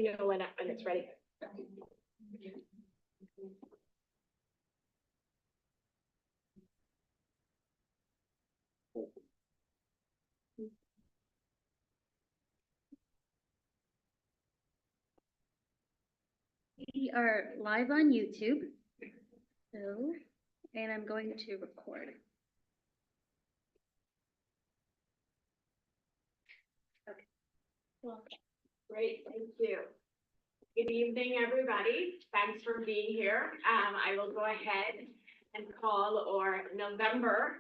me know when it's ready. We are live on YouTube. So, and I'm going to record. Okay. Well, great, thank you. Good evening, everybody. Thanks for being here. I will go ahead and call our November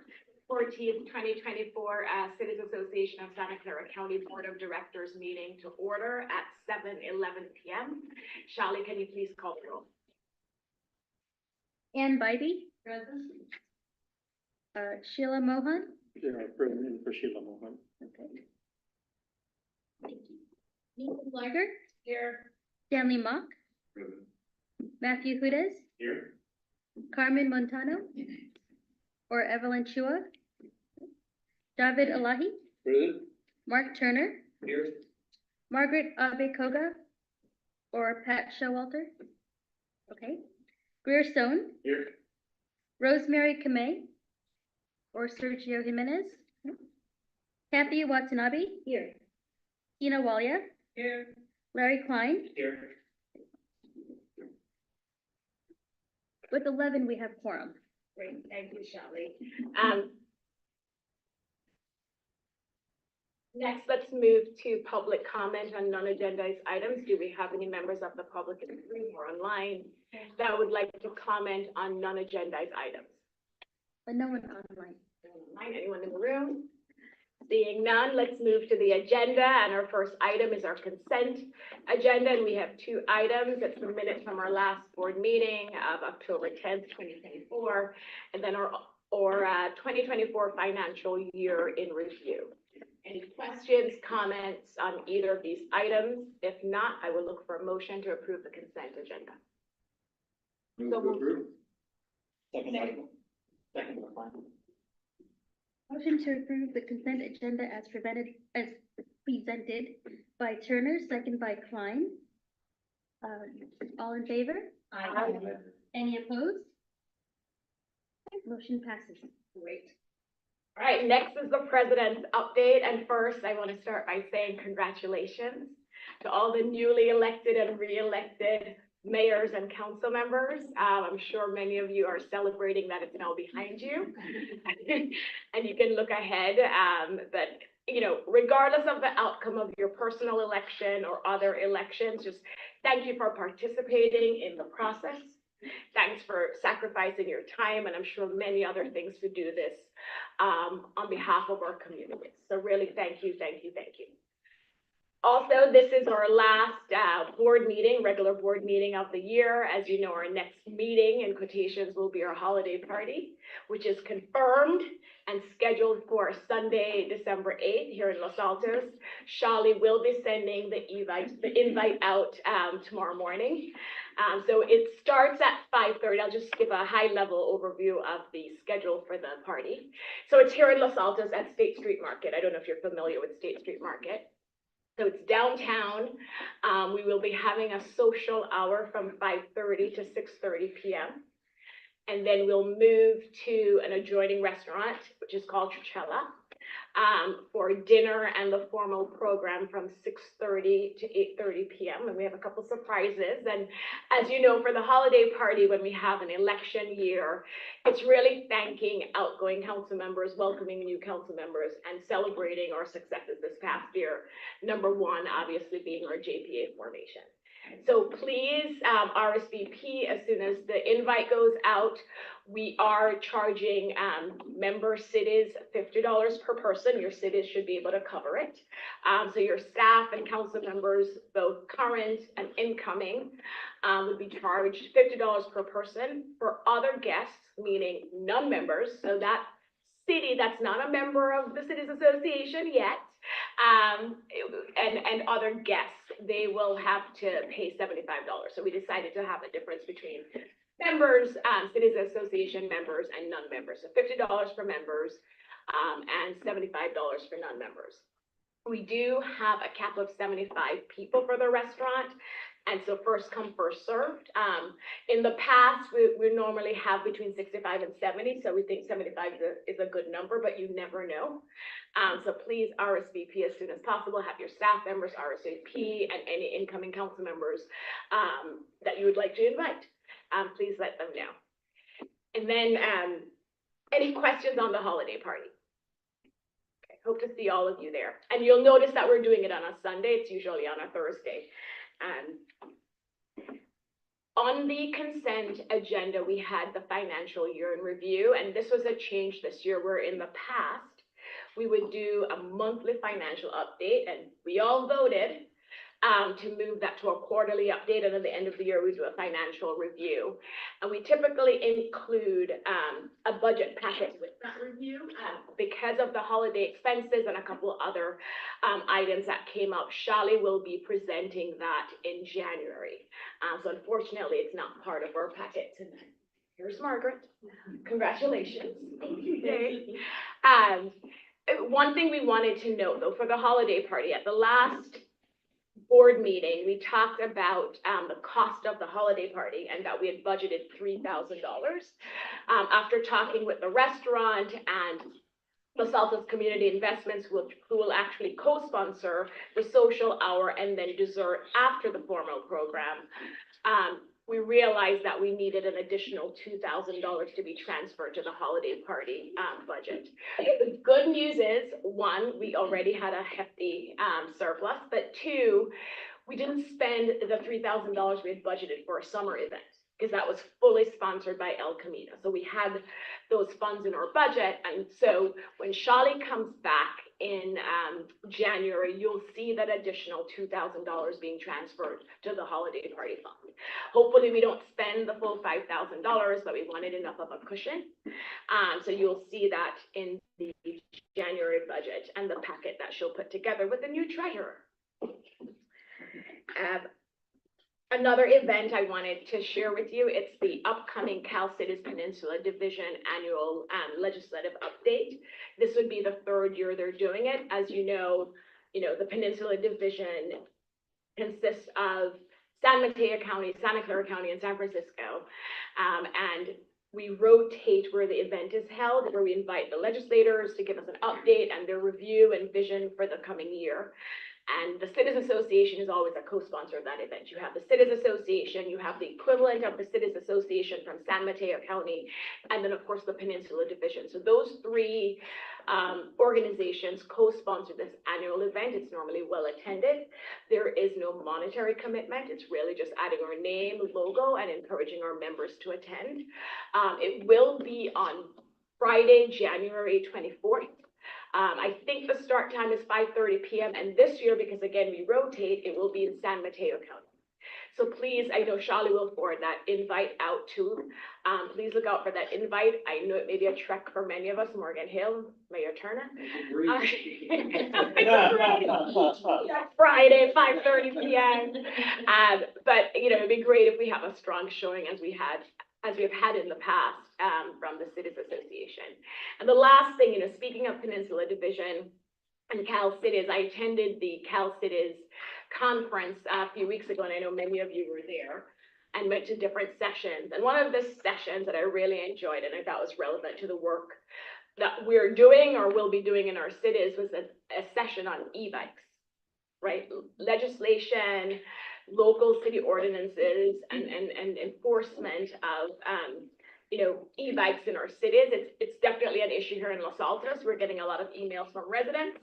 14th, 2024 Cities Association of Santa Clara County Board of Directors meeting to order at 7:11 p.m. Shally, can you please call the roll? Ann Bybee. Present. Sheila Mohan. Present for Sheila Mohan. Okay. Nathan Larger. Here. Stanley Mock. Present. Matthew Hudes. Here. Carmen Montano. Or Evelyn Chua. David Elahi. Present. Mark Turner. Here. Margaret Abe-Koga. Or Pat Showalter. Okay. Greer Stone. Here. Rosemary Kamei. Or Sergio Jimenez. Kathy Watanabe. Here. Tina Walia. Here. Larry Klein. Here. With 11, we have quorum. Great, thank you, Shally. Next, let's move to public comment on non-agendized items. Do we have any members of the public in the room or online that would like to comment on non-agendized items? But no one online. Anyone in the room? Seeing none, let's move to the agenda, and our first item is our consent agenda, and we have two items. It's the minutes from our last board meeting of October 10th, 2024, and then our 2024 financial year in review. Any questions, comments on either of these items? If not, I will look for a motion to approve the consent agenda. Move So to approve. Second. Motion to approve the consent agenda as presented by Turner, second by Klein. All in favor? Aye. Any opposed? Motion passes. Great. All right, next is the president's update. And first, I want to start by saying congratulations to all the newly elected and re-elected mayors and council members. I'm sure many of you are celebrating that it's now behind you. And you can look ahead, but you know, regardless of the outcome of your personal election or other elections, just thank you for participating in the process. Thanks for sacrificing your time, and I'm sure many other things to do this on behalf of our community. So really, thank you, thank you, thank you. Also, this is our last board meeting, regular board meeting of the year. As you know, our next meeting, in quotations, will be our holiday party, which is confirmed and scheduled for Sunday, December 8th here in Los Altos. Shally will be sending the invite out tomorrow morning. So it starts at 5:30. I'll just give a high-level overview of the schedule for the party. So it's here in Los Altos at State Street Market. I don't know if you're familiar with State Street Market. So it's downtown. We will be having a social hour from 5:30 to 6:30 p.m. And then we'll move to an adjoining restaurant, which is called Chuchella, for dinner and the formal program from 6:30 to 8:30 p.m. And we have a couple surprises. And as you know, for the holiday party, when we have an election year, it's really thanking outgoing council members, welcoming new council members, and celebrating our successes this past year. Number one, obviously, being our JPA formation. So please RSVP as soon as the invite goes out. We are charging member cities $50 per person. Your cities should be able to cover it. So your staff and council members, both current and incoming, would be charged $50 per person. For other guests, meaning non-members, so that city that's not a member of the Cities Association yet, and other guests, they will have to pay $75. So we decided to have a difference between members, Cities Association members, and non-members. So $50 for members, and $75 for non-members. We do have a cap of 75 people for the restaurant, and so first come, first served. In the past, we normally have between 65 and 70, so we think 75 is a good number, but you never know. So please RSVP as soon as possible. Have your staff members RSVP and any incoming council members that you would like to invite. Please let them know. And then any questions on the holiday party? Okay, hope to see all of you there. And you'll notice that we're doing it on a Sunday. It's usually on a Thursday. On the consent agenda, we had the financial year in review, and this was a change this year where in the past, we would do a monthly financial update, and we all voted to move that to a quarterly update, and at the end of the year, we do a financial review. And we typically include a budget packet with that review. Because of the holiday expenses and a couple of other items that came up, Shali will be presenting that in January. So unfortunately, it's not part of our packet tonight. Here's Margaret. Congratulations. Thank you. One thing we wanted to note, though, for the holiday party, at the last board meeting, we talked about the cost of the holiday party and that we had budgeted $3,000. After talking with the restaurant and Los Altos Community Investments, who will actually co-sponsor the social hour and then dessert after the formal program, we realized that we needed an additional $2,000 to be transferred to the holiday party budget. The good news is, one, we already had a hefty surplus, but two, we didn't spend the $3,000 we had budgeted for a summer event, because that was fully sponsored by El Camino. So we had those funds in our budget, and so when Shali comes back in January, you'll see that additional $2,000 being transferred to the holiday party fund. Hopefully we don't spend the full $5,000, but we wanted enough of a cushion. So you'll see that in the January budget and the packet that she'll put together with the new treasurer. Another event I wanted to share with you, it's the upcoming CASCC Peninsula Division annual legislative update. This would be the third year they're doing it. As you know, the Peninsula Division consists of San Mateo County, Santa Clara County, and San Francisco. And we rotate where the event is held, where we invite the legislators to give us an update and their review and vision for the coming year. And the Cities Association is always a co-sponsor of that event. You have the Cities Association, you have the equivalent of the Cities Association from San Mateo County, and then of course the Peninsula Division. So those three organizations co-sponsor this annual event. It's normally well attended. There is no monetary commitment. It's really just adding our name, logo, and encouraging our members to attend. It will be on Friday, January 24th. I think the start time is 5:30 p.m. and this year, because again, we rotate, it will be in San Mateo County. So please, I know Shali will forward that invite out too. Please look out for that invite. I know it may be a trek for many of us, Morgan Hill, Mayor Turner. Friday, 5:30 p.m. But it'd be great if we have a strong showing as we've had in the past from the Cities Association. And the last thing, speaking of Peninsula Division and CalCities, I attended the CalCities conference a few weeks ago, and I know many of you were there, and went to different sessions. And one of the sessions that I really enjoyed and I thought was relevant to the work that we're doing or will be doing in our cities was a session on e-bikes, right? Legislation, local city ordinances, and enforcement of e-bikes in our cities. It's definitely an issue here in Los Altos. We're getting a lot of emails from residents.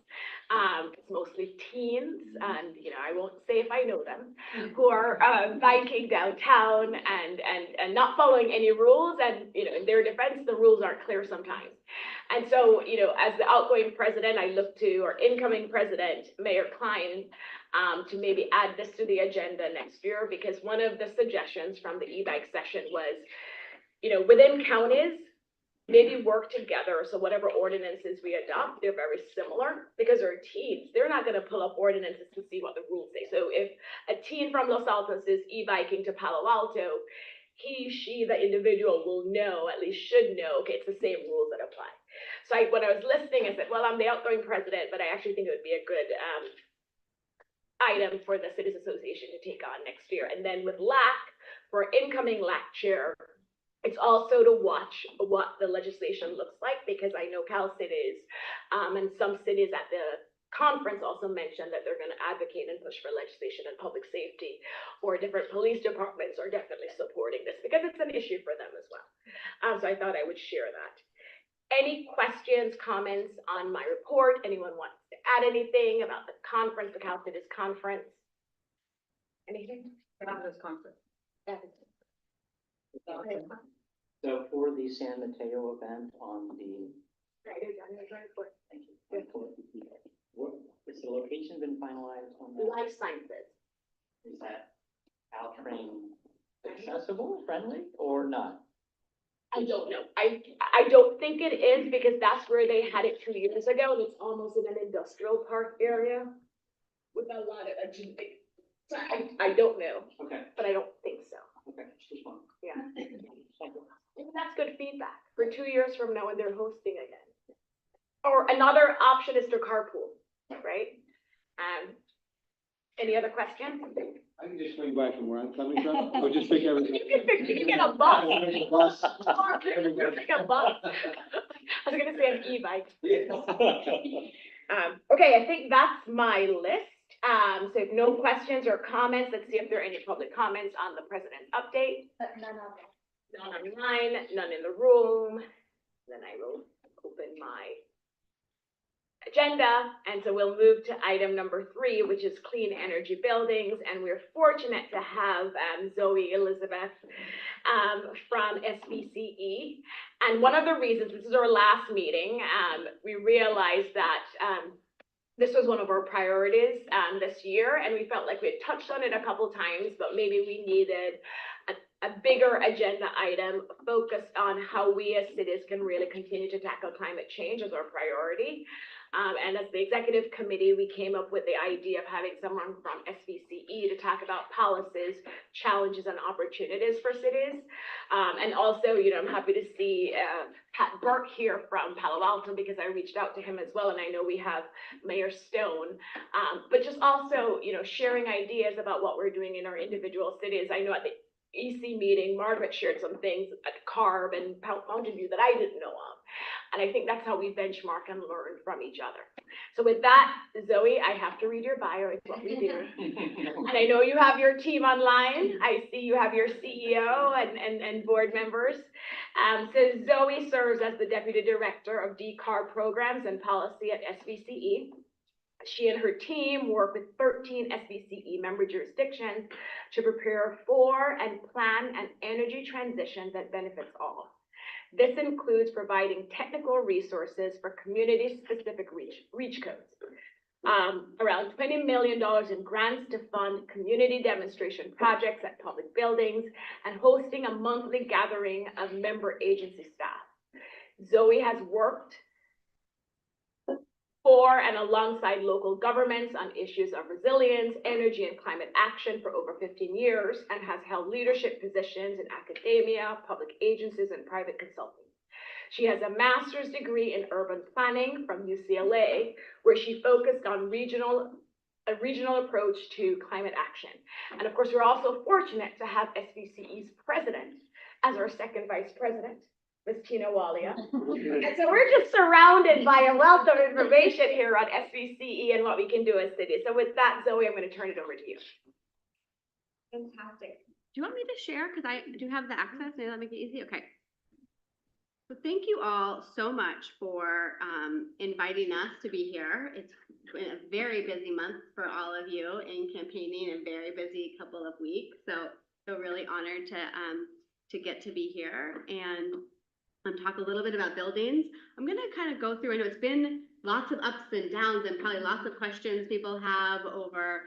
It's mostly teens, and I won't say if I know them, who are biking downtown and not following any rules. And in their defense, the rules aren't clear sometimes. And so as the outgoing president, I look to our incoming president, Mayor Klein, to maybe add this to the agenda next year, because one of the suggestions from the e-bike session was, within counties, maybe work together. So whatever ordinances we adopt, they're very similar, because they're teens. They're not going to pull up ordinances to see what the rules say. So if a teen from Los Altos is e-biking to Palo Alto, she, the individual will know, at least should know, okay, it's the same rules that apply. So when I was listening, I said, well, I'm the outgoing president, but I actually think it would be a good, item for the Cities Association to take on next year. And then with LAC, for incoming LAC chair, it's also to watch what the legislation looks like, because I know Cal Cities, and some cities at the conference also mentioned that they're going to advocate and push for legislation in public safety, or different police departments are definitely supporting this because it's an issue for them as well. So I thought I would share that. Any questions, comments on my report? Anyone wants to add anything about the conference, the Cal Cities conference? Anything? About this conference. So for the San Mateo event on the, Friday, January 24th. thank you. What, is the location been finalized on that? Life sciences. Is that Caltrain accessible, friendly, or not? I don't know. I don't think it is, because that's where they had it 2 years ago, and it's almost in an industrial park area with a lot of, so I don't know, Okay, but I don't think so. okay, just one. Yeah. Thank you. Maybe that's good feedback for 2 years from now when they're hosting again. Or another option is to carpool, right? Any other questions? I can just swing by from where I'm coming from, or just pick everything. You can get a bus. Bus. Or you can take a bus. I was gonna say an e-bike. Okay, I think that's my list. So if no questions or comments, let's see if there are any public comments on the president's update. But none of them. None online, none in the room. Then I will open my agenda, and so we'll move to item number 3, which is clean energy buildings, and we're fortunate to have Zoe Elizabeth from SBCE. And one of the reasons, this is our last meeting, we realized that this was one of our priorities this year, and we felt like we had touched on it a couple times, but maybe we needed a bigger agenda item focused on how we as cities can really continue to tackle climate change as our priority. And as the executive committee, we came up with the idea of having someone from SBCE to talk about policies, challenges, and opportunities for cities. And also, I'm happy to see Pat Burke here from Palo Alto, because I reached out to him as well, and I know we have Mayor Stone. But just also, sharing ideas about what we're doing in our individual cities. I know at the EC meeting, Margaret shared some things at CARB and Mountain View that I didn't know of. And I think that's how we benchmark and learn from each other. So with that, Zoe, I have to read your bio. It's what we do. And I know you have your team online. I see you have your CEO and board members. So Zoe serves as the Deputy Director of DCAR Programs and Policy at SBCE. She and her team work with 13 SBCE member jurisdictions to prepare for and plan an energy transition that benefits all. This includes providing technical resources for community-specific reach codes, around $20 million in grants to fund community demonstration projects at public buildings, and hosting a monthly gathering of member agency staff. Zoe has worked for and alongside local governments on issues of resilience, energy, and climate action for over 15 years, and has held leadership positions in academia, public agencies, and private consulting. She has a master's degree in urban planning from UCLA, where she focused on a regional approach to climate action. And of course, we're also fortunate to have SBCE's president as our second vice president, Ms. Tina Walia. And so we're just surrounded by a wealth of information here on SBCE and what we can do as cities. So with that, Zoe, I'm going to turn it over to you. Fantastic. Do you want me to share? Because I do have the access. Maybe that'll make it easy. Okay. So thank you all so much for inviting us to be here. It's been a very busy month for all of you in campaigning, and very busy couple of weeks. So really honored to get to be here and talk a little bit about buildings. I'm going to kind of go through, I know it's been lots of ups and downs and probably lots of questions people have over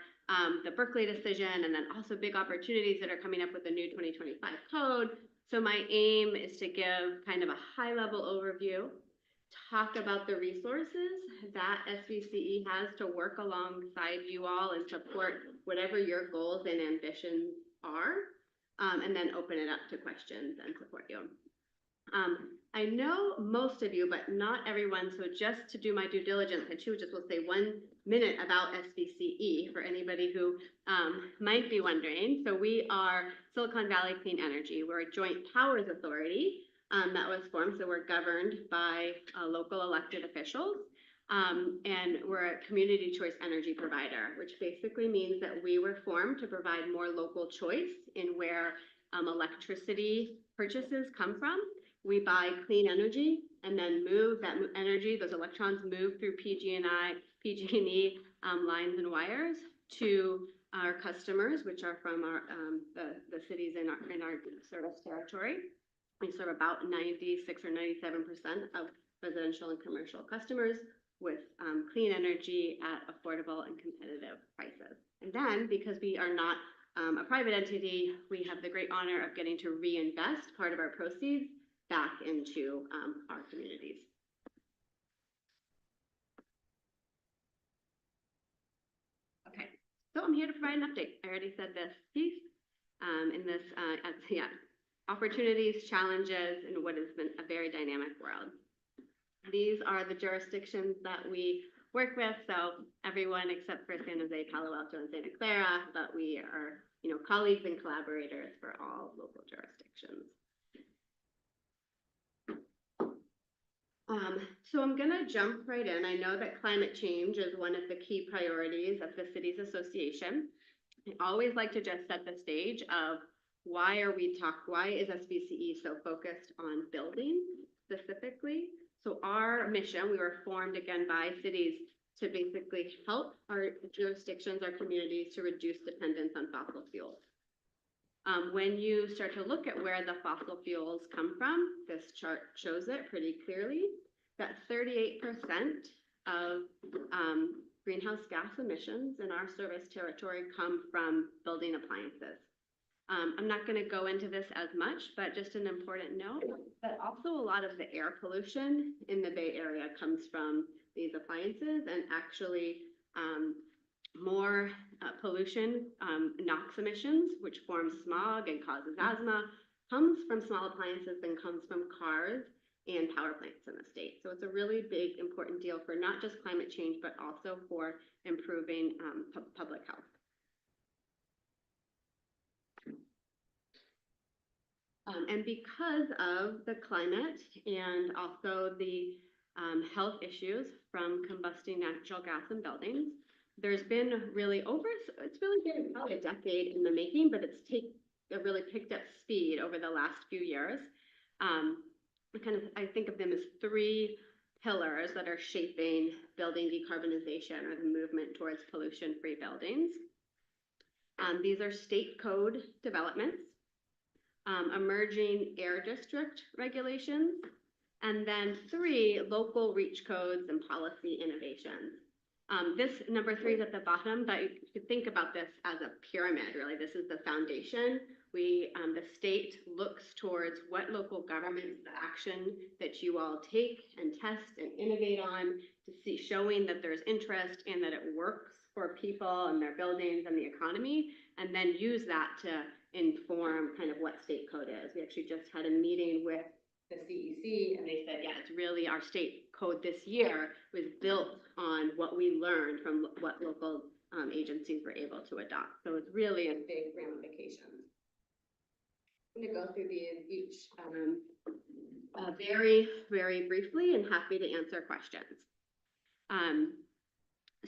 the Berkeley decision, and then also big opportunities that are coming up with the new 2025 code. So my aim is to give kind of a high level overview, talk about the resources that SBCE has to work alongside you all and support whatever your goals and ambitions are. and then open it up to questions and support you. I know most of you, but not everyone, so just to do my due diligence, I too just will say 1 minute about SBCE for anybody who might be wondering. So we are Silicon Valley Clean Energy. We're a joint powers authority that was formed, so we're governed by local elected officials. And we're a community choice energy provider, which basically means that we were formed to provide more local choice in where electricity purchases come from. We buy clean energy and then move that energy, those electrons move through PG&E lines and wires to our customers, which are from our the cities in our service territory. We serve about 96 or 97% of residential and commercial customers with clean energy at affordable and competitive prices. And then, because we are not a private entity, we have the great honor of getting to reinvest part of our proceeds back into our communities. Okay, so I'm here to provide an update. I already said this piece in this, opportunities, challenges, and what has been a very dynamic world. These are the jurisdictions that we work with, so everyone except for San Jose, Palo Alto, and Santa Clara, but we are, colleagues and collaborators for all local jurisdictions. So I'm gonna jump right in. I know that climate change is one of the key priorities of the Cities Association. I always like to just set the stage of why is SBCE so focused on buildings specifically? So our mission, we were formed again by cities to basically help our jurisdictions, our communities to reduce dependence on fossil fuels. When you start to look at where the fossil fuels come from, this chart shows it pretty clearly, that 38% of greenhouse gas emissions in our service territory come from building appliances. I'm not going to go into this as much, but just an important note that also a lot of the air pollution in the Bay Area comes from these appliances, and actually more pollution, NOx emissions, which forms smog and causes asthma, comes from small appliances than comes from cars and power plants in the state. So it's a really big, important deal for not just climate change, but also for improving public health. And because of the climate and also the health issues from combusting natural gas in buildings, there's been it's really been probably a decade in the making, but it's really picked up speed over the last few years. I think of them as 3 pillars that are shaping building decarbonization or the movement towards pollution-free buildings. These are state code developments, emerging air district regulations, and then 3 local reach codes and policy innovations. This number 3 is at the bottom, but you could think about this as a pyramid, really. This is the foundation. The state looks towards what local governments, the action that you all take and test and innovate on to see, showing that there's interest and that it works for people and their buildings and the economy, and then use that to inform kind of what state code is. We actually just had a meeting with the CEC, and they said, yeah, it's really our state code this year was built on what we learned from what local agencies were able to adopt. So it's really a big ramification. I'm going to go through these each very, very briefly and happy to answer questions.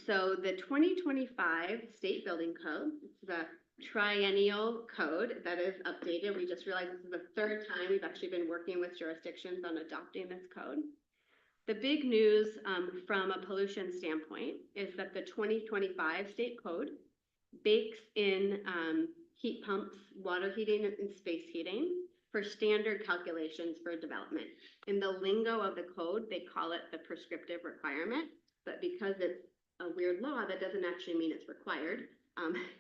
So the 2025 State Building Code, the triennial code that is updated. We just realized this is the 3rd time we've actually been working with jurisdictions on adopting this code. The big news from a pollution standpoint is that the 2025 state code bakes in heat pumps, water heating, and space heating for standard calculations for development. In the lingo of the code, they call it the prescriptive requirement, but because it's a weird law, that doesn't actually mean it's required.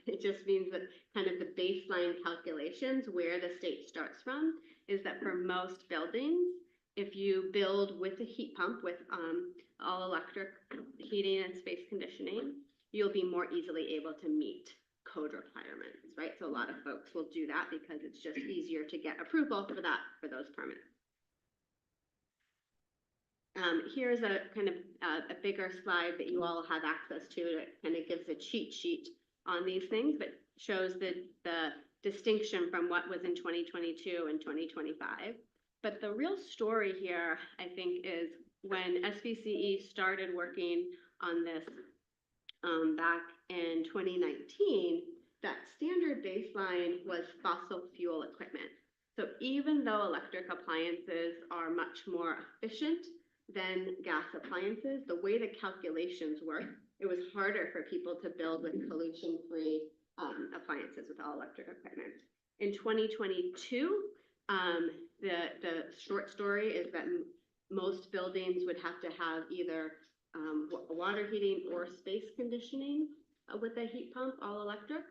It just means that kind of the baseline calculations where the state starts from is that for most buildings, if you build with a heat pump with all electric heating and space conditioning, you'll be more easily able to meet code requirements, right? So a lot of folks will do that because it's just easier to get approval for that, for those permits. Here's a kind of a bigger slide that you all have access to. It kind of gives a cheat sheet on these things, but shows the distinction from what was in 2022 and 2025. But the real story here, I think, is when SBCE started working on this back in 2019, that standard baseline was fossil fuel equipment. So even though electric appliances are much more efficient than gas appliances, the way the calculations work, it was harder for people to build with pollution-free appliances with all electric equipment. In 2022, the short story is that most buildings would have to have either water heating or space conditioning with a heat pump, all electric.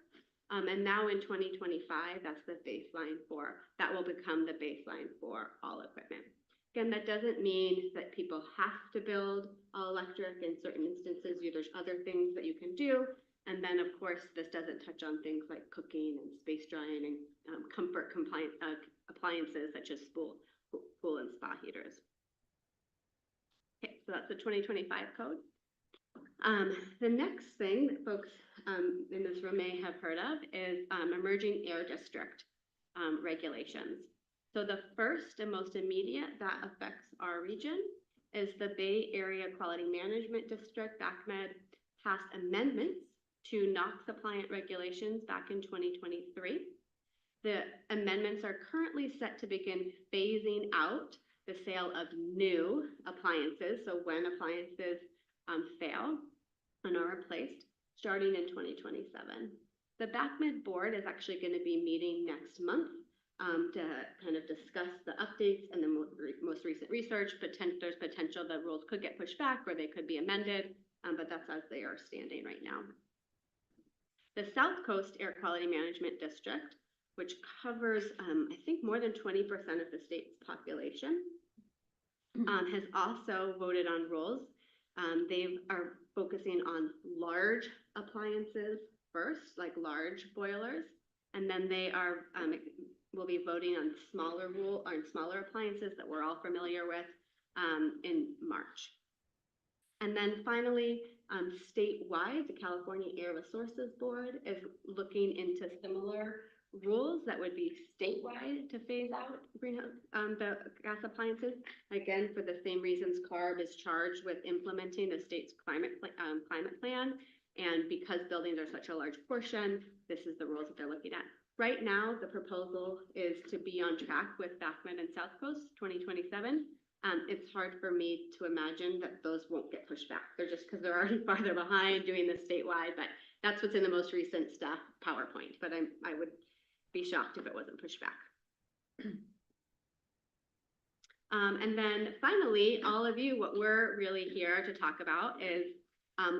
And now in 2025, that's the baseline that will become the baseline for all equipment. Again, that doesn't mean that people have to build all electric. In certain instances, there's other things that you can do. And then, of course, this doesn't touch on things like cooking and space drying and comfort compliant appliances such as pool and spa heaters. Okay, so that's the 2025 code. The next thing that folks in this room may have heard of is emerging air district regulations. So the first and most immediate that affects our region is the Bay Area Quality Management District, BACMed, passed amendments to NOx appliant regulations back in 2023. The amendments are currently set to begin phasing out the sale of new appliances, so when appliances fail and are replaced, starting in 2027. The BACMed board is actually going to be meeting next month to kind of discuss the updates and the most recent research. There's potential that rules could get pushed back or they could be amended, but that's as they are standing right now. The South Coast Air Quality Management District, which covers, I think, more than 20% of the state's population, has also voted on rules. They are focusing on large appliances first, like large boilers, and then they will be voting on smaller appliances that we're all familiar with in March. And then finally, statewide, the California Air Resources Board is looking into similar rules that would be statewide to phase out the gas appliances. Again, for the same reasons CARB is charged with implementing the state's climate plan. And because buildings are such a large portion, this is the rules that they're looking at. Right now, the proposal is to be on track with BACMed and South Coast 2027. It's hard for me to imagine that those won't get pushed back. They're just because they're already farther behind doing this statewide, but that's what's in the most recent staff PowerPoint. But I would be shocked if it wasn't pushed back. And then finally, all of you, what we're really here to talk about is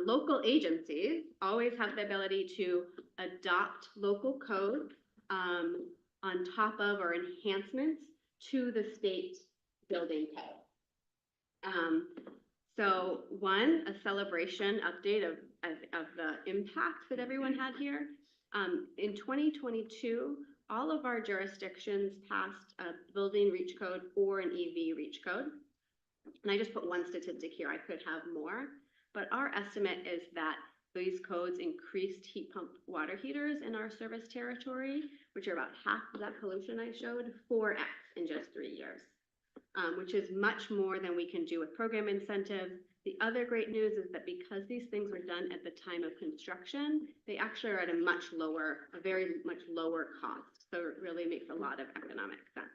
local agencies always have the ability to adopt local codes on top of or enhancements to the state building code. So one, a celebration update of the impact that everyone had here. In 2022, all of our jurisdictions passed a building reach code or an EV reach code. And I just put one statistic here, I could have more, but our estimate is that these codes increased heat pump water heaters in our service territory, which are about half of that pollution I showed, 4x in just 3 years, which is much more than we can do with program incentives. The other great news is that because these things were done at the time of construction, they actually are at a very much lower cost. So it really makes a lot of economic sense.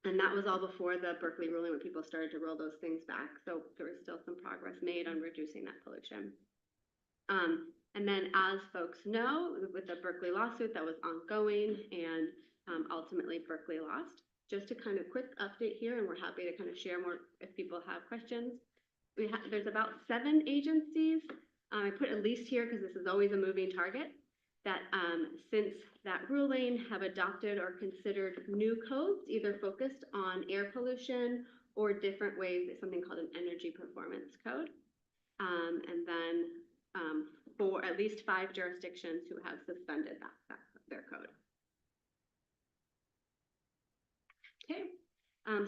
And that was all before the Berkeley ruling when people started to roll those things back. So there was still some progress made on reducing that pollution. And then as folks know, with the Berkeley lawsuit that was ongoing and ultimately Berkeley lost, just a kind of quick update here, and we're happy to kind of share more if people have questions. There's about 7 agencies. I put at least here because this is always a moving target, that since that ruling have adopted or considered new codes, either focused on air pollution or different ways, something called an energy performance code. And then for at least 5 jurisdictions who have suspended their code. Okay,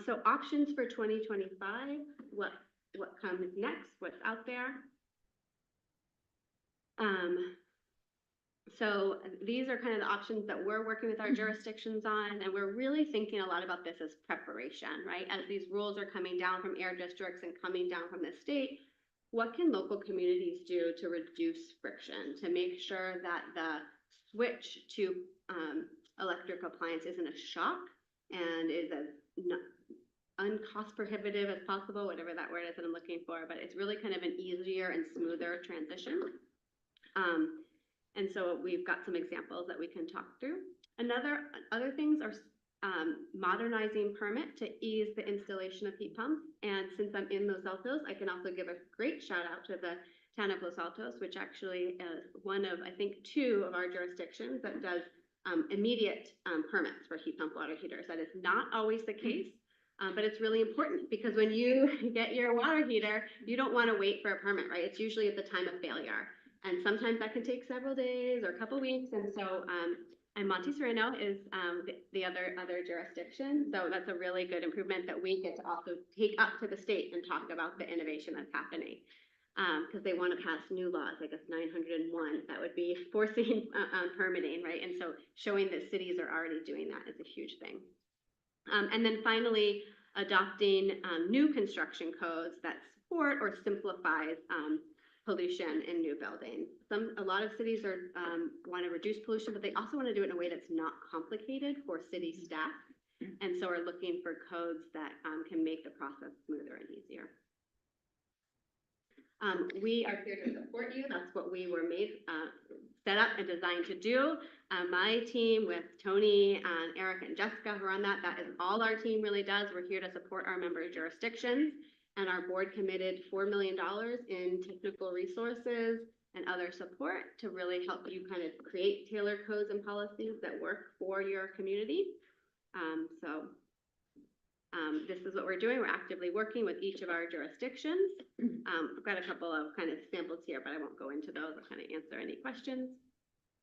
so options for 2025, what comes next, what's out there. So these are kind of the options that we're working with our jurisdictions on, and we're really thinking a lot about this as preparation, right? As these rules are coming down from air districts and coming down from the state, what can local communities do to reduce friction, to make sure that the switch to electric appliance isn't a shock and is as uncost prohibitive as possible, whatever that word is that I'm looking for, but it's really kind of an easier and smoother transition. And so we've got some examples that we can talk through. Other things are modernizing permit to ease the installation of heat pumps. And since I'm in Los Altos, I can also give a great shout out to the town of Los Altos, which actually is one of, I think, 2 of our jurisdictions that does immediate permits for heat pump water heaters. That is not always the case, but it's really important because when you get your water heater, you don't want to wait for a permit, right? It's usually at the time of failure. And sometimes that can take several days or a couple weeks. And so, and Monte Sereno is the other jurisdiction. So that's a really good improvement that we get to also take up to the state and talk about the innovation that's happening. Because they want to pass new laws, I guess 901, that would be forcing permitting, right? And so showing that cities are already doing that is a huge thing. And then finally, adopting new construction codes that support or simplifies pollution in new buildings. A lot of cities are want to reduce pollution, but they also want to do it in a way that's not complicated for city staff, and so are looking for codes that can make the process smoother and easier. We are here to support you. That's what we were set up and designed to do. My team with Tony and Eric and Jessica who are on that is all our team really does. We're here to support our member jurisdictions. And our board committed $4 million in technical resources and other support to really help you kind of create tailored codes and policies that work for your community. This is what we're doing. We're actively working with each of our jurisdictions. I've got a couple of kind of samples here, but I won't go into those. I'll kind of answer any questions.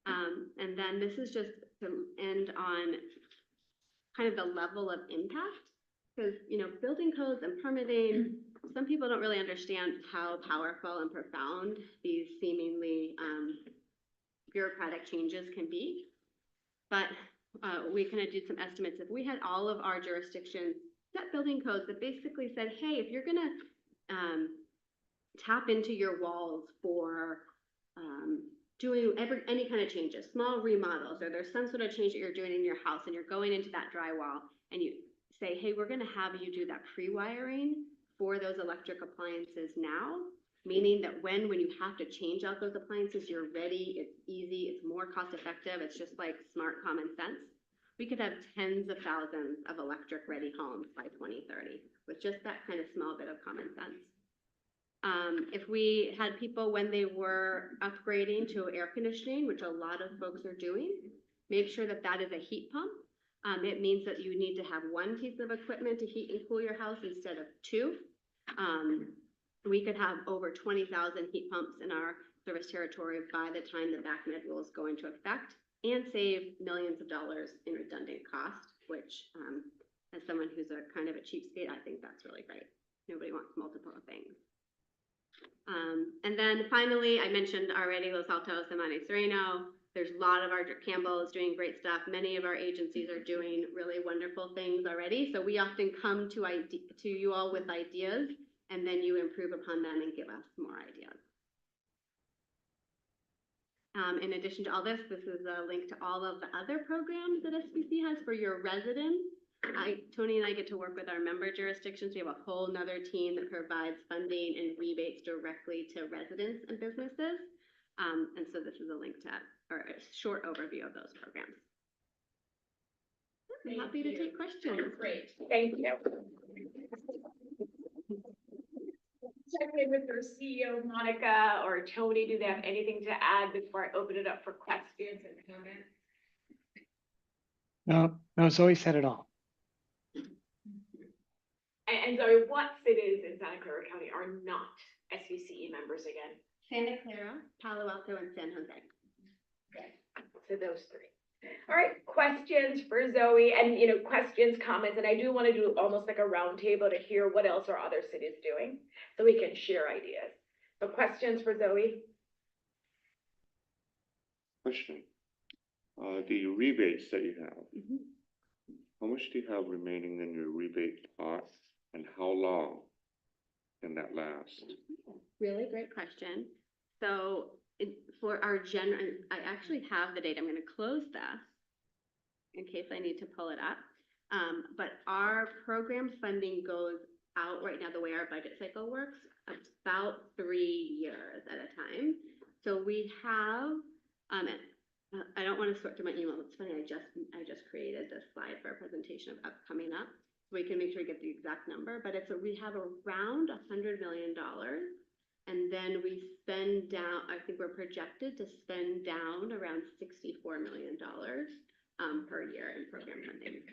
And then this is just to end on kind of the level of impact. Because, building codes and permitting, some people don't really understand how powerful and profound these seemingly bureaucratic changes can be. But we kind of did some estimates. If we had all of our jurisdictions set building codes that basically said, hey, if you're going to tap into your walls for doing any kind of changes, small remodels, or there's some sort of change that you're doing in your house and you're going into that drywall and you say, hey, we're going to have you do that pre-wiring for those electric appliances now, meaning that when you have to change out those appliances, you're ready, it's easy, it's more cost effective, it's just like smart common sense. We could have tens of thousands of electric ready homes by 2030 with just that kind of small bit of common sense. If we had people when they were upgrading to air conditioning, which a lot of folks are doing, make sure that that is a heat pump. It means that you need to have 1 piece of equipment to heat and cool your house instead of 2. We could have over 20,000 heat pumps in our service territory by the time the BACnet rules go into effect and save millions of dollars in redundant cost, which as someone who's a kind of a cheapskate, I think that's really great. Nobody wants multiple things. And then finally, I mentioned already Los Altos and Monte Sereno. There's a lot of our Campbell is doing great stuff. Many of our agencies are doing really wonderful things already. So we often come to you all with ideas, and then you improve upon them and give us more ideas. In addition to all this, this is a link to all of the other programs that SBC has for your residents. Tony and I get to work with our member jurisdictions. We have a whole nother team that provides funding and rebates directly to residents and businesses. And so this is a link to, or a short overview of those programs. I'm happy to take questions. Great, thank you. Check in with our CEO, Monica, or Tony. Do they have anything to add before I open it up for questions and comments? No, Zoe said it all. And Zoe, what cities in Santa Clara County are not SBCE members again? Santa Clara, Palo Alto, and San Jose. So those three. All right, questions for Zoe and, questions, comments, and I do want to do almost like a roundtable to hear what else are other cities doing, so we can share ideas. So questions for Zoe? Question. The rebates that you have, how much do you have remaining in your rebate pot and how long can that last? Really great question. So for our general, I actually have the date. I'm gonna close this in case I need to pull it up. But our program funding goes out right now, the way our budget cycle works, about 3 years at a time. So we have, I don't want to sort through my email. It's funny, I just created this slide for a presentation of coming up. So we can make sure we get the exact number, but we have around $100 million. And then we spend down, I think we're projected to spend down around $64 million per year in program funding.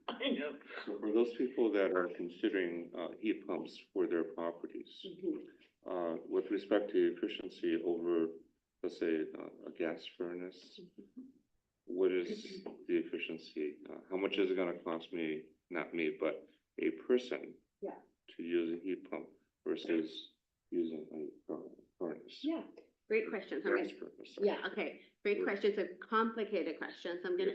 I know. So for those people that are considering heat pumps for their properties, with respect to efficiency over, let's say, a gas furnace, what is the efficiency? How much is it gonna cost me, not me, but a person to use a heat pump versus using a furnace? Yeah, great question. So Gas furnace, sorry. okay, great question. It's a complicated question. So I'm Yes,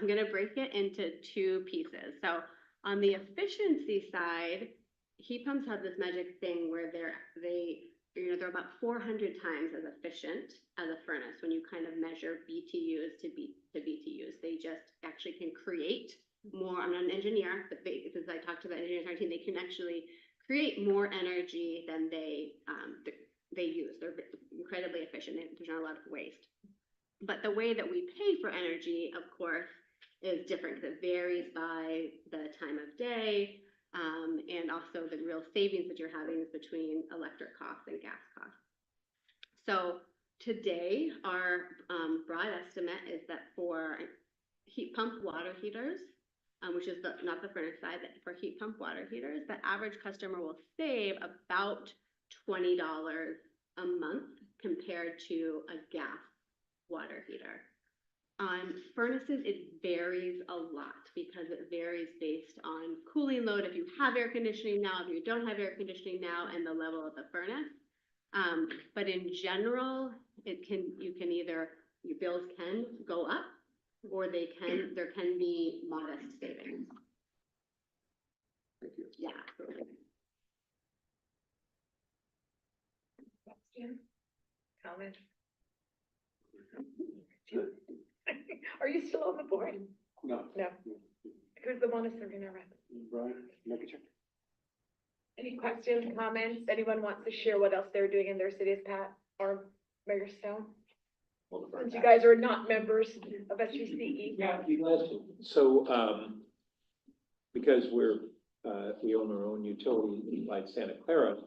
it gonna break it into two pieces. So on the efficiency side, heat pumps have this magic thing where they're about 400 times as efficient as a furnace when you kind of measure BTUs to BTUs. They just actually can create more. I'm not an engineer, but since I talked to the engineers on our team, they can actually create more energy than they use. They're incredibly efficient. There's not a lot of waste. But the way that we pay for energy, of course, is different because it varies by the time of day. And also the real savings that you're having is between electric costs and gas costs. So today, our broad estimate is that for heat pump water heaters, which is not the furnace side, that for heat pump water heaters, the average customer will save about $20 a month compared to a gas water heater. On furnaces, it varies a lot because it varies based on cooling load. If you have air conditioning now, if you don't have air conditioning now, and the level of the furnace. But in general, your bills can go up, or there can be modest savings. Thank you. Yeah, absolutely. Question? Comment? Are you still on the board? No. No. Who's the Montessori rep? Brian, make a check. Any questions, comments? Anyone wants to share what else they're doing in their cities, Pat or Mayor Stone? Since you guys are not members of SGCE. Yeah, be glad to. So, because we own our own utility like Santa Clara,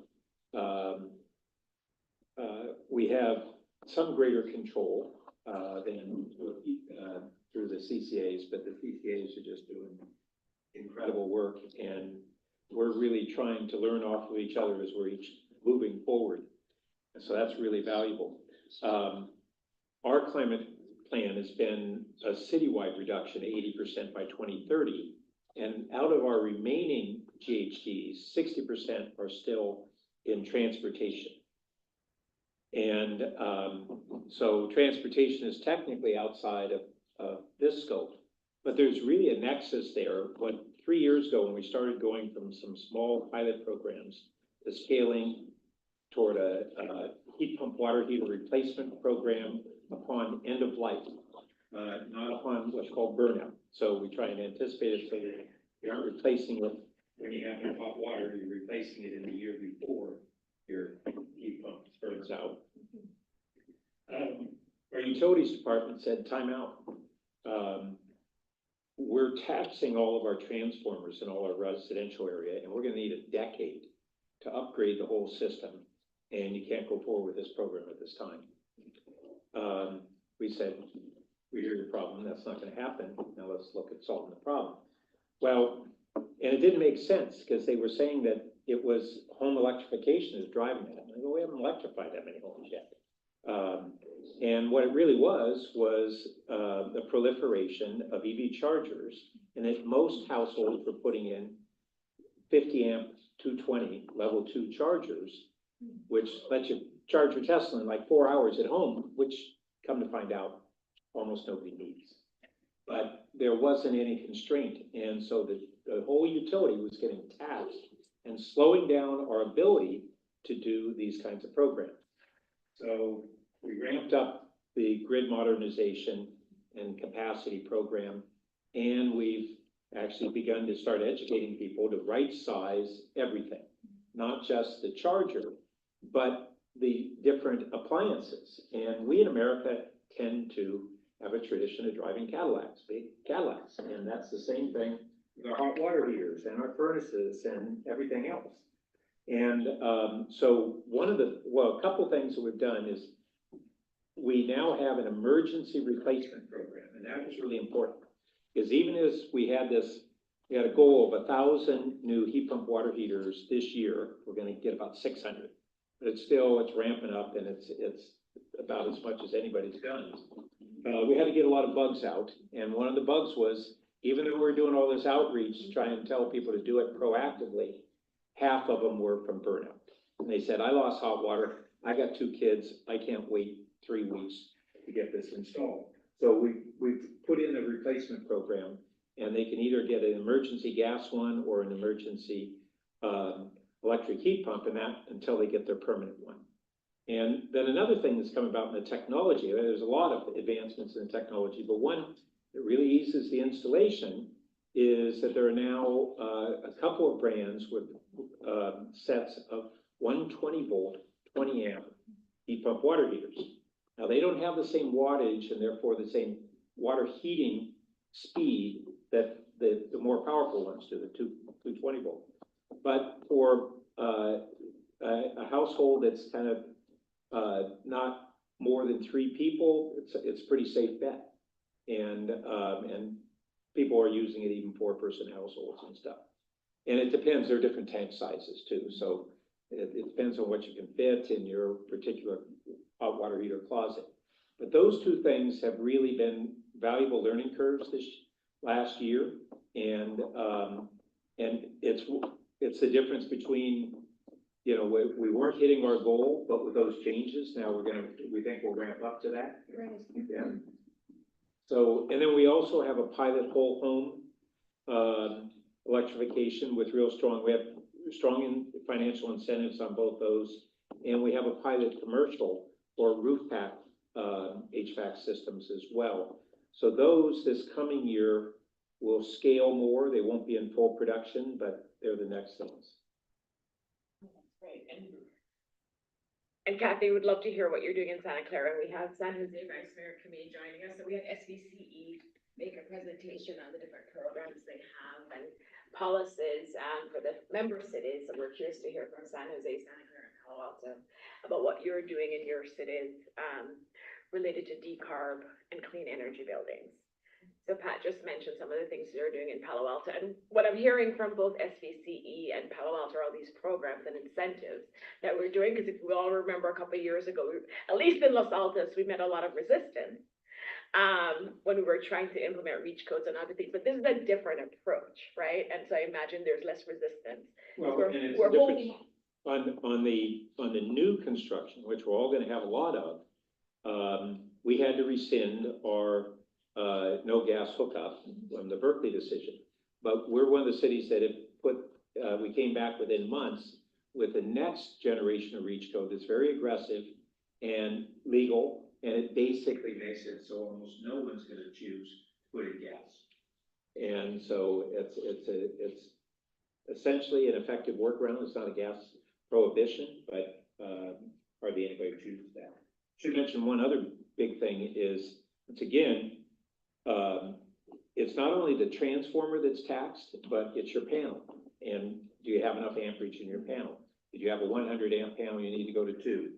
we have some greater control than through the CCAs, but the CCAs are just doing incredible work, and we're really trying to learn off of each other as we're each moving forward. And so that's really valuable. Our climate plan has been a citywide reduction, 80% by 2030. And out of our remaining GHGs, 60% are still in transportation. And so transportation is technically outside of this scope, but there's really a nexus there. But 3 years ago, when we started going from some small pilot programs to scaling toward a heat pump water heater replacement program upon end of life, not upon what's called burnout. So we try and anticipate it so that you're not replacing it when you have your hot water, you're replacing it in the year before your heat pump burns out. Our utilities department said, time out. We're taxing all of our transformers in all our residential area, and we're gonna need a decade to upgrade the whole system, and you can't go forward with this program at this time. We said, we hear your problem, that's not gonna happen, now let's look at solving the problem. Well, and it didn't make sense, because they were saying that it was home electrification is driving that. And I go, we haven't electrified that many homes yet. And what it really was the proliferation of EV chargers, and that most households were putting in 50 amp 220 level 2 chargers, which lets you charge your Tesla in like 4 hours at home, which, come to find out, almost nobody needs. But there wasn't any constraint, and so the whole utility was getting taxed and slowing down our ability to do these kinds of programs. So we ramped up the grid modernization and capacity program, and we've actually begun to start educating people to right size everything, not just the charger, but the different appliances. And we in America tend to have a tradition of driving Cadillacs, big Cadillacs, and that's the same thing with our hot water heaters and our furnaces and everything else. And so a couple things that we've done is we now have an emergency replacement program, and that was really important. Because even as we had a goal of 1,000 new heat pump water heaters this year, we're gonna get about 600. But it's ramping up, and it's about as much as anybody's done. We had to get a lot of bugs out, and one of the bugs was, even though we're doing all this outreach to try and tell people to do it proactively, half of them were from burnout. And they said, I lost hot water, I got 2 kids, I can't wait 3 weeks to get this installed. So we've put in a replacement program, and they can either get an emergency gas one or an emergency electric heat pump, and that until they get their permanent one. And then another thing that's come about in the technology, there's a lot of advancements in the technology, but one that really eases the installation is that there are now a couple of brands with sets of 120 volt, 20 amp heat pump water heaters. Now, they don't have the same wattage and therefore the same water heating speed that the more powerful ones do, the 220 volt. But for a household that's kind of not more than 3 people, it's a pretty safe bet. And people are using it even 4-person households and stuff. And it depends, there are different tank sizes too. So it depends on what you can fit in your particular hot water heater closet. But those 2 things have really been valuable learning curves this last year. And it's the difference between, you know, we weren't hitting our goal, but with those changes, now we think we'll ramp up to that. Right. Yeah. So, and then we also have a pilot whole home electrification with we have strong financial incentives on both those. And we have a pilot commercial or roof pack HVAC systems as well. So those this coming year will scale more. They won't be in full production, but they're the next things. Great. And Kathy, would love to hear what you're doing in Santa Clara. We have San Jose Vice Mayor Committee joining us. So we had SVCE make a presentation on the different programs they have and policies for the member cities. And we're curious to hear from San Jose, Santa Clara, and Palo Alto about what you're doing in your cities related to decarb and clean energy buildings. So Pat just mentioned some of the things you're doing in Palo Alto, and what I'm hearing from both SVCE and Palo Alto are all these programs and incentives that we're doing, because if we all remember a couple of years ago, at least in Los Altos, we met a lot of resistance when we were trying to implement reach codes and other things, but this is a different approach, right? And so I imagine there's less resistance. Well, We're- and it's we're a holding- difference on the new construction, which we're all gonna have a lot of. We had to rescind our no gas hookup from the Berkeley decision. But we're one of the cities that have we came back within months with the next generation of reach code that's very aggressive and legal, and it basically makes it so almost no one's gonna choose to put in gas. And so it's essentially an effective workaround. It's not a gas prohibition, but hardly anybody chooses that. Should mention one other big thing is, once again, it's not only the transformer that's taxed, but it's your panel. And do you have enough amperage in your panel? Did you have a 100 amp panel, you need to go to 2?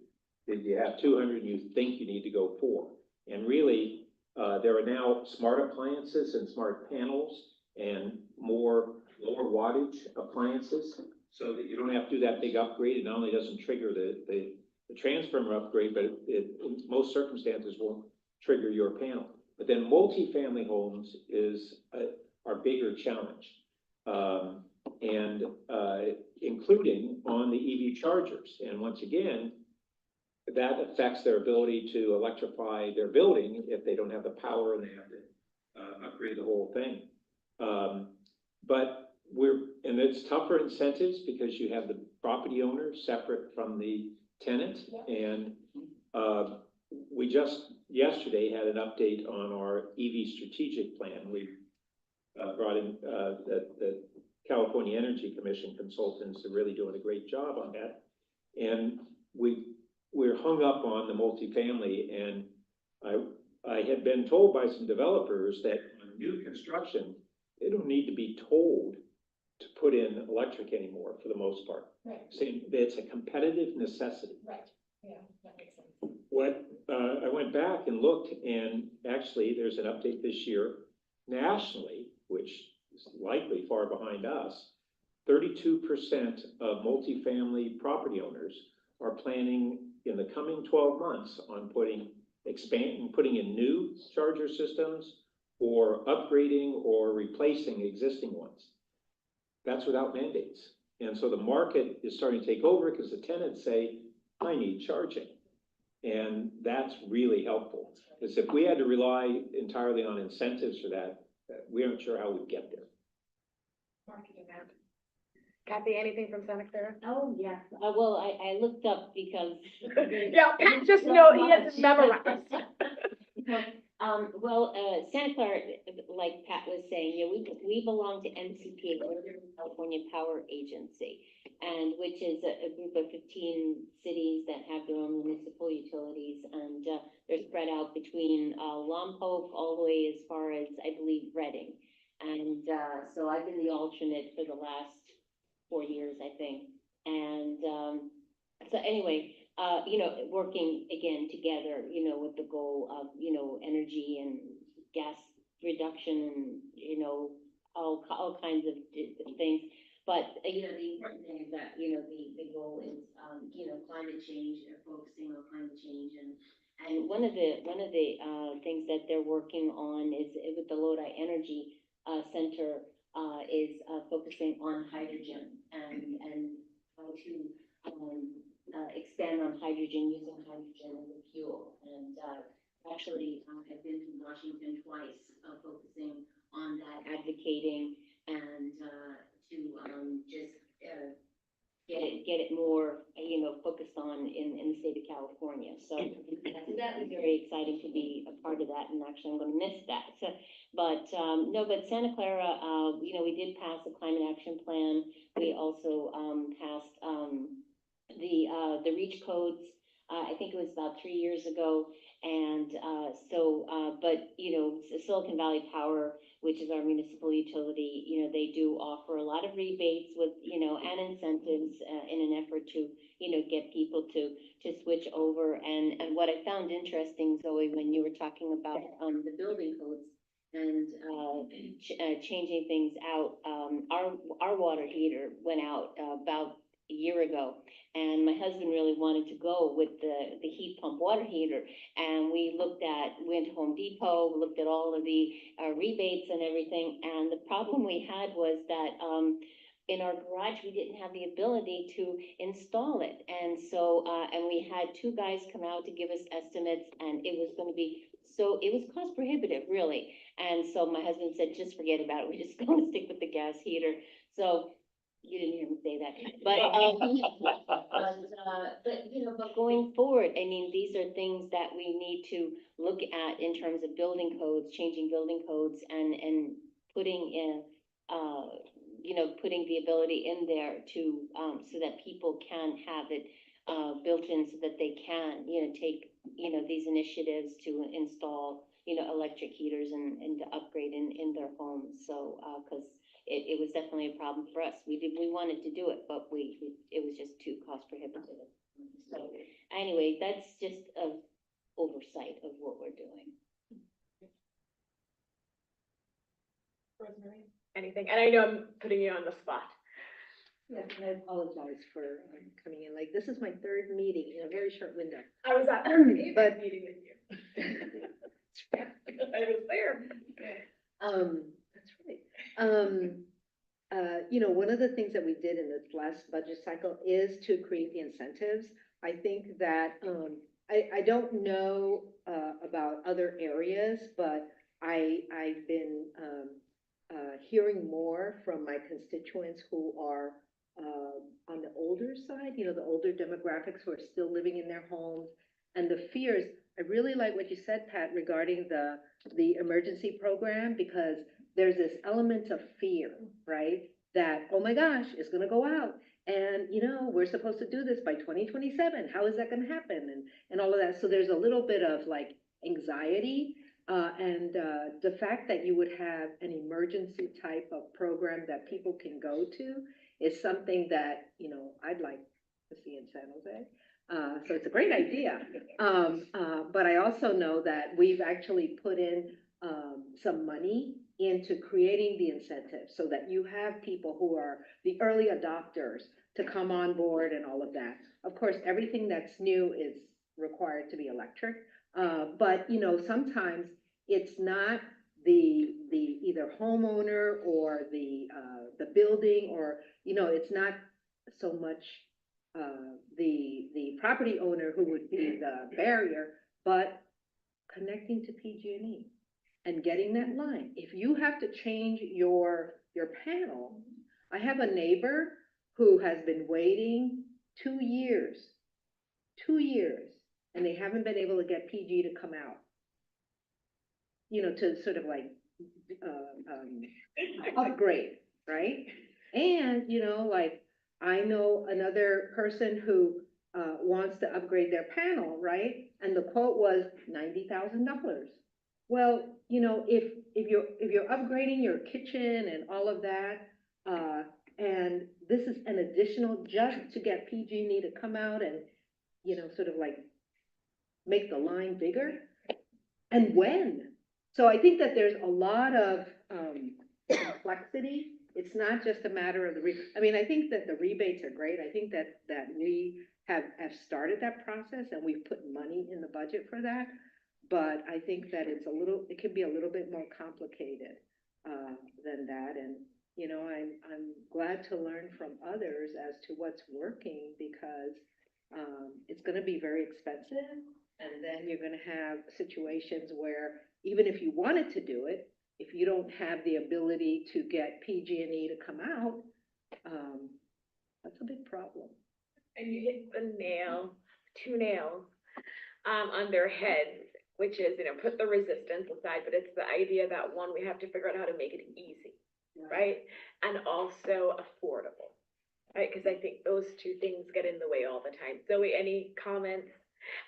Did you have 200 and you think you need to go 4? And really, there are now smart appliances and smart panels and more lower wattage appliances so that you don't have to do that big upgrade. It not only doesn't trigger the transformer upgrade, but it, in most circumstances, won't trigger your panel. But then multifamily homes is our bigger challenge. And including on the EV chargers. And once again, that affects their ability to electrify their building if they don't have the power and they have to upgrade the whole thing. But and it's tougher incentives because you have the property owner separate from the tenant. And we just yesterday had an update on our EV strategic plan. We brought in the California Energy Commission consultants are really doing a great job on that. And we're hung up on the multifamily, and I had been told by some developers that on new construction, they don't need to be told to put in electric anymore for the most part. Right. Saying that it's a competitive necessity. Right, yeah, that makes sense. What, I went back and looked, and actually there's an update this year nationally, which is likely far behind us. 32% of multifamily property owners are planning in the coming 12 months on putting in new charger systems or upgrading or replacing existing ones. That's without mandates. And so the market is starting to take over because the tenants say, I need charging. And that's really helpful. Because if we had to rely entirely on incentives for that, we aren't sure how we'd get there. Marketing that. Kathy, anything from Santa Clara? Oh, yeah, well, I looked up because. Yeah, Pat just know he has it memorized. Santa Clara, like Pat was saying, you know, we belong to NCPA, Northern California Power Agency, and which is a group of 15 cities that have their own municipal utilities, and they're spread out between Lompoc all the way as far as, I believe, Reading. And so I've been the alternate for the last 4 years, I think. And so anyway, you know, working again together, you know, with the goal of, you know, energy and gas reduction and, you know, all kinds of things. But, you know, the important thing is that, you know, the goal is, you know, climate change, focusing on climate change. And one of the things that they're working on is with the Lodi Energy Center is focusing on hydrogen and how to expand on hydrogen, using hydrogen as a fuel. And actually, I've been to Washington twice, focusing on that, advocating, and to just get it more, you know, focused on in the state of California. So that was very exciting to be a part of that, and actually I'm going to miss that. So, but Santa Clara, you know, we did pass a climate action plan. We also passed the REACH codes. I think it was about 3 years ago, and but you know, Silicon Valley Power, which is our municipal utility, you know, they do offer a lot of rebates with, you know, and incentives in an effort to, you know, get people to switch over. And what I found interesting, Zoe, when you were talking about the building codes and changing things out, our water heater went out about a year ago, and my husband really wanted to go with the heat pump water heater, and we went to Home Depot, looked at all of the rebates and everything, and the problem we had was that in our garage we didn't have the ability to install it, and so and we had 2 guys come out to give us estimates, and it was going to be it was cost prohibitive, really. And so my husband said, just forget about it, we're just going to stick with the gas heater. So you didn't hear me say that, but you know, but going forward, I mean, these are things that we need to look at in terms of building codes, changing building codes, and putting in, you know, putting the ability in there to so that people can have it built in, so that they can, you know, take, you know, these initiatives to install, you know, electric heaters and to upgrade in their homes. So because it was definitely a problem for us. We wanted to do it, but it was just too cost prohibitive. So anyway, that's just an oversight of what we're doing. Rosemary, anything? And I know I'm putting you on the spot. Yes, and I apologize for coming in late. This is my third meeting in a very short window. I was at the But- meeting with you. I was there. That's right. You know, one of the things that we did in this last budget cycle is to create the incentives. I think that, I don't know, about other areas, but I've been, hearing more from my constituents who are, on the older side, you know, the older demographics who are still living in their homes. And the fears, I really like what you said, Pat, regarding the emergency program, because there's this element of fear, right? That, oh my gosh, it's gonna go out. And, you know, we're supposed to do this by 2027. How is that gonna happen? And all of that. So there's a little bit of like anxiety. And the fact that you would have an emergency type of program that people can go to is something that, you know, I'd like to see in San Jose. So it's a great idea. But I also know that we've actually put in some money into creating the incentives so that you have people who are the early adopters to come on board and all of that. Of course, everything that's new is required to be electric. But, you know, sometimes it's not the either homeowner or the building, or, you know, it's not so much the property owner who would be the barrier, but connecting to PG&E and getting that line. If you have to change your panel, I have a neighbor who has been waiting 2 years, and they haven't been able to get PG to come out. You know, to sort of like upgrade, right? And, you know, like, I know another person who wants to upgrade their panel, right? And the quote was $90,000. Well, you know, if you're upgrading your kitchen and all of that, and this is an additional just to get PG&E to come out and, you know, sort of like make the line bigger, and when? So I think that there's a lot of complexity. It's not just a matter of I mean, I think that the rebates are great. I think that we have started that process and we've put money in the budget for that. But I think that it can be a little bit more complicated than that. And, you know, I'm glad to learn from others as to what's working, because it's gonna be very expensive. And then you're gonna have situations where even if you wanted to do it, if you don't have the ability to get PG&E to come out, that's a big problem. And you hit the two nails, on their heads, which is, you know, put the resistance aside, but it's the idea that, one, we have to figure out how to make it easy, right? And also affordable, right? Because I think those two things get in the way all the time. Zoe, any comments?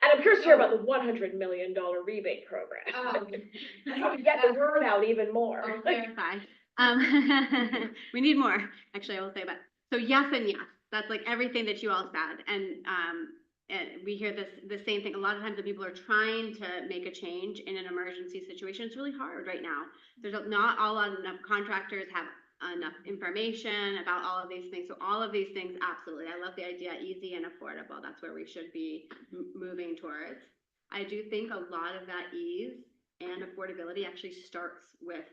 And I'm curious to hear about the $100 million rebate program. How to get the word out even more. I'll clarify. We need more, actually, I will say, but, so yes and yes, that's like everything that you all said, and we hear the same thing. A lot of times when people are trying to make a change in an emergency situation, it's really hard right now. There's not enough contractors have enough information about all of these things. So all of these things, absolutely. I love the idea, easy and affordable. That's where we should be moving towards. I do think a lot of that ease and affordability actually starts with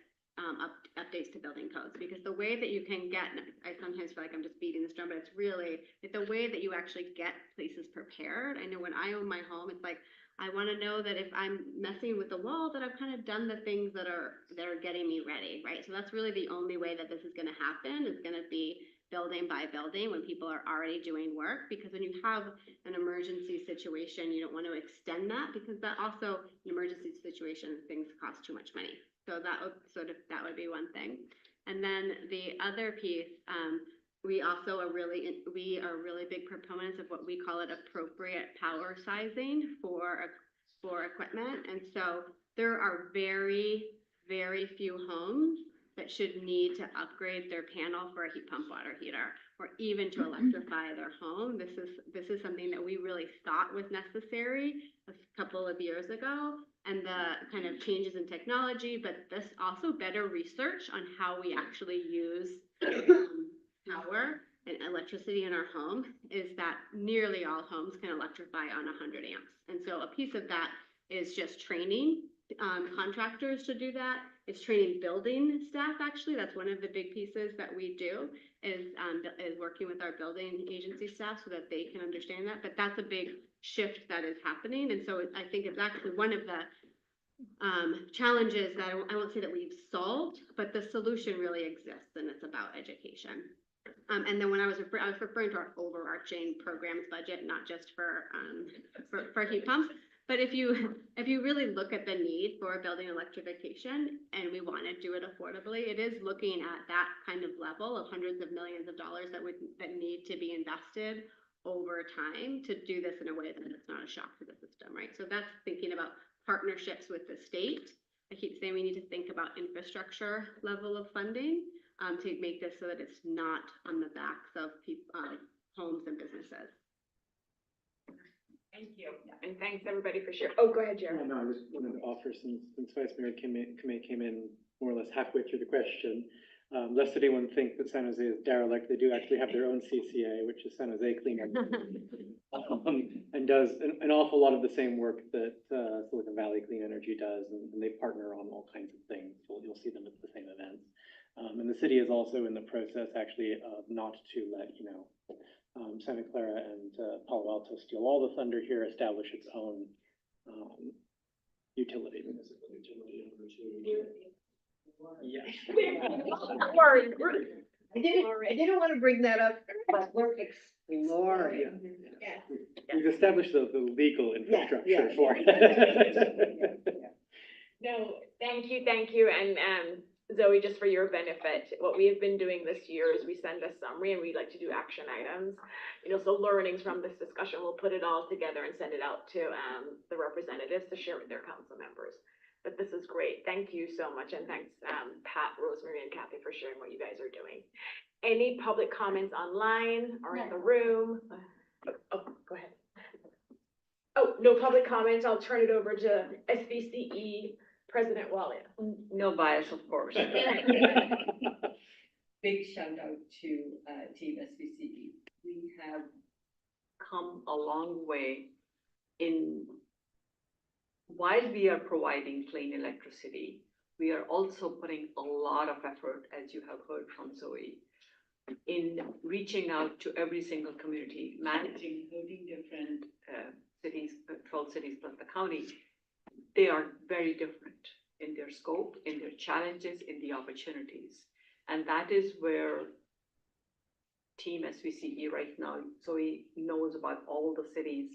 updates to building codes, because the way that you can get, I sometimes feel like I'm just beating this drum, but it's really the way that you actually get places prepared. I know when I own my home, it's like, I want to know that if I'm messing with the wall, that I've kind of done the things that are getting me ready, right? So that's really the only way that this is going to happen. It's going to be building by building when people are already doing work, because when you have an emergency situation, you don't want to extend that, because that also, an emergency situation, things cost too much money. So that would be one thing. And then the other piece, we are really big proponents of what we call it appropriate power sizing for equipment. And so there are very, very few homes that should need to upgrade their panel for a heat pump water heater, or even to electrify their home. This is something that we really thought was necessary a couple of years ago, and the kind of changes in technology, but this also better research on how we actually use power electricity in our home is that nearly all homes can electrify on 100 amps. And so a piece of that is just training contractors to do that. It's training building staff, actually. That's one of the big pieces that we do is working with our building agency staff so that they can understand that. But that's a big shift that is happening. And so I think it's actually one of the challenges that I won't say that we've solved, but the solution really exists, and it's about education. And then when I was referring to our overarching programs budget, not just for heat pumps, but if you really look at the need for building electrification and we want to do it affordably, it is looking at that kind of level of hundreds of millions of dollars that need to be invested over time to do this in a way that it's not a shock to the system, right? So that's thinking about partnerships with the state. I keep saying we need to think about infrastructure level of funding to make this so that it's not on the backs of homes and businesses. Thank you. And thanks everybody for sharing. Oh, go ahead, Jared. No, I just wanted to offer, since Vice Mayor Kamei came in more or less halfway through the question, lest anyone think that San Jose is derelict, they do actually have their own CCA, which is San Jose Clean Energy, and does an awful lot of the same work that Silicon Valley Clean Energy does, and they partner on all kinds of things. You'll see them at the same events. And the city is also in the process, actually, of not to let, Santa Clara and Palo Alto steal all the thunder here, establish its own utility. Municipal utility Yes. Word. I didn't want to bring that up, but we're exploring. We've established the legal infrastructure yeah. for it. No, thank you, and Zoe, just for your benefit, what we have been doing this year is we send a summary and we like to do action items. So learnings from this discussion, we'll put it all together and send it out to the representatives to share with their council members. But this is great. Thank you so much, and thanks Pat, Rosemary, and Kathy for sharing what you guys are doing. Any public comments online or in the room? Oh, go ahead. Oh, no public comments. I'll turn it over to SBCE President Walia. No bias, of course. Big shout out to Team SBCE. We have come a long way while we are providing clean electricity, we are also putting a lot of effort, as you have heard from Zoe, in reaching out to every single community, managing 13 different cities, 12 cities plus the county. They are very different in their scope, in their challenges, in the opportunities. And that is where Team SVCE right now, Zoe knows about all the cities,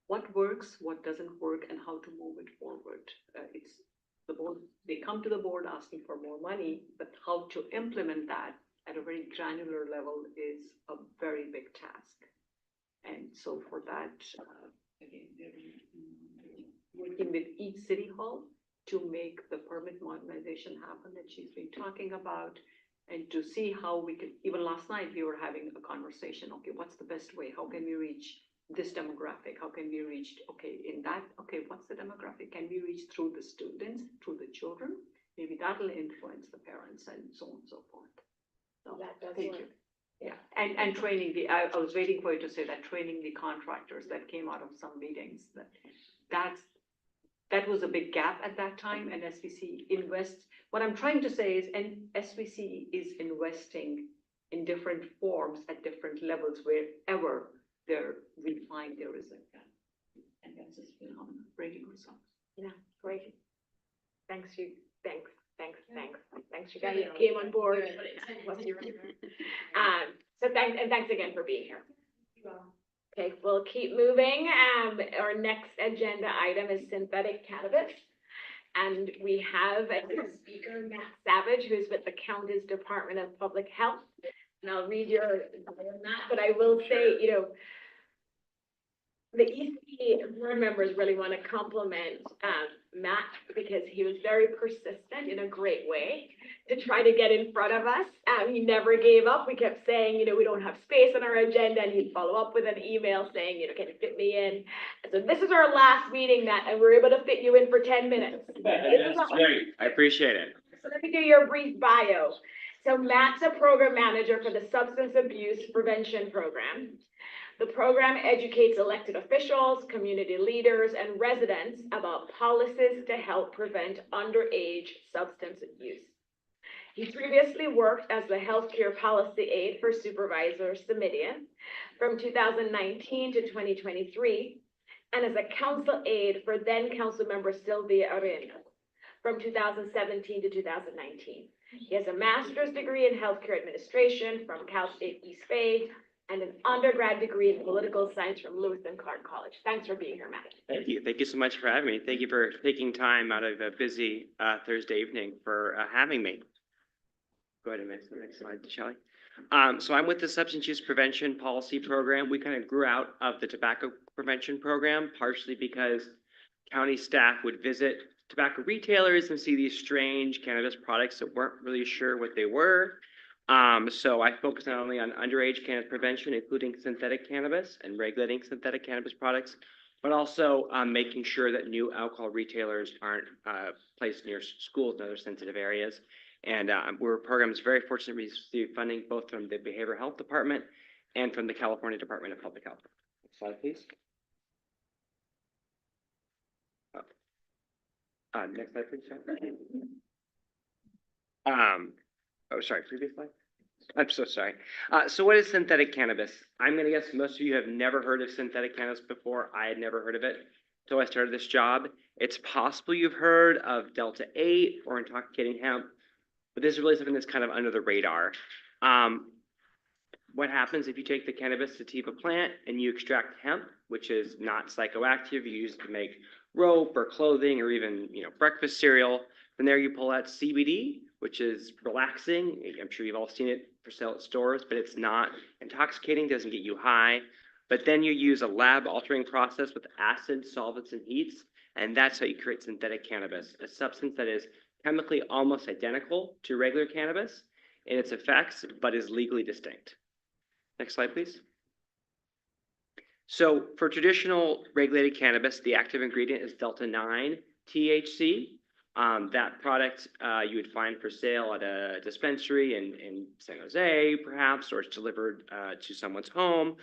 what works, what doesn't work, and how to move it forward. It's the board, they come to the board asking for more money, but how to implement that at a very granular level is a very big task. And so for that, again, they're working with each city hall to make the permit modernization happen that she's been talking about, and to see how we could, even last night we were having a conversation, okay, what's the best way? How can we reach this demographic? How can we reach, okay, in that, okay, what's the demographic? Can we reach through the students, through the children? Maybe that'll influence the parents and so on and so forth. So That does thank work. you. Yeah, and training I was waiting for you to say that, training the contractors that came out of some meetings, that was a big gap at that time, and SVC invests. What I'm trying to say is, and SVC is investing in different forms at different levels wherever we find there is a gap. And that's just phenomenal, breaking results. Yeah, great. Thanks, you guys came on board. So thanks again for being here. Okay, we'll keep moving. Our next agenda item is synthetic cannabis. And we have a speaker, Matt Savage, who's with the County's Department of Public Health. And I'll read your Matt, but I will say, the ECE board members really want to compliment Matt, because he was very persistent in a great way to try to get in front of us. He never gave up. We kept saying, we don't have space on our agenda, and he'd follow up with an email saying, can you fit me in? And so this is our last meeting, Matt, and we're able to fit you in for 10 minutes. That's great. I appreciate it. So let me do your brief bio. So Matt's a program manager for the Substance Abuse Prevention Program. The program educates elected officials, community leaders, and residents about policies to help prevent underage substance abuse. He previously worked as the healthcare policy aide for Supervisor Semidian from 2019 to 2023, and as a council aide for then Councilmember Sylvia Arena from 2017 to 2019. He has a master's degree in healthcare administration from Cal State East Bay and an undergrad degree in political science from Lewis and Clark College. Thanks for being here, Matt. Thank you. Thank you so much for having me. Thank you for taking time out of a busy Thursday evening for having me. Go ahead and make the next slide, Shelley. So I'm with the Substance Use Prevention Policy Program. We kind of grew out of the tobacco prevention program, partially because county staff would visit tobacco retailers and see these strange cannabis products that weren't really sure what they were. So I focus not only on underage cannabis prevention, including synthetic cannabis and regulating synthetic cannabis products, but also making sure that new alcohol retailers aren't placed near schools and other sensitive areas. And our program is very fortunate to receive funding both from the Behavioral Health Department and from the California Department of Public Health. Next slide, please. Next slide, please. Oh, sorry, previous slide. I'm so sorry. So what is synthetic cannabis? I'm going to guess most of you have never heard of synthetic cannabis before. I had never heard of it until I started this job. It's possible you've heard of Delta 8 or intoxicating hemp, but this is really something that's kind of under the radar. What happens if you take the cannabis sativa plant and you extract hemp, which is not psychoactive, you use it to make rope or clothing or even, breakfast cereal. From there you pull out CBD, which is relaxing. I'm sure you've all seen it for sale at stores, but it's not intoxicating, doesn't get you high. But then you use a lab altering process with acids, solvents, and heats, and that's how you create synthetic cannabis, a substance that is chemically almost identical to regular cannabis in its effects, but is legally distinct. Next slide, please. So for traditional regulated cannabis, the active ingredient is Delta-9 THC. That product you would find for sale at a dispensary in San Jose, perhaps, or it's delivered to someone's home.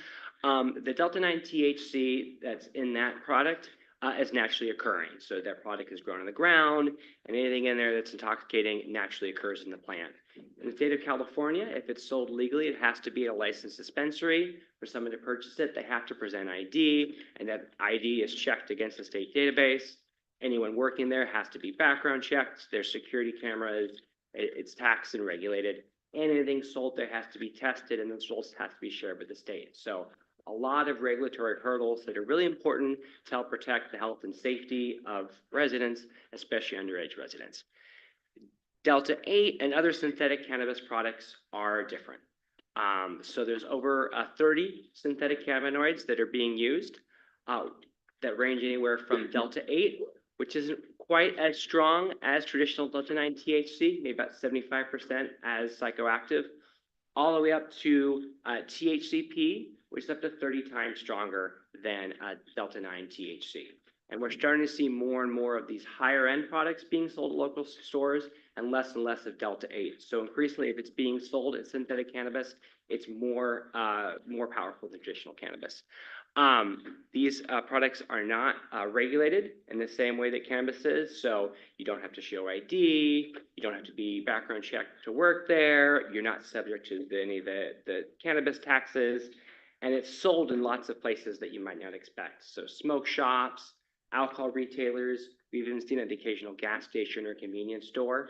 The Delta-9 THC that's in that product is naturally occurring. So that product is grown in the ground, and anything in there that's intoxicating naturally occurs in the plant. In the state of California, if it's sold legally, it has to be at a licensed dispensary. For someone to purchase it, they have to present ID, and that ID is checked against the state database. Anyone working there has to be background checked. There's security cameras. It's taxed and regulated. And anything sold there has to be tested, and the results have to be shared with the state. So a lot of regulatory hurdles that are really important to help protect the health and safety of residents, especially underage residents. Delta-8 and other synthetic cannabis products are different. So there's over 30 synthetic cannabinoids that are being used that range anywhere from Delta-8, which isn't quite as strong as traditional Delta-9 THC, maybe about 75% as psychoactive, all the way up to THCP, which is up to 30 times stronger than Delta-9 THC. And we're starting to see more and more of these higher end products being sold at local stores and less of Delta-8. So increasingly, if it's being sold as synthetic cannabis, it's more powerful than traditional cannabis. These products are not regulated in the same way that cannabis is. So you don't have to show ID, you don't have to be background checked to work there, you're not subject to any of the cannabis taxes, and it's sold in lots of places that you might not expect. So smoke shops, alcohol retailers, we've even seen an occasional gas station or convenience store.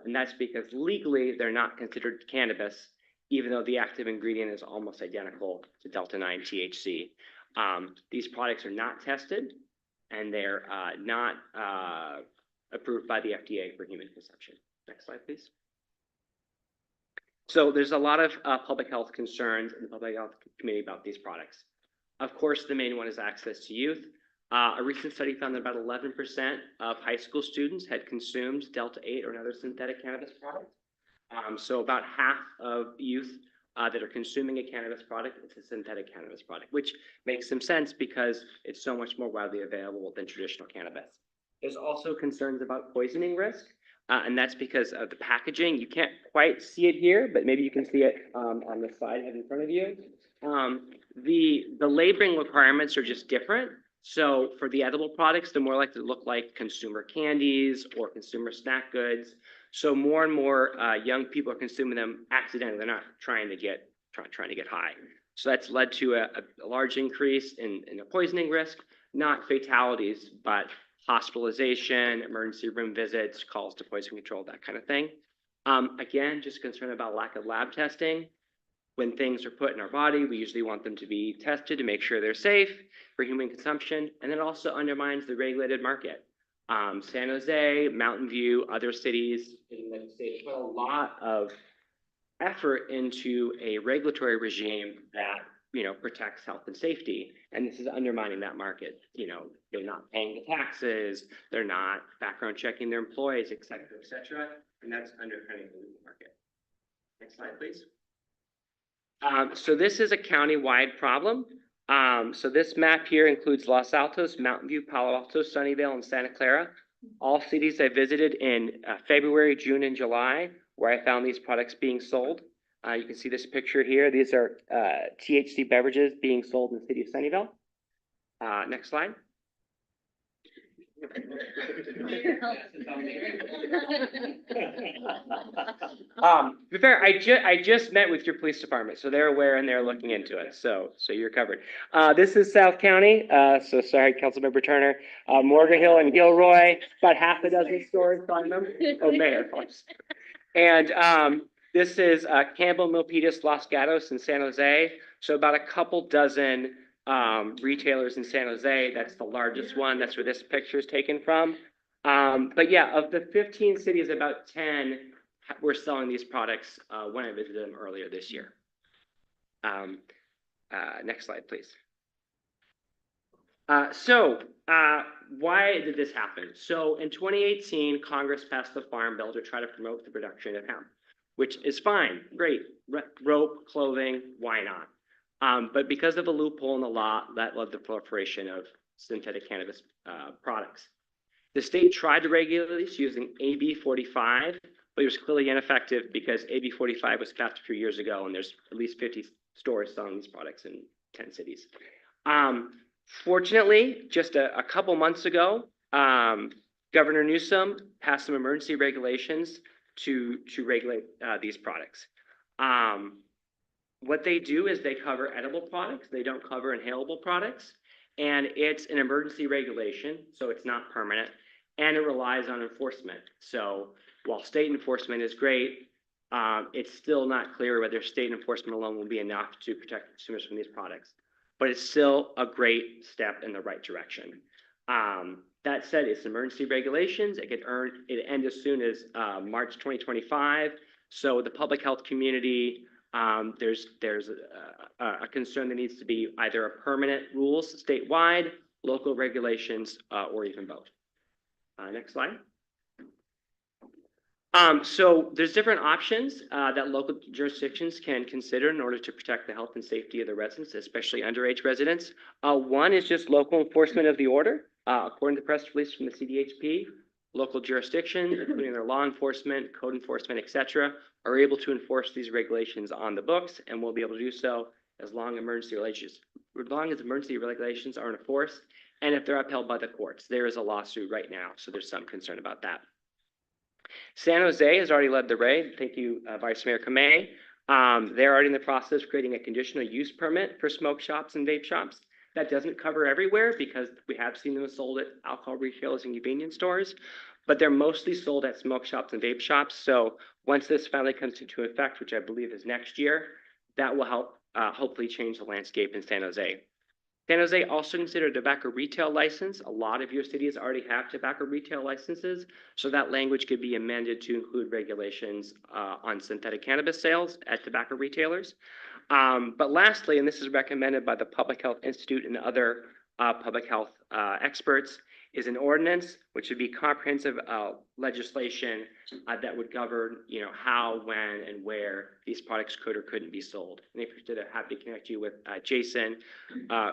And that's because legally they're not considered cannabis, even though the active ingredient is almost identical to Delta-9 THC. These products are not tested, and they're not approved by the FDA for human consumption. Next slide, please. So there's a lot of public health concerns in the public health community about these products. Of course, the main one is access to youth. A recent study found that about 11% of high school students had consumed Delta-8 or another synthetic cannabis product. So about half of youth that are consuming a cannabis product, it's a synthetic cannabis product, which makes some sense because it's so much more widely available than traditional cannabis. There's also concerns about poisoning risk. and that's because of the packaging. You can't quite see it here, but maybe you can see it on the slide I have in front of you. The labeling requirements are just different. So for the edible products, they're more likely to look like consumer candies or consumer snack goods. So more and more young people are consuming them accidentally. They're not trying to get high. So that's led to a large increase in the poisoning risk, not fatalities, but hospitalization, emergency room visits, calls to poison control, that kind of thing. Again, just concerned about lack of lab testing. When things are put in our body, we usually want them to be tested to make sure they're safe for human consumption, and it also undermines the regulated market. San Jose, Mountain View, other cities in the state put a lot of effort into a regulatory regime that, you know, protects health and safety, and this is undermining that market. You know, they're not paying the taxes, they're not background checking their employees, et cetera, and that's undercutting the legal market. Next slide, please. So this is a county-wide problem. So this map here includes Los Altos, Mountain View, Palo Alto, Sunnyvale, and Santa Clara. All cities I visited in February, June, and July, where I found these products being sold. You can see this picture here. These are THC beverages being sold in the city of Sunnyvale. Next slide. To be fair, I just met with your police department, so they're aware and they're looking into it. So you're covered. This is South County. So sorry, Councilmember Turner. Morgan Hill and Gilroy, about half a dozen stores on them. Oh, Mayor, of course. And this is Campbell, Milpitas, Los Gatos, and San Jose. So about a couple dozen retailers in San Jose. That's the largest one. That's where this picture is taken from. But yeah, of the 15 cities, about 10 were selling these products when I visited them earlier this year. Next slide, please. Why did this happen? So in 2018, Congress passed the Farm Bill to try to promote the production of hemp, which is fine, great, rope, clothing, why not? But because of a loophole in the law, that led to the proliferation of synthetic cannabis products. The state tried to regulate this using AB 45, but it was clearly ineffective because AB 45 was passed a few years ago, and there's at least 50 stores selling these products in 10 cities. Fortunately, just a couple months ago, Governor Newsom passed some emergency regulations to regulate these products. What they do is they cover edible products. They don't cover inhalable products. And it's an emergency regulation, so it's not permanent, and it relies on enforcement. So while state enforcement is great, it's still not clear whether state enforcement alone will be enough to protect consumers from these products. But it's still a great step in the right direction. That said, it's emergency regulations. It could end as soon as March 2025. So the public health community, there's a concern that needs to be either a permanent rules statewide, local regulations, or even both. Next slide. So there's different options that local jurisdictions can consider in order to protect the health and safety of the residents, especially underage residents. One is just local enforcement of the order. According to the press release from the CDHP, local jurisdictions, including their law enforcement, code enforcement, et cetera, are able to enforce these regulations on the books, and will be able to do so as long as emergency regulations are enforced, and if they're upheld by the courts. There is a lawsuit right now, so there's some concern about that. San Jose has already led the way. Thank you, Vice Mayor Kamei. They're already in the process of creating a conditional use permit for smoke shops and vape shops. That doesn't cover everywhere because we have seen them sold at alcohol retailers and convenience stores, but they're mostly sold at smoke shops and vape shops. So once this finally comes into effect, which I believe is next year, that will help hopefully change the landscape in San Jose. San Jose also considered a tobacco retail license. A lot of your cities already have tobacco retail licenses, so that language could be amended to include regulations on synthetic cannabis sales at tobacco retailers. But lastly, and this is recommended by the Public Health Institute and other public health experts, is an ordinance, which would be comprehensive legislation that would govern, you know, how, when, and where these products could or couldn't be sold. And if you're interested, I'm happy to connect you with Jason,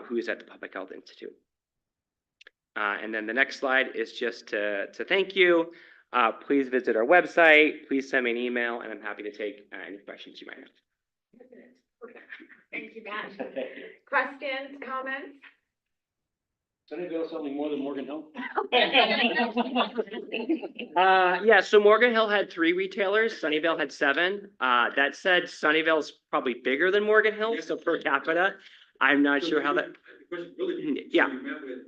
who is at the Public Health Institute. And then the next slide is just to thank you. Please visit our website, please send me an email, and I'm happy to take any questions you might have. Thank you, Matt. Questions, comments? Sunnyvale something more than Morgan Hill? Yeah, so Morgan Hill had 3 retailers, Sunnyvale had 7. That said, Sunnyvale's probably bigger than Morgan Hill, so per capita, I'm not sure how that. The question really, Yeah. so you met with,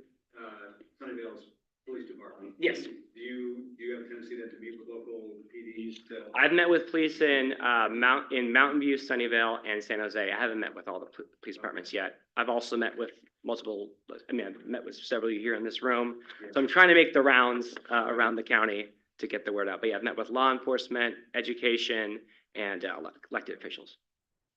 Sunnyvale's police department. Yes. Do you have a tendency then to meet with local PDs to? I've met with police in Mountain View, Sunnyvale, and San Jose. I haven't met with all the police departments yet. I've also met with I've met with several of you here in this room. So I'm trying to make the rounds around the county to get the word out. But yeah, I've met with law enforcement, education, and elected officials.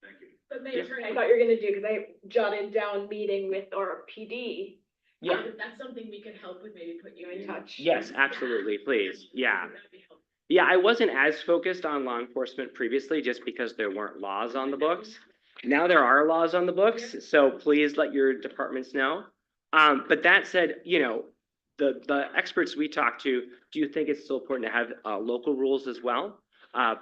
Thank you. But Mayor Kern, I thought you were gonna do, because I jotted down meeting with or PD. Yeah. That's something we could help with, maybe put you in touch. Yes, absolutely, please. Yeah. That'd be helpful. Yeah, I wasn't as focused on law enforcement previously just because there weren't laws on the books. Now there are laws on the books, so please let your departments know. But that said, you know, the experts we talk to do think it's still important to have local rules as well.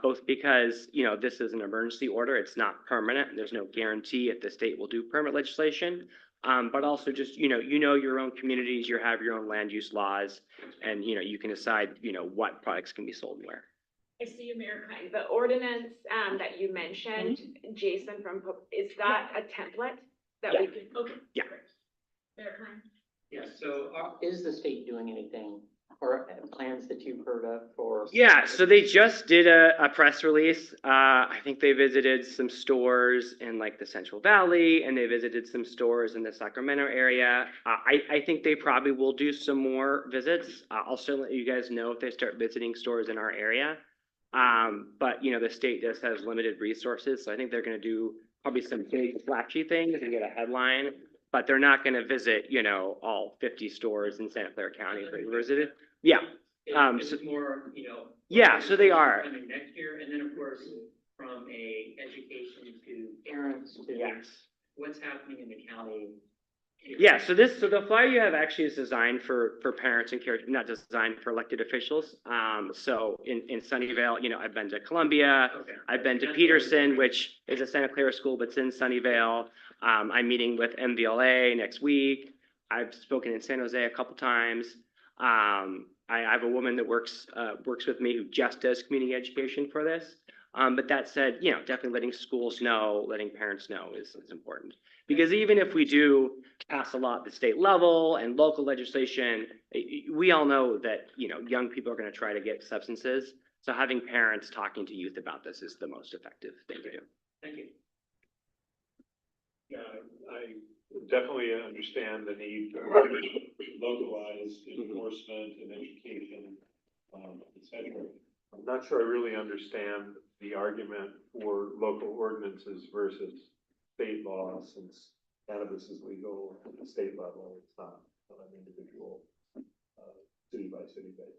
Both because, you know, this is an emergency order, it's not permanent, and there's no guarantee if the state will do permanent legislation. But also just, you know your own communities, you have your own land use laws, and, you know, you can decide, you know, what products can be sold and where. I see you, Mayor Kern. The ordinance that you mentioned, Jason is that a template that we can? Okay. Yeah. great. Mayor Kern? Yes, so is the state doing anything or plans that you've heard of for? Yeah, so they just did a press release. I think they visited some stores in like the Central Valley, and they visited some stores in the Sacramento area. I think they probably will do some more visits. I'll certainly let you guys know if they start visiting stores in our area. But, you know, the state just has limited resources, so I think they're gonna do probably some big flashy things and get a headline, but they're not gonna visit, you know, all 50 stores in Santa Clara County if they visited. Yeah. Is it more, you know? Yeah, so they are. Coming next year, and then of course, from a education to parents to. Yes. What's happening in the county? Yeah, so the flyer you have actually is designed for parents and care, not designed for elected officials. So in Sunnyvale, you know, I've been to Columbia, Okay. I've been to Peterson, which is a Santa Clara school, but it's in Sunnyvale. I'm meeting with MVLA next week. I've spoken in San Jose a couple times. I have a woman that works with me who just does community education for this. But that said, you know, definitely letting schools know, letting parents know is important. Because even if we do pass a law at the state level and local legislation, we all know that, you know, young people are going to try to get substances. So having parents talking to youth about this is the most effective thing to do. Thank you. Yeah, I definitely understand the need for localized enforcement and education, et cetera. I'm not sure I really understand the argument for local ordinances versus state law, since cannabis is legal at the state level. It's not on an individual, city by city basis.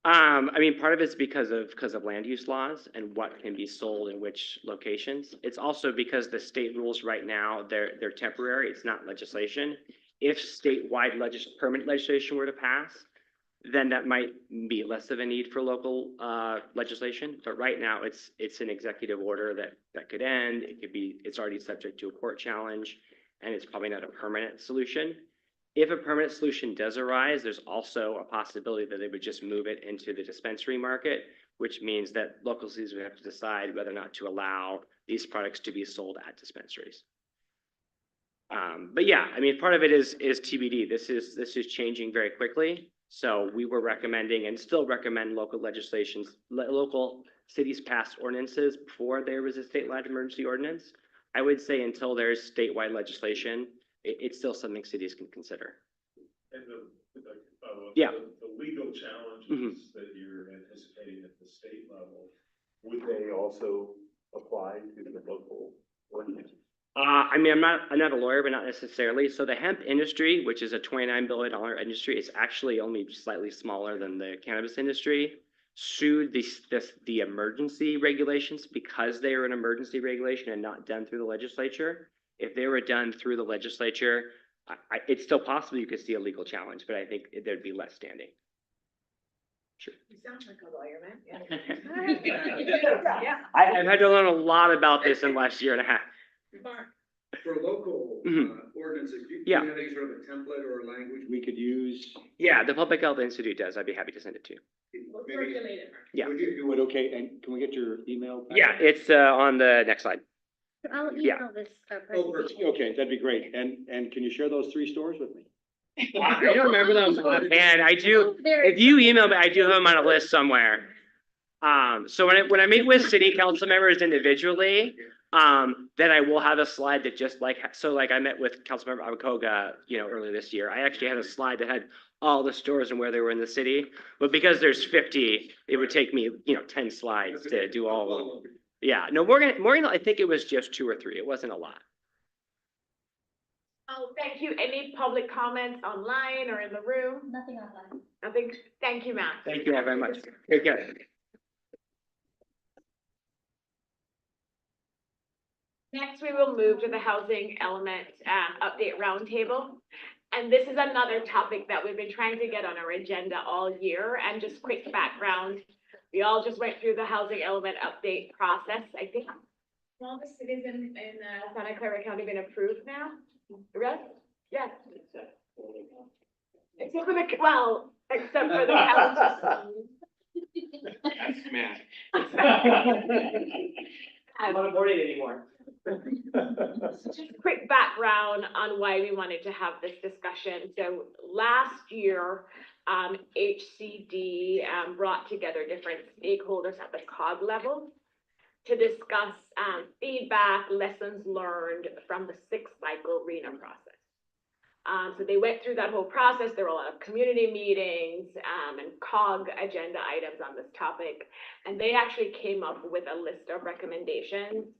I mean, part of it's because of land use laws and what can be sold in which locations. It's also because the state rules right now, they're temporary, it's not legislation. If statewide permanent legislation were to pass, then that might be less of a need for local legislation. But right now, it's an executive order that could end. It's already subject to a court challenge, and it's probably not a permanent solution. If a permanent solution does arise, there's also a possibility that they would just move it into the dispensary market, which means that local cities would have to decide whether or not to allow these products to be sold at dispensaries. But yeah, I mean, part of it is TBD. This is changing very quickly. So we were recommending and still recommend local cities pass ordinances before there was a statewide emergency ordinance. I would say until there's statewide legislation, it's still something cities can consider. And Yeah. the legal challenges that you're anticipating at the state level, would they also apply to the local ordinance? I mean, I'm not a lawyer, but not necessarily. So the hemp industry, which is a $29 billion industry, is actually only slightly smaller than the cannabis industry, sued the emergency regulations because they were an emergency regulation and not done through the legislature. If they were done through the legislature, it's still possible you could see a legal challenge, but I think there'd be less standing. You sound like a lawyer, man. I've had to learn a lot about this in the last year and a half. For local, Mhm. ordinances, do you Yeah. have any sort of a template or language we could use? Yeah, the Public Health Institute does. I'd be happy to send it to you. Maybe- Yeah. Would you do it, okay, and can we get your email? Yeah, it's on the next slide. So I'll Yeah. email this, Oh, presentation. okay, that'd be great. And can you share those 3 stores with me? I don't remember them, and I do, There- if you email me, I do have them on a list somewhere. So when I meet with city council members individually, then I will have a slide that just like, so like I met with Councilmember Abakoga, earlier this year. I actually had a slide that had all the stores and where they were in the city. But because there's 50, it would take me, 10 slides to do all of them. Yeah, no, Morgan, I think it was just 2 or 3. It wasn't a lot. Oh, thank you. Any public comments online or in the room? Nothing online. Nothing. Thank you, Matt. Thank you all very much. Take care. Next, we will move to the housing element update roundtable. And this is another topic that we've been trying to get on our agenda all year. And just quick background, we all just went through the housing element update process. I think all the cities in Santa Clara County been approved now. Right? Yes. Except for except for the county. That's Matt. I'm not boarding anymore. So just quick background on why we wanted to have this discussion. So last year, HCD brought together different stakeholders at the COG level to discuss feedback, lessons learned from the 6th cycle RENA process. So they went through that whole process. There were a lot of community meetings and COG agenda items on this topic. And they actually came up with a list of recommendations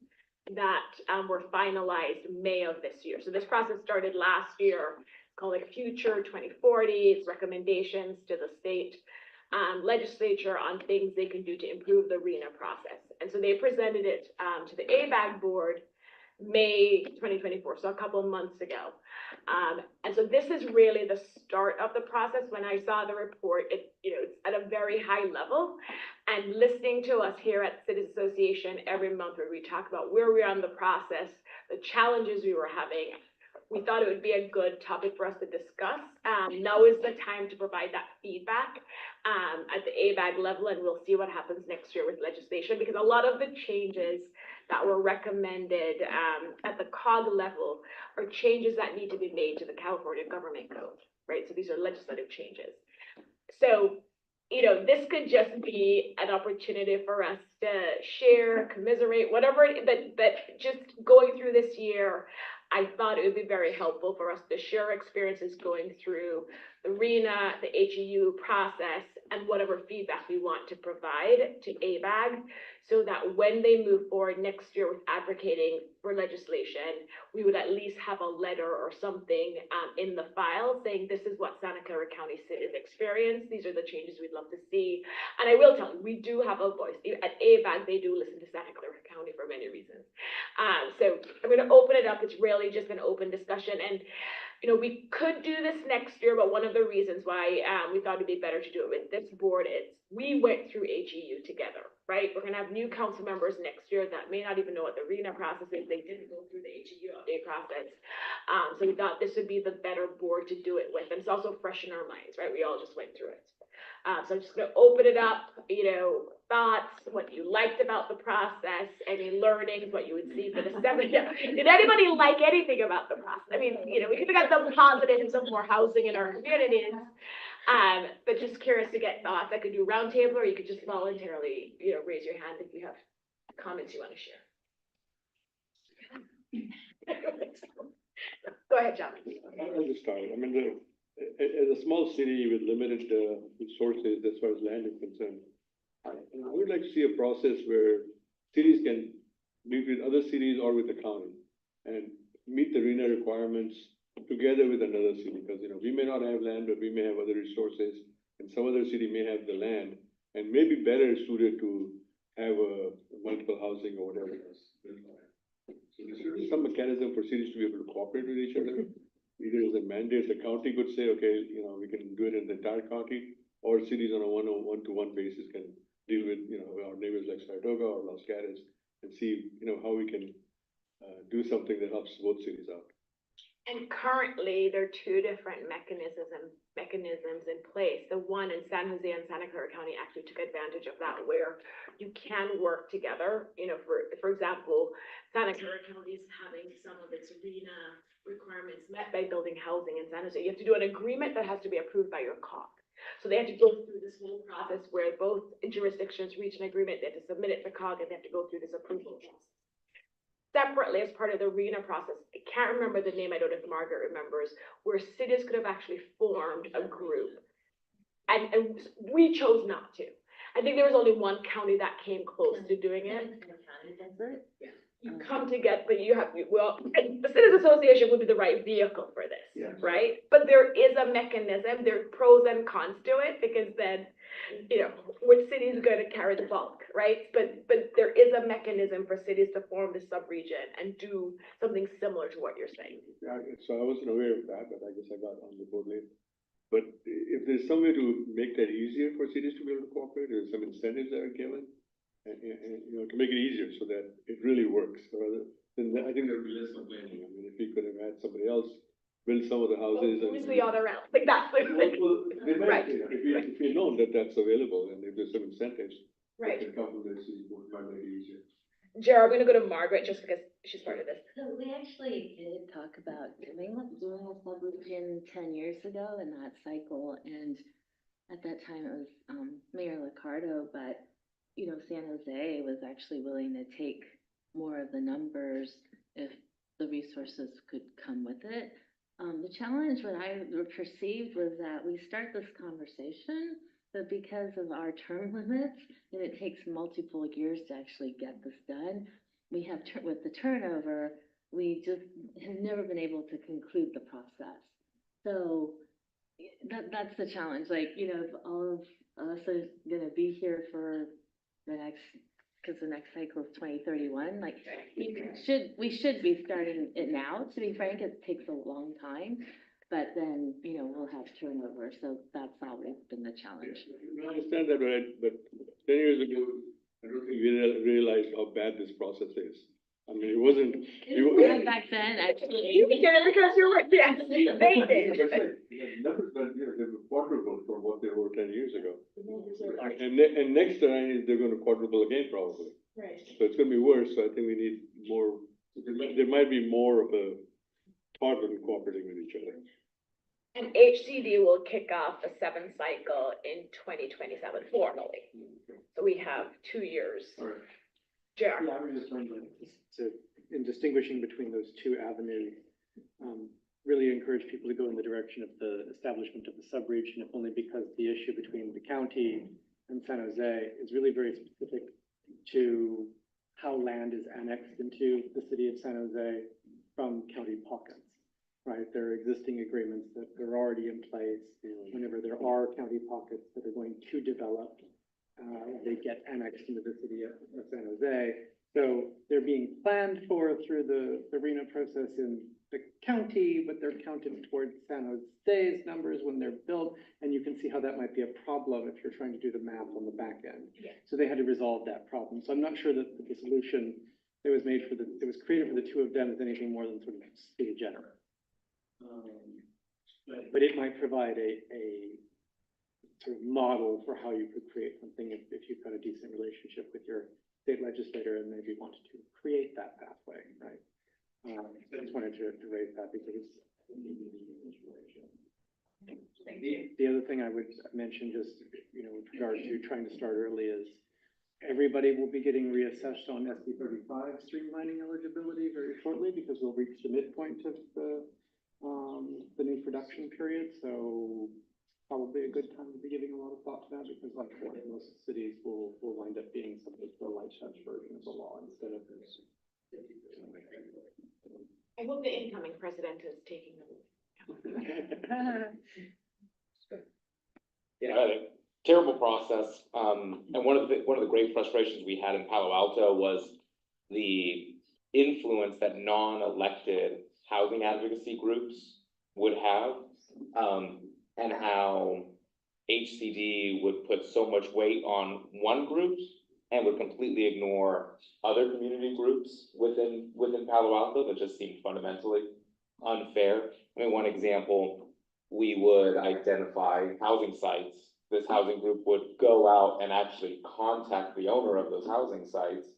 that were finalized May of this year. So this process started last year, called it Future 2040. It's recommendations to the state legislature on things they can do to improve the RENA process. And so they presented it to the ABAG board May 2024, so a couple of months ago. And so this is really the start of the process. When I saw the report, it's at a very high level. And listening to us here at Citizens Association every month where we talk about where we are in the process, the challenges we were having, we thought it would be a good topic for us to discuss. Now is the time to provide that feedback at the ABAG level, and we'll see what happens next year with legislation, because a lot of the changes that were recommended at the COG level are changes that need to be made to the California Government Code, right? So these are legislative changes. So, this could just be an opportunity for us to share, commiserate, whatever, but just going through this year, I thought it would be very helpful for us to share experiences going through the RENA, the HEU process, and whatever feedback we want to provide to ABAG, so that when they move forward next year with advocating for legislation, we would at least have a letter or something in the file saying this is what Santa Clara County Cities experienced. These are the changes we'd love to see. And I will tell you, we do have a voice. At ABAG, they do listen to Santa Clara County for many reasons. So I'm going to open it up. It's really just an open discussion. And we could do this next year, but one of the reasons why we thought it'd be better to do it with this board is we went through HEU together, right? We're gonna have new council members next year that may not even know what the RENA process is. They didn't go through the HEU update process. So we thought this would be the better board to do it with. And it's also fresh in our minds, right? We all just went through it. So I'm just gonna open it up, thoughts, what you liked about the process, any learnings, what you would see for the 7th. Did anybody like anything about the process? I mean, we could have got some positives, some more housing in our communities. But just curious to get thoughts. I could do roundtable, or you could just voluntarily, raise your hand if you have comments you want to share. Go ahead, John. I'll just start. I mean, as a small city with limited resources as far as land is concerned, I would like to see a process where cities can meet with other cities or with the county and meet the RENA requirements together with another city, because we may not have land, but we may have other resources, and some other city may have the land and may be better suited to have a multiple housing or whatever else. So there should be some mechanism for cities to be able to cooperate with each other. Either as a mandate, the county could say, okay, we can do it in the entire county, or cities on a one-to-one basis can deal with, you know, our neighbors like Saratoga or Los Gatos and see, you know, how we can do something that helps both cities out. And currently, there are two different mechanisms in place. The one in San Jose and Santa Clara County actually took advantage of that, where you can work together. You know, for example, Santa Clara County is having some of its arena requirements met by building housing in San Jose. You have to do an agreement that has to be approved by your COG. So they have to go through this whole process where both jurisdictions reach an agreement. They have to submit it to COG, and they have to go through this approval process. Separately, as part of the RENA process, I can't remember the name, I don't know if Margaret remembers, where cities could have actually formed a group. And we chose not to. I think there was only one county that came close to doing it. You come together, but you have, well, and the Citizens Association would be the right vehicle for this, right? But there is a mechanism, there are pros and cons to it, because then, you know, which city is going to carry the bulk, right? But there is a mechanism for cities to form the sub-region and do something similar to what you're saying. Yeah, so I wasn't aware of that, but I guess I got on the board later. But if there's some way to make that easier for cities to be able to cooperate, there's some incentives that are given, and you know, to make it easier so that it really works. Then I think there would be less complaining. I mean, if we could have had somebody else build some of the houses. Who's the other else? Like, that's the thing. They might, Right. you know, if we know that that's available, and if there's some incentives, Right. that can come from the city, it might make it easier. Jared, I'm gonna go to Margaret just because she started this. So we actually did talk about doing a sub-region 10 years ago in that cycle, and at that time it was Mayor Liccardo, but you know, San Jose was actually willing to take more of the numbers if the resources could come with it. The challenge, what I perceived, was that we start this conversation, but because of our term limits, and it takes multiple years to actually get this done, we have, with the turnover, we just have never been able to conclude the process. So that's the challenge. Like, you know, if all of us are gonna be here for the next, because the next cycle is 2031, like, we should be starting it now. To be frank, it takes a long time, but then, you know, we'll have turnover, so that's always been the challenge. I understand that, but 10 years ago, I don't think we realized how bad this process is. I mean, it wasn't. Back then, actually. You did it because you were, yes, they did. Numbers, but, you know, they were quadruple from what they were 10 years ago. And next time, they're gonna quadruple again, probably. Right. So it's gonna be worse, so I think we need more, there might be more of a thought on cooperating with each other. And HCD will kick off the 7th cycle in 2027 formally. So we have 2 years. Jared. Yeah, I was just wondering, in distinguishing between those two avenues, really encourage people to go in the direction of the establishment of the sub-region, if only because the issue between the county and San Jose is really very specific to how land is annexed into the city of San Jose from county pockets, right? There are existing agreements that are already in place. Whenever there are county pockets that are going to develop, they get annexed into the city of San Jose. So they're being planned for through the RENA process in the county, but they're counted towards San Jose's numbers when they're built. And you can see how that might be a problem if you're trying to do the math on the back end. Yeah. So they had to resolve that problem. So I'm not sure that the solution that was made for it was created for the two of them is anything more than sort of sui generis. But it might provide a sort of model for how you could create something if you've got a decent relationship with your state legislator and maybe wanted to create that pathway, right? I just wanted to raise that because the other thing I would mention, just, you know, with regard to trying to start early, is everybody will be getting reassessed on SB 35 streamlining eligibility very shortly, because we'll reach the midpoint of the new production period. So probably a good time to be giving a lot of thought to that, because like most cities will wind up being something for a light touch version of the law instead of this. I hope the incoming president is taking the Yeah, terrible process. And one of the great frustrations we had in Palo Alto was the influence that non-elected housing advocacy groups would have, and how HCD would put so much weight on one group and would completely ignore other community groups within Palo Alto that just seemed fundamentally unfair. I mean, one example, we would identify housing sites. This housing group would go out and actually contact the owner of those housing sites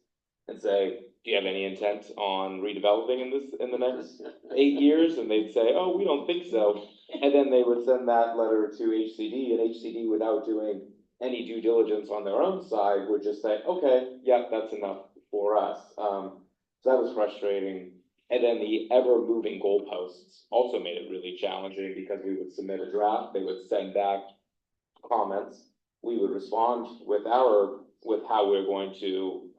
and say, do you have any intent on redeveloping in the next 8 years? And they'd say, oh, we don't think so. And then they would send that letter to HCD, and HCD, without doing any due diligence on their own side, would just say, okay, yeah, that's enough for us. So that was frustrating. And then the ever-moving goalposts also made it really challenging, because we would submit a draft, they would send back comments, we would respond with how we're going to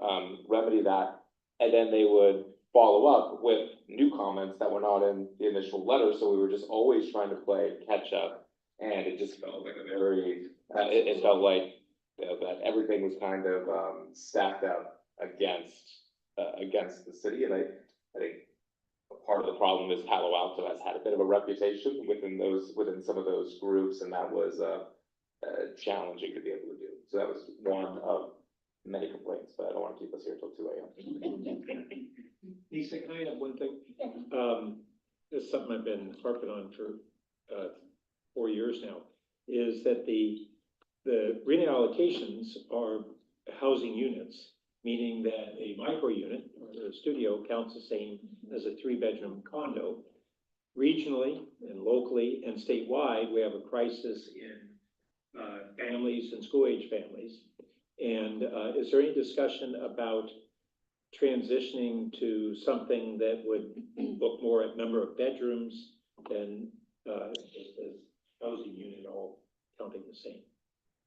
remedy that, and then they would follow up with new comments that were not in the initial letter, so we were just always trying to play catch up, and it just felt like a very, it felt like that everything was kind of stacked up against the city, and I think part of the problem is Palo Alto has had a bit of a reputation within some of those groups, and that was challenging to be able to do. So that was one of many complaints, but I don't want to keep us here till 2 a.m. Lisa, can I add one thing? This is something I've been harping on for 4 years now, is that the reallocations are housing units, meaning that a micro unit or a studio counts the same as a 3-bedroom condo. Regionally and locally and statewide, we have a crisis in families and school-age families. And is there any discussion about transitioning to something that would look more at number of bedrooms than just as housing unit all counting the same?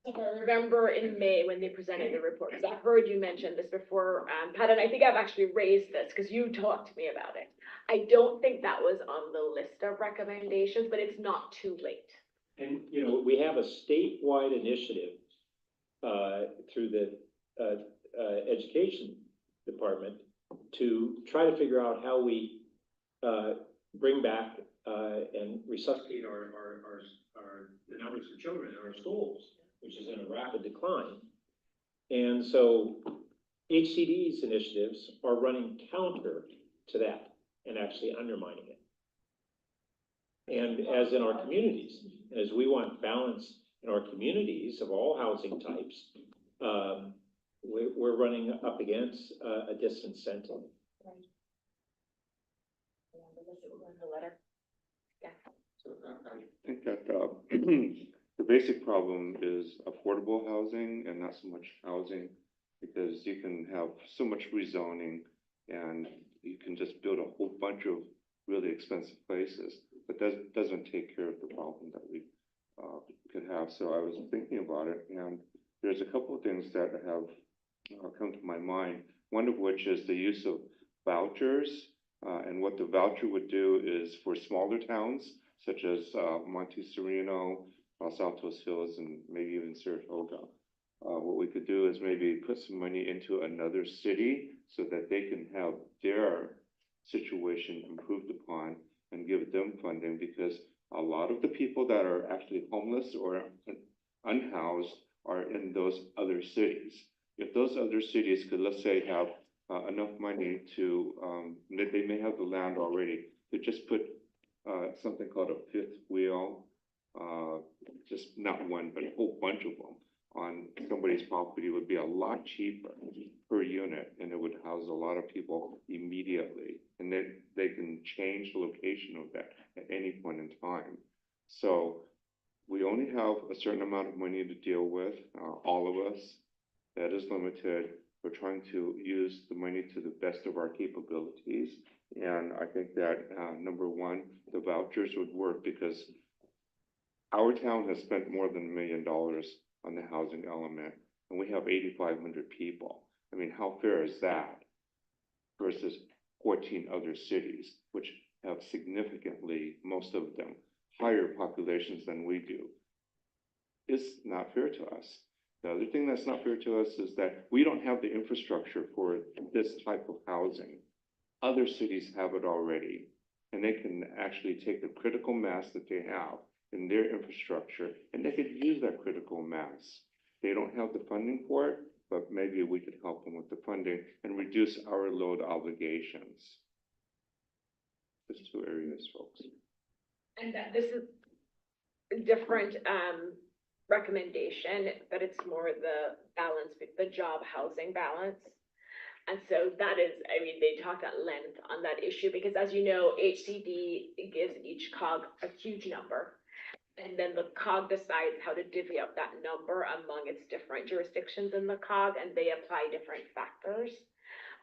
If I remember in May when they presented the report, because I've heard you mention this before, Pat, and I think I've actually raised this because you talked to me about it. I don't think that was on the list of recommendations, but it's not too late. And, you know, we have a statewide initiative through the education department to try to figure out how we bring back and resuscitate the numbers of children in our schools, which is in a rapid decline. And so HCD's initiatives are running counter to that and actually undermining it. And as in our communities, as we want balance in our communities of all housing types, we're running up against a disincentive. I think that the basic problem is affordable housing and not so much housing, because you can have so much rezoning and you can just build a whole bunch of really expensive places, but that doesn't take care of the problem that we could have. So I was thinking about it, and there's a couple of things that have come to my mind. One of which is the use of vouchers, and what the voucher would do is for smaller towns such as Monte Sereno, Los Altos Hills, and maybe even Saratoga. What we could do is maybe put some money into another city so that they can have their situation improved upon and give them funding, because a lot of the people that are actually homeless or unhoused are in those other cities. If those other cities could, let's say, have enough money to, they may have the land already, to just put something called a fifth wheel, just not one, but a whole bunch of them on somebody's property, would be a lot cheaper per unit, and it would house a lot of people immediately. And then they can change the location of that at any point in time. So we only have a certain amount of money to deal with, all of us. That is limited. We're trying to use the money to the best of our capabilities. And I think that, number one, the vouchers would work, because our town has spent more than $1 million on the housing element, and we have 8,500 people. I mean, how fair is that versus 14 other cities, which have significantly, most of them, higher populations than we do? It's not fair to us. The other thing that's not fair to us is that we don't have the infrastructure for this type of housing. Other cities have it already, and they can actually take the critical mass that they have in their infrastructure, and they could use that critical mass. They don't have the funding for it, but maybe we could help them with the funding and reduce our load obligations. There's two areas, folks. And that this is a different, recommendation, but it's more the balance, the job housing balance. And so that is, I mean, they talked at length on that issue, because as you know, HCD gives each cog a huge number. And then the cog decides how to divvy up that number among its different jurisdictions in the cog, and they apply different factors.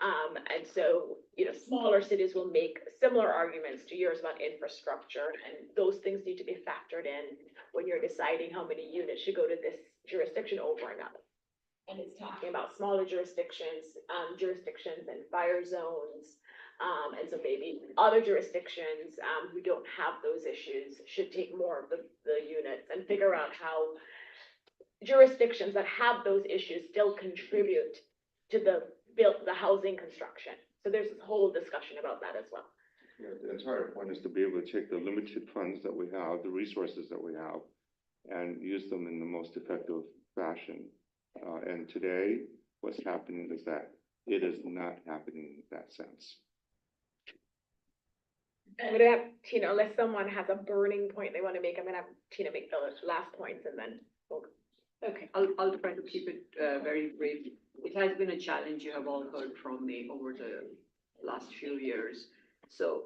And so, you know, smaller cities will make similar arguments to yours about infrastructure, and those things need to be factored in when you're deciding how many units should go to this jurisdiction over another. And it's talking about smaller jurisdictions and fire zones. And so maybe other jurisdictions, who don't have those issues should take more of the units and figure out how jurisdictions that have those issues still contribute to the housing construction. So there's this whole discussion about that as well. Yeah, the entire point is to be able to take the limited funds that we have, the resources that we have, and use them in the most effective fashion. And today, what's happening is that it is not happening in that sense. I'm gonna have Tina, unless someone has a burning point they want to make, I'm gonna have Tina make the last points and then we'll. Okay, I'll try to keep it very brief. It has been a challenge you have all heard from me over the last few years. So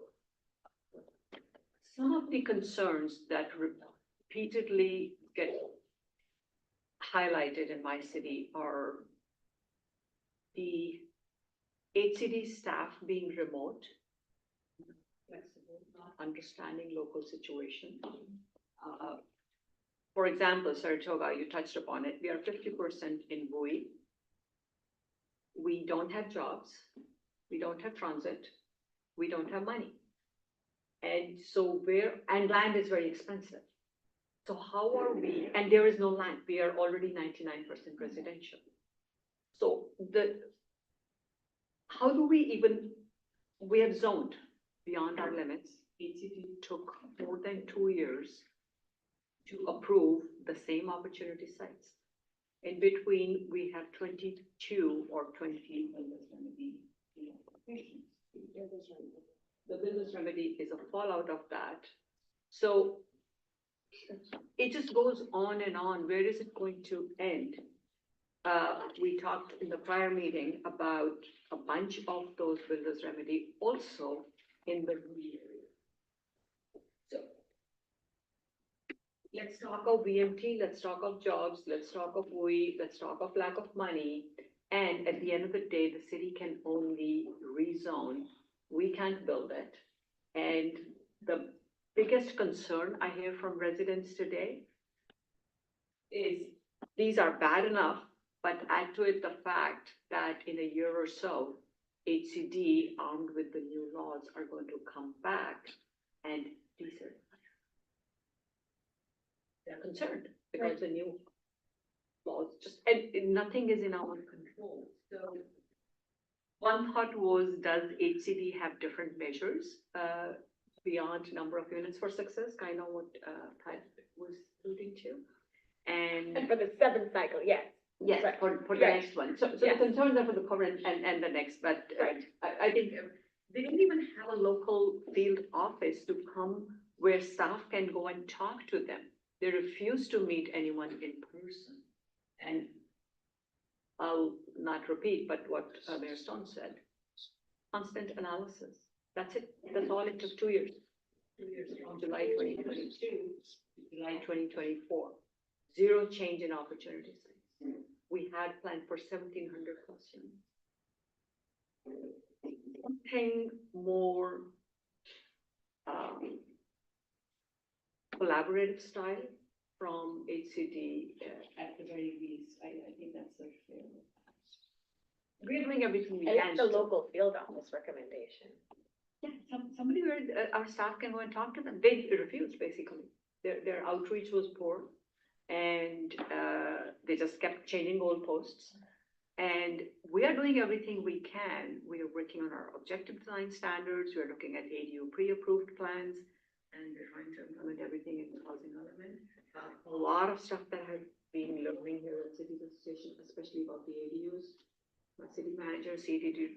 some of the concerns that repeatedly get highlighted in my city are the HCD staff being remote, flexible, not understanding local situation. For example, Saratoga, you touched upon it, we are 50% in Bowie. We don't have jobs, we don't have transit, we don't have money. And so and land is very expensive. So how are we, and there is no land, we are already 99% residential. So how do we have zoned beyond our limits. HCD took more than 2 years to approve the same opportunity sites. In between, we have 22 or 20 business remedy applications. The business remedy is a fallout of that. So it just goes on and on. Where is it going to end? We talked in the prior meeting about a bunch of those business remedy also in the rural area. So let's talk of VMT, let's talk of jobs, let's talk of WUI, let's talk of lack of money. And at the end of the day, the city can only rezone. We can't build it. And the biggest concern I hear from residents today is these are bad enough, but add to it the fact that in a year or so, HCD, armed with the new laws, are going to come back and decertify. They're concerned because the new laws and nothing is in our control. So one thought was, does HCD have different measures beyond number of units for success? Kind of what Pat was alluding to. And for the 7th cycle, yes. Yes, Right. for the Right. next one. So Yes. the concerns are for the current and the next, but Right. I think they don't even have a local field office to come where staff can go and talk to them. They refuse to meet anyone in person. And I'll not repeat, but what Mayor Stone said, constant analysis. That's it. That's all it took, 2 years. 2 years from July 2022 to July 2024. Zero change in opportunities. We had planned for 1,700 plus units. Something more collaborative style from HCD at the very least. I think that's a fair. We're doing everything we And can. it's the local field office recommendation. Yeah, somebody where our staff can go and talk to them. They refused, basically. Their outreach was poor. And they just kept changing goalposts. And we are doing everything we can. We are working on our objective design standards. We're looking at ADU pre-approved plans. and we're trying to implement everything in the housing element. A lot of stuff that I've been learning here at City Association, especially about the ADUs. My city manager, CDD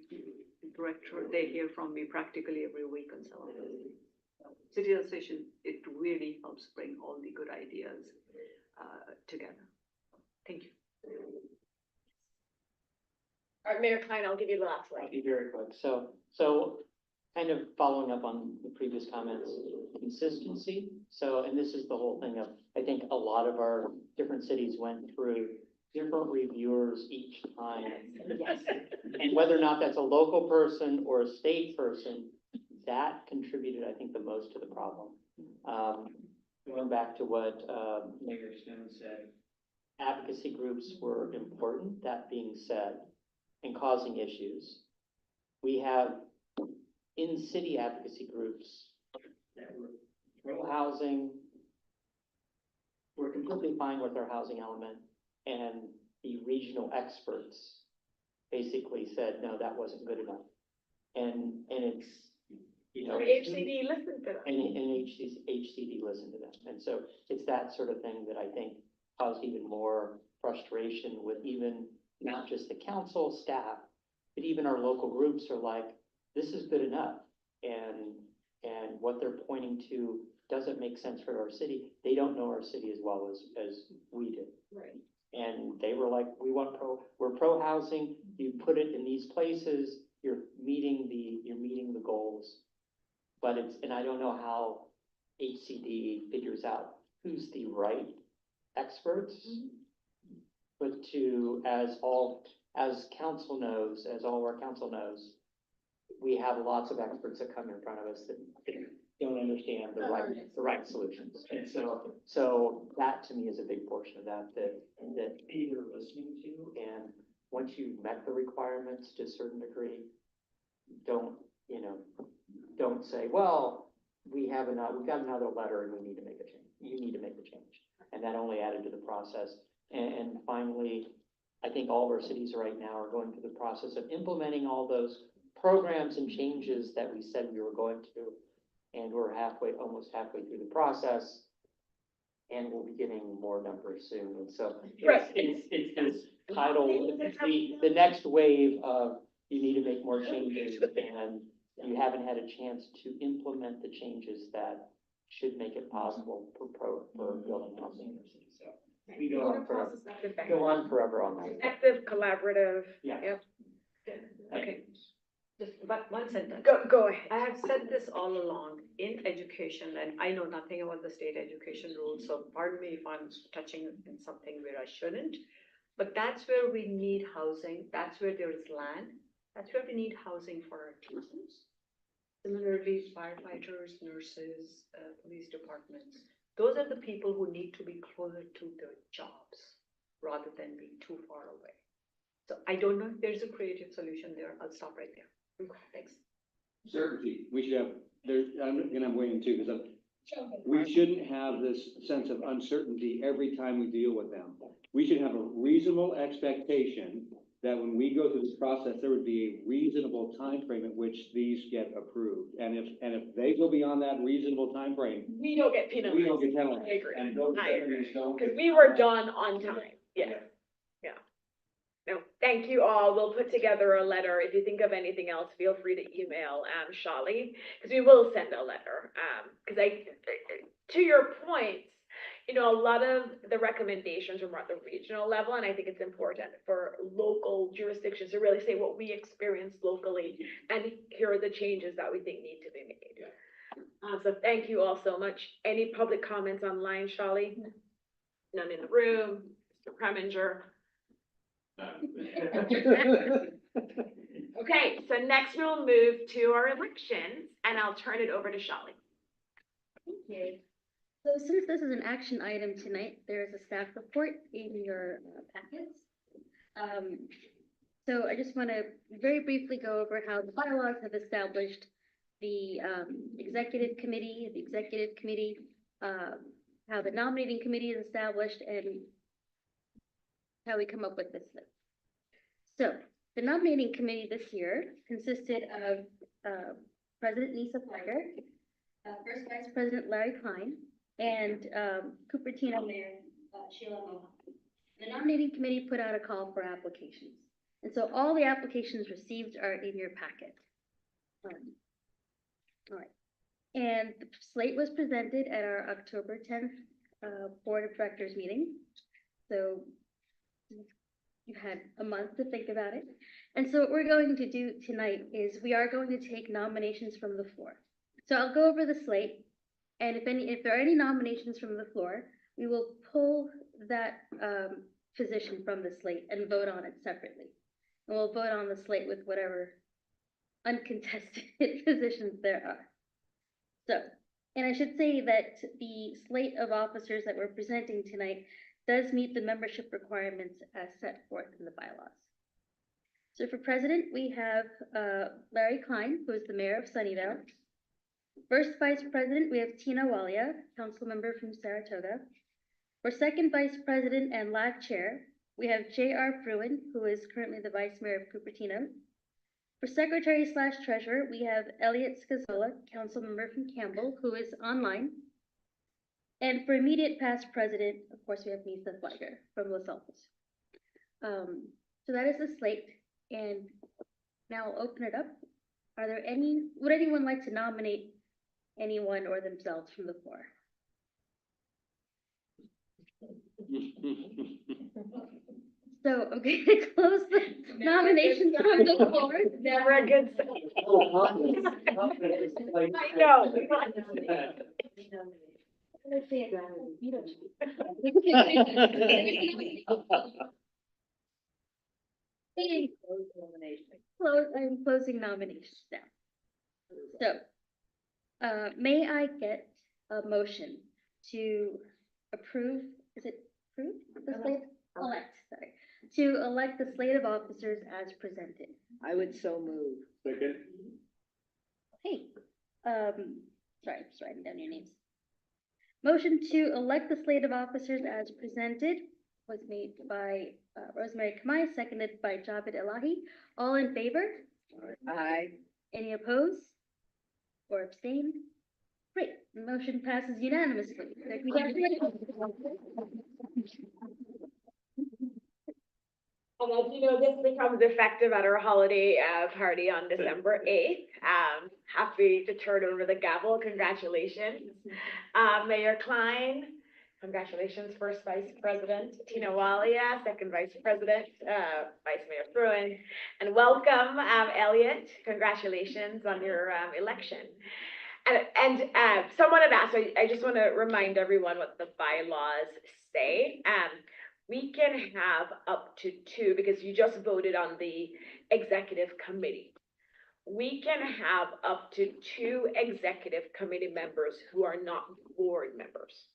director, they hear from me practically every week on some of this. City Association, it really helps bring all the good ideas together. Thank you. All right, Mayor Klein, I'll give you the last I'll one. be very quick. So kind of following up on the previous comments, consistency. So, and this is the whole thing of, I think a lot of our different cities went through different reviewers each time. Yes. And whether or not that's a local person or a state person, that contributed, I think, the most to the problem. Going back to what, Mayor Stone said, advocacy groups were important, that being said, and causing issues. We have in-city advocacy groups that were pro-housing, were completely fine with their housing element, and the regional experts basically said, no, that wasn't good enough. And it's, you know. HCD listened to them. And HCD listened to them. And so it's that sort of thing that I think caused even more frustration with even not just the council staff, but even our local groups are like, this is good enough. And what they're pointing to doesn't make sense for our city. They don't know our city as well as we do. Right. And they were like, we're pro housing, you put it in these places, you're meeting the goals. But and I don't know how HCD figures out who's the right experts. But as council knows, as all of our council knows, we have lots of experts that come in front of us that don't understand the right solutions. And so that to me is a big portion of that you're listening to. And once you've met the requirements to a certain degree, don't say, well, we've got another letter and we need to make a change. You need to make the change. And that only added to the process. And finally, I think all of our cities right now are going through the process of implementing all those programs and changes that we said we were going to. And we're almost halfway through the process. And we'll be getting more numbers soon. And so it's this title, it's the next wave of you need to make more changes and you haven't had a chance to implement the changes that should make it possible for building housing in the city. So we go on forever on that. Active, collaborative. Yeah. Yep. Okay. Just one sentence. Go ahead. I have said this all along, in education, and I know nothing about the state education rules, so pardon me if I'm touching in something where I shouldn't. But that's where we need housing, that's where there is land, that's where we need housing for our teachers. Similarly, firefighters, nurses, police departments, those are the people who need to be closer to their jobs rather than being too far away. So I don't know if there's a creative solution there, I'll stop right there. Thanks. Certainty, we should have, I'm waiting too, because we shouldn't have this sense of uncertainty every time we deal with them. We should have a reasonable expectation that when we go through this process, there would be a reasonable time frame in which these get approved. And if they go beyond that reasonable time frame, We don't get penalized. we don't get penalized. I agree. And those I agree. companies don't. Because we were done on time. Yes. Yeah. No, thank you all. We'll put together a letter. If you think of anything else, feel free to email Shali, because we will send a letter. Because to your point, a lot of the recommendations are more at the regional level, and I think it's important for local jurisdictions to really say what we experienced locally, and here are the changes that we think need to be made. So thank you all so much. Any public comments online, Shali? None in the room. Mr. Preminger. Okay, so next we'll move to our elections, and I'll turn it over to Shali. Thank you. So since this is an action item tonight, there is a staff report in your packets. So I just want to very briefly go over how the bylaws have established the executive committee, how the nominating committee is established, and how we come up with this list. So the nominating committee this year consisted of President Nisa Fliger, First Vice President Larry Klein, and Cupertino Mayor Sheila Mohan. The nominating committee put out a call for applications. And so all the applications received are in your packet. All right. And the slate was presented at our October 10th Board of Directors meeting. So you had a month to think about it. And so what we're going to do tonight is we are going to take nominations from the floor. So I'll go over the slate, and if there are any nominations from the floor, we will pull that position from the slate and vote on it separately. And we'll vote on the slate with whatever uncontested positions there are. So, and I should say that the slate of officers that we're presenting tonight does meet the membership requirements as set forth in the bylaws. So for president, we have Larry Klein, who is the mayor of Sunnyvale. First vice president, we have Tina Walia, council member from Saratoga. For second vice president and LAC chair, we have J.R. Fruin, who is currently the vice mayor of Cupertino. For secretary/treasurer, we have Elliot Scazola, council member from Campbell, who is online. And for immediate past president, of course, we have Nisa Flagger from Los Altos. So that is the slate, and now I'll open it up. Would anyone like to nominate anyone or themselves from the floor? So I'm going to close the nominations from the floor. Never a good sign. I know. Let's see it. You don't. I'm closing nominations now. So, may I get a motion to approve, is it approve? The slate? Elect, sorry. To elect the slate of officers as presented. I would so move. Second. Hey, sorry, I'm just writing down your names. Motion to elect the slate of officers as presented was made by Rosemary Kamai, seconded by Javed Elahi. All in favor? Aye. Any opposed or abstain? Great, the motion passes unanimously. And as you know, this becomes effective at our holiday party on December 8th. Happy to turn over the gavel. Congratulations. Mayor Klein, congratulations. First Vice President Tina Walia, Second Vice President, Vice Mayor Fruin, and welcome, Elliot. Congratulations on your election. And someone had asked, I just want to remind everyone what the bylaws say. We can have up to two, because you just voted on the executive committee. We can have up to two executive committee members who are not board members.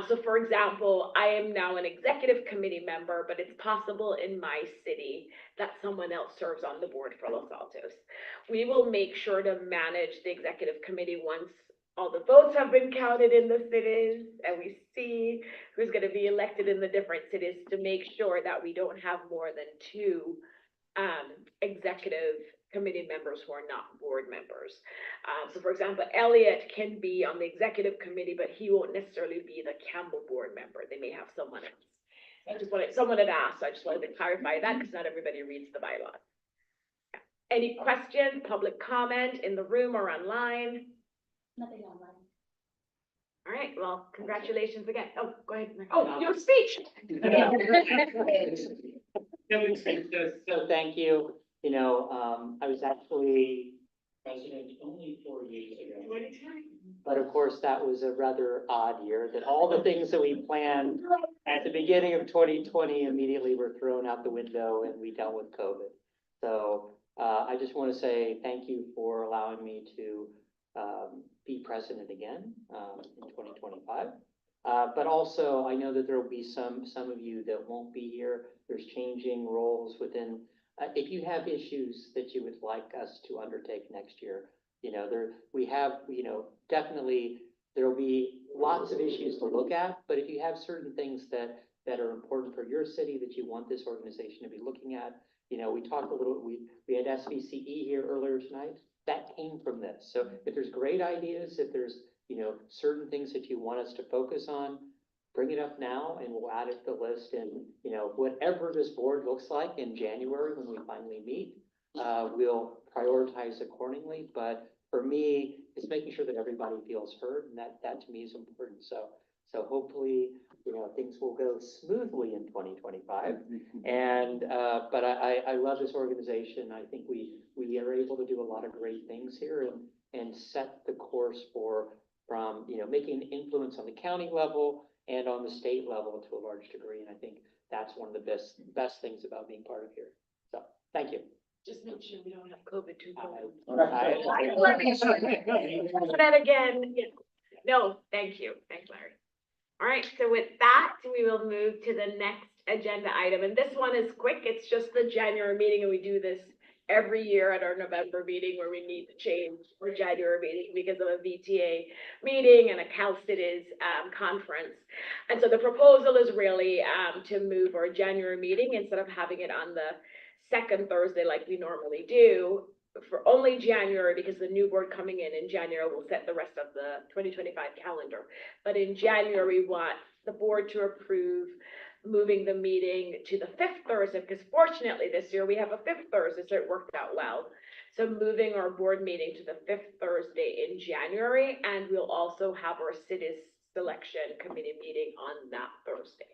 So for example, I am now an executive committee member, but it's possible in my city that someone else serves on the board for Los Altos. We will make sure to manage the executive committee once all the votes have been counted in the cities and we see who's going to be elected in the different cities, to make sure that we don't have more than two executive committee members who are not board members. So for example, Elliot can be on the executive committee, but he won't necessarily be the Campbell board member. They may have someone else. Someone had asked, so I just wanted to clarify that, because not everybody reads the bylaws. Any questions, public comment in the room or online? Nothing online. All right, well, congratulations again. Oh, go ahead. Oh, your speech. So thank you. You know, I was actually president only 4 years ago. But of course, that was a rather odd year, that all the things that we planned at the beginning of 2020 immediately were thrown out the window, and we dealt with COVID. So I just want to say thank you for allowing me to be president again in 2025. But also, I know that there will be some of you that won't be here. There's changing roles within. If you have issues that you would like us to undertake next year, you know, definitely there will be lots of issues to look at. But if you have certain things that are important for your city that you want this organization to be looking at, you know, we talked a little. We had SVCE here earlier tonight. that came from this. So if there's great ideas, if there's, you know, certain things that you want us to focus on, bring it up now and we'll add it to the list. And, you know, whatever this board looks like in January when we finally meet, we'll prioritize accordingly. But for me, it's making sure that everybody feels heard, and that to me is important. So hopefully, you know, things will go smoothly in 2025. And, but I love this organization. I think we are able to do a lot of great things here and set the course from, you know, making an influence on the county level and on the state level to a large degree. And I think that's one of the best things about being part of here. So, thank you. Just make sure we don't have COVID too. I- That again, yeah. No, thank you. Thanks, Larry. All right, so with that, we will move to the next agenda item, and this one is quick. It's just the January meeting, and we do this every year at our November meeting where we need to change our January meeting because of a VTA meeting and a CASCC conference. And so the proposal is really to move our January meeting, instead of having it on the second Thursday like we normally do, for only January, because the new board coming in January will set the rest of the 2025 calendar. But in January, we want the board to approve moving the meeting to the 5th Thursday, because fortunately this year we have a 5th Thursday, so it worked out well. So moving our board meeting to the 5th Thursday in January, and we'll also have our city selection committee meeting on that Thursday.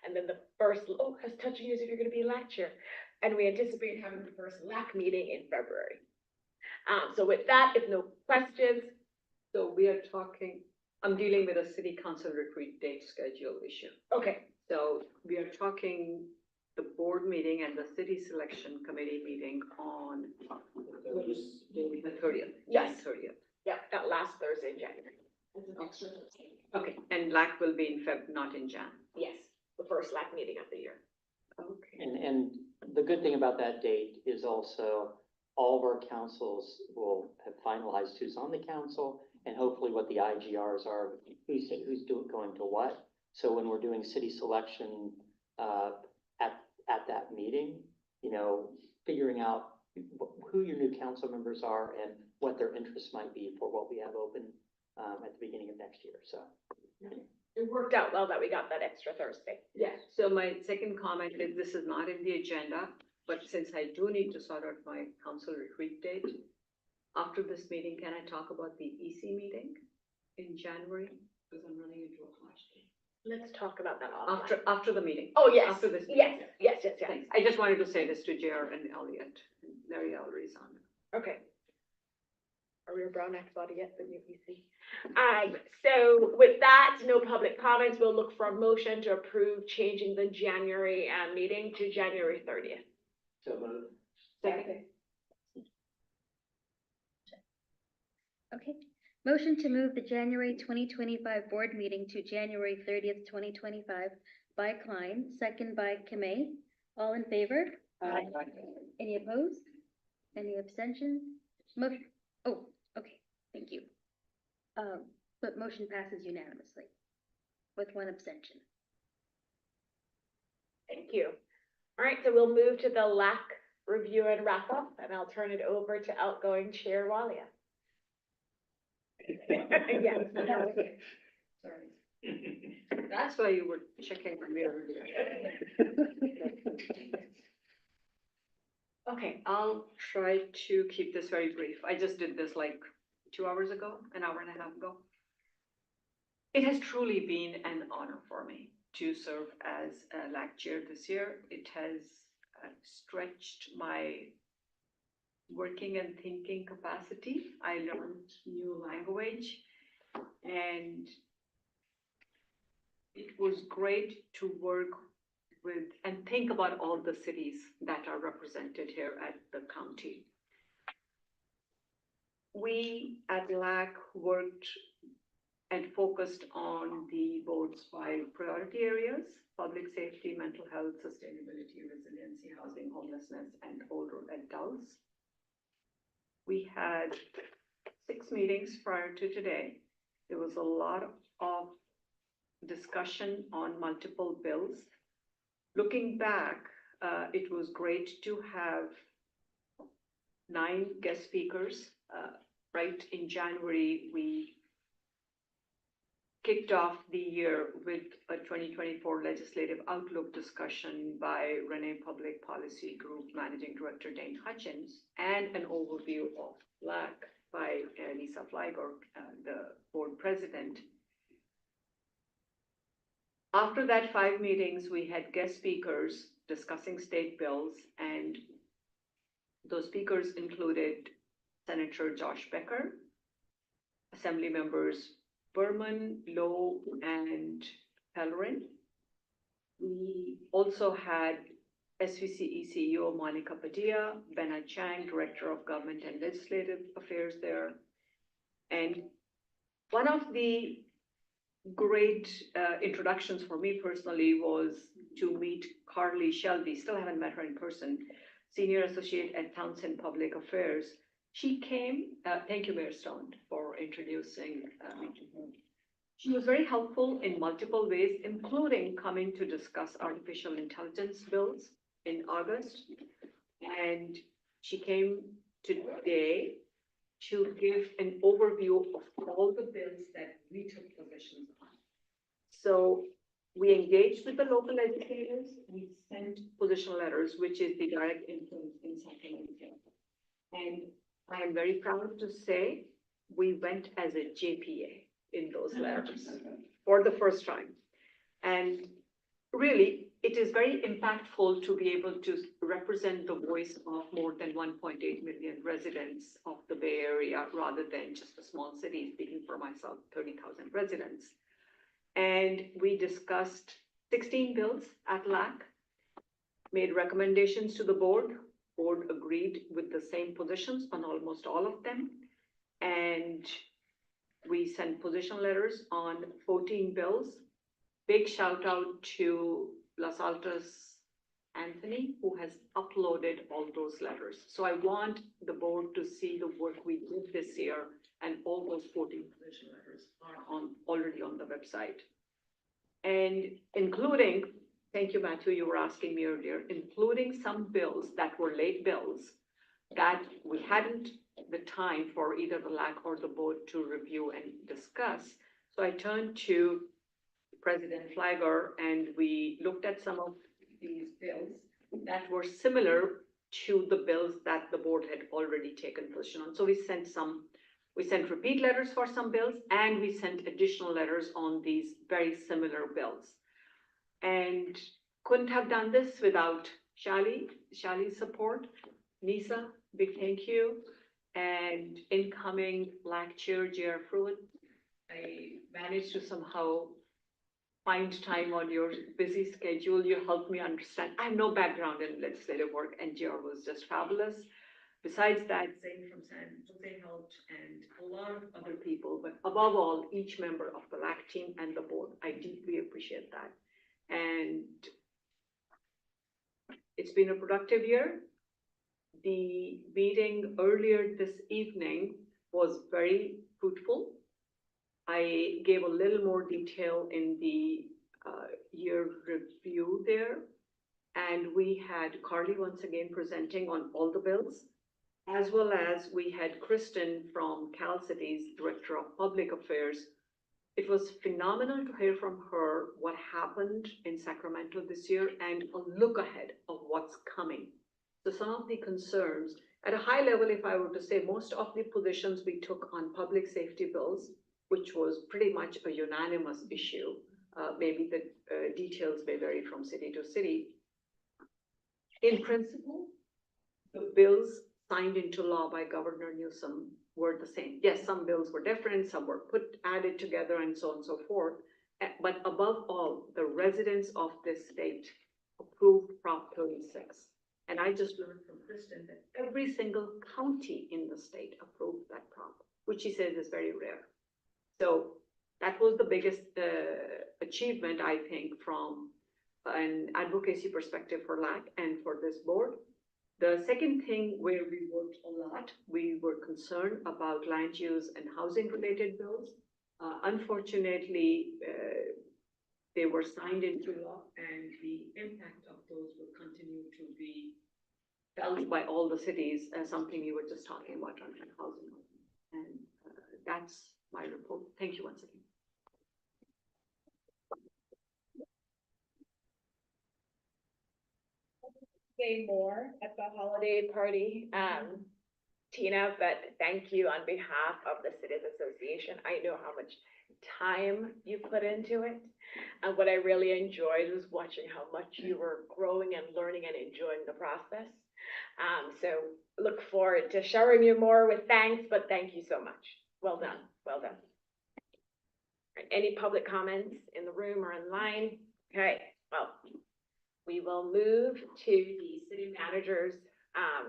And then the first, as touching is if you're going to be LAC chair. And we anticipate having the first LAC meeting in February. So with that, if no questions. So we are talking, I'm dealing with a city council retreat date schedule issue. Okay. So we are talking the board meeting and the city selection committee meeting on the 30th. Yes. 30th. Yeah, that last Thursday in January. It's an extra Thursday. Okay, and LAC will be in Feb, not in Jan. Yes, the first LAC meeting of the year. Okay. And the good thing about that date is also all of our councils will have finalized who's on the council and hopefully what the IGRs are, who's going to what. So when we're doing city selection at that meeting, you know, figuring out who your new council members are and what their interests might be for what we have open at the beginning of next year. So. It worked out well that we got that extra Thursday. Yeah, so my second comment is this is not in the agenda, but since I do need to sort out my council retreat date, after this meeting, can I talk about the EC meeting in January? Because I'm running into a flash date. Let's talk about that offline. After the meeting. Oh, yes. After this Yes, meeting. yes. Thanks. I just wanted to say this to JR and Elliot, Larry Ellery's on it. Okay. Are we a Brown Act body yet, the new EC? So with that, no public comments. We'll look for a motion to approve changing the January meeting to January 30th. So moved. Second. Okay, motion to move the January 2025 board meeting to January 30th, 2025 by Klein, second by Kamei. All in favor? Aye. Any opposed? Any abstentions? Motion, oh, okay, thank you. But motion passes unanimously with one abstention. Thank you. All right, so we'll move to the LAC review and wrap up, and I'll turn it over to outgoing Chair Walia. Yes. Sorry. That's why you were checking the mirror. Okay, I'll try to keep this very brief. I just did this like 2 hours ago, an hour and a half ago. It has truly been an honor for me to serve as a LAC chair this year. It has stretched my working and thinking capacity. I learned new language, and it was great to work with and think about all the cities that are represented here at the county. We at LAC worked and focused on the board's 5 priority areas: public safety, mental health, sustainability, resiliency, housing, homelessness, and older adults. We had 6 meetings prior to today. There was a lot of discussion on multiple bills. Looking back, it was great to have 9 guest speakers. Right in January, we kicked off the year with a 2024 legislative outlook discussion by Renee Public Policy Group Managing Director Dane Hutchins, and an overview of LAC by Lisa Fleiger, the board president. After that 5 meetings, we had guest speakers discussing state bills, and those speakers included Senator Josh Becker, Assembly members Berman, Lowe, and Pellerin. We also had SVCE CEO Monica Padilla, Benna Chang, Director of Government and Legislative Affairs there. And one of the great introductions for me personally was to meet Carly Shelby, still haven't met her in person, Senior Associate at Townsend Public Affairs. She came, thank you, Mayor Stone, for introducing me to her. She was very helpful in multiple ways, including coming to discuss artificial intelligence bills in August. And she came today to give an overview of all the bills that we took positions on. So we engaged with the local educators. We sent position letters, which is the direct influence in Sacramento. And I am very proud to say we went as a JPA in those letters for the first time. And really, it is very impactful to be able to represent the voice of more than 1.8 million residents of the Bay Area rather than just a small city, speaking for myself, 30,000 residents. And we discussed 16 bills at LAC, made recommendations to the board. Board agreed with the same positions on almost all of them. And we sent position letters on 14 bills. Big shout out to Los Altos Anthony, who has uploaded all those letters. So I want the board to see the work we did this year, and all those 14 position letters are already on the website. And including, thank you, Matthew, you were asking me earlier, including some bills that were late bills that we hadn't the time for either the LAC or the board to review and discuss. So I turned to President Flagger and we looked at some of these bills that were similar to the bills that the board had already taken position on. So we sent repeat letters for some bills, and we sent additional letters on these very similar bills. And couldn't have done this without Shali's support. Nisa, big thank you. And incoming LAC Chair, J.R. Fruit. I managed to somehow find time on your busy schedule. You helped me understand. I have no background in legislative work, and J.R. was just fabulous. Besides that, Zane from San Jose helped, and a lot of other people, but above all, each member of the LAC team and the board. I deeply appreciate that. And it's been a productive year. The meeting earlier this evening was very fruitful. I gave a little more detail in the year review there. And we had Carly once again presenting on all the bills, as well as we had Kristen from CalCity's Director of Public Affairs. It was phenomenal to hear from her what happened in Sacramento this year and a look ahead of what's coming. So some of the concerns, at a high level, if I were to say, most of the positions we took on public safety bills, which was pretty much a unanimous issue, maybe the details may vary from city to city. In principle, the bills signed into law by Governor Newsom were the same. Yes, some bills were different, some were added together, and so on and so forth. But above all, the residents of this state approved Prop 36. And I just learned from Kristen that every single county in the state approved that prop, which she says is very rare. So that was the biggest achievement, I think, from an advocacy perspective for LAC and for this board. The second thing where we worked a lot, we were concerned about land use and housing related bills. Unfortunately, they were signed into law, and the impact of those will continue to be felt by all the cities as something you were just talking about on housing. And that's my report. Thank you once again. Say more at the holiday party, Tina, but thank you on behalf of the Cities Association. I know how much time you put into it. And what I really enjoyed was watching how much you were growing and learning and enjoying the process. So look forward to showering you more with thanks, but thank you so much. Well done, well done. Any public comments in the room or online? Okay, well, we will move to the City Managers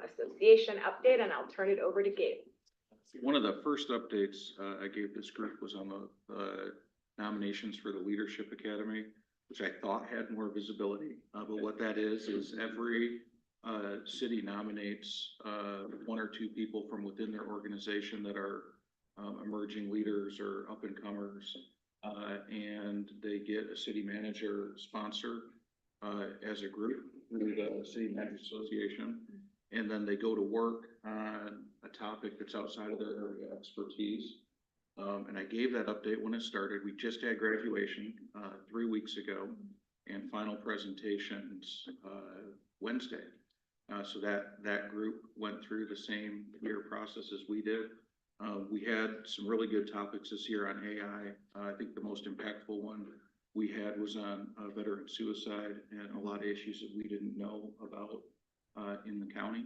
Association update, and I'll turn it over to Gabe. One of the first updates I gave this group was on the nominations for the Leadership Academy, which I thought had more visibility. But what that is every city nominates one or two people from within their organization that are emerging leaders or up and comers, and they get a city manager sponsor as a group through the City Managers Association. And then they go to work on a topic that's outside of their area of expertise. And I gave that update when it started. We just had graduation 3 weeks ago and final presentations Wednesday. So that group went through the same year process as we did. We had some really good topics this year on AI. I think the most impactful one we had was on veteran suicide and a lot of issues that we didn't know about in the county.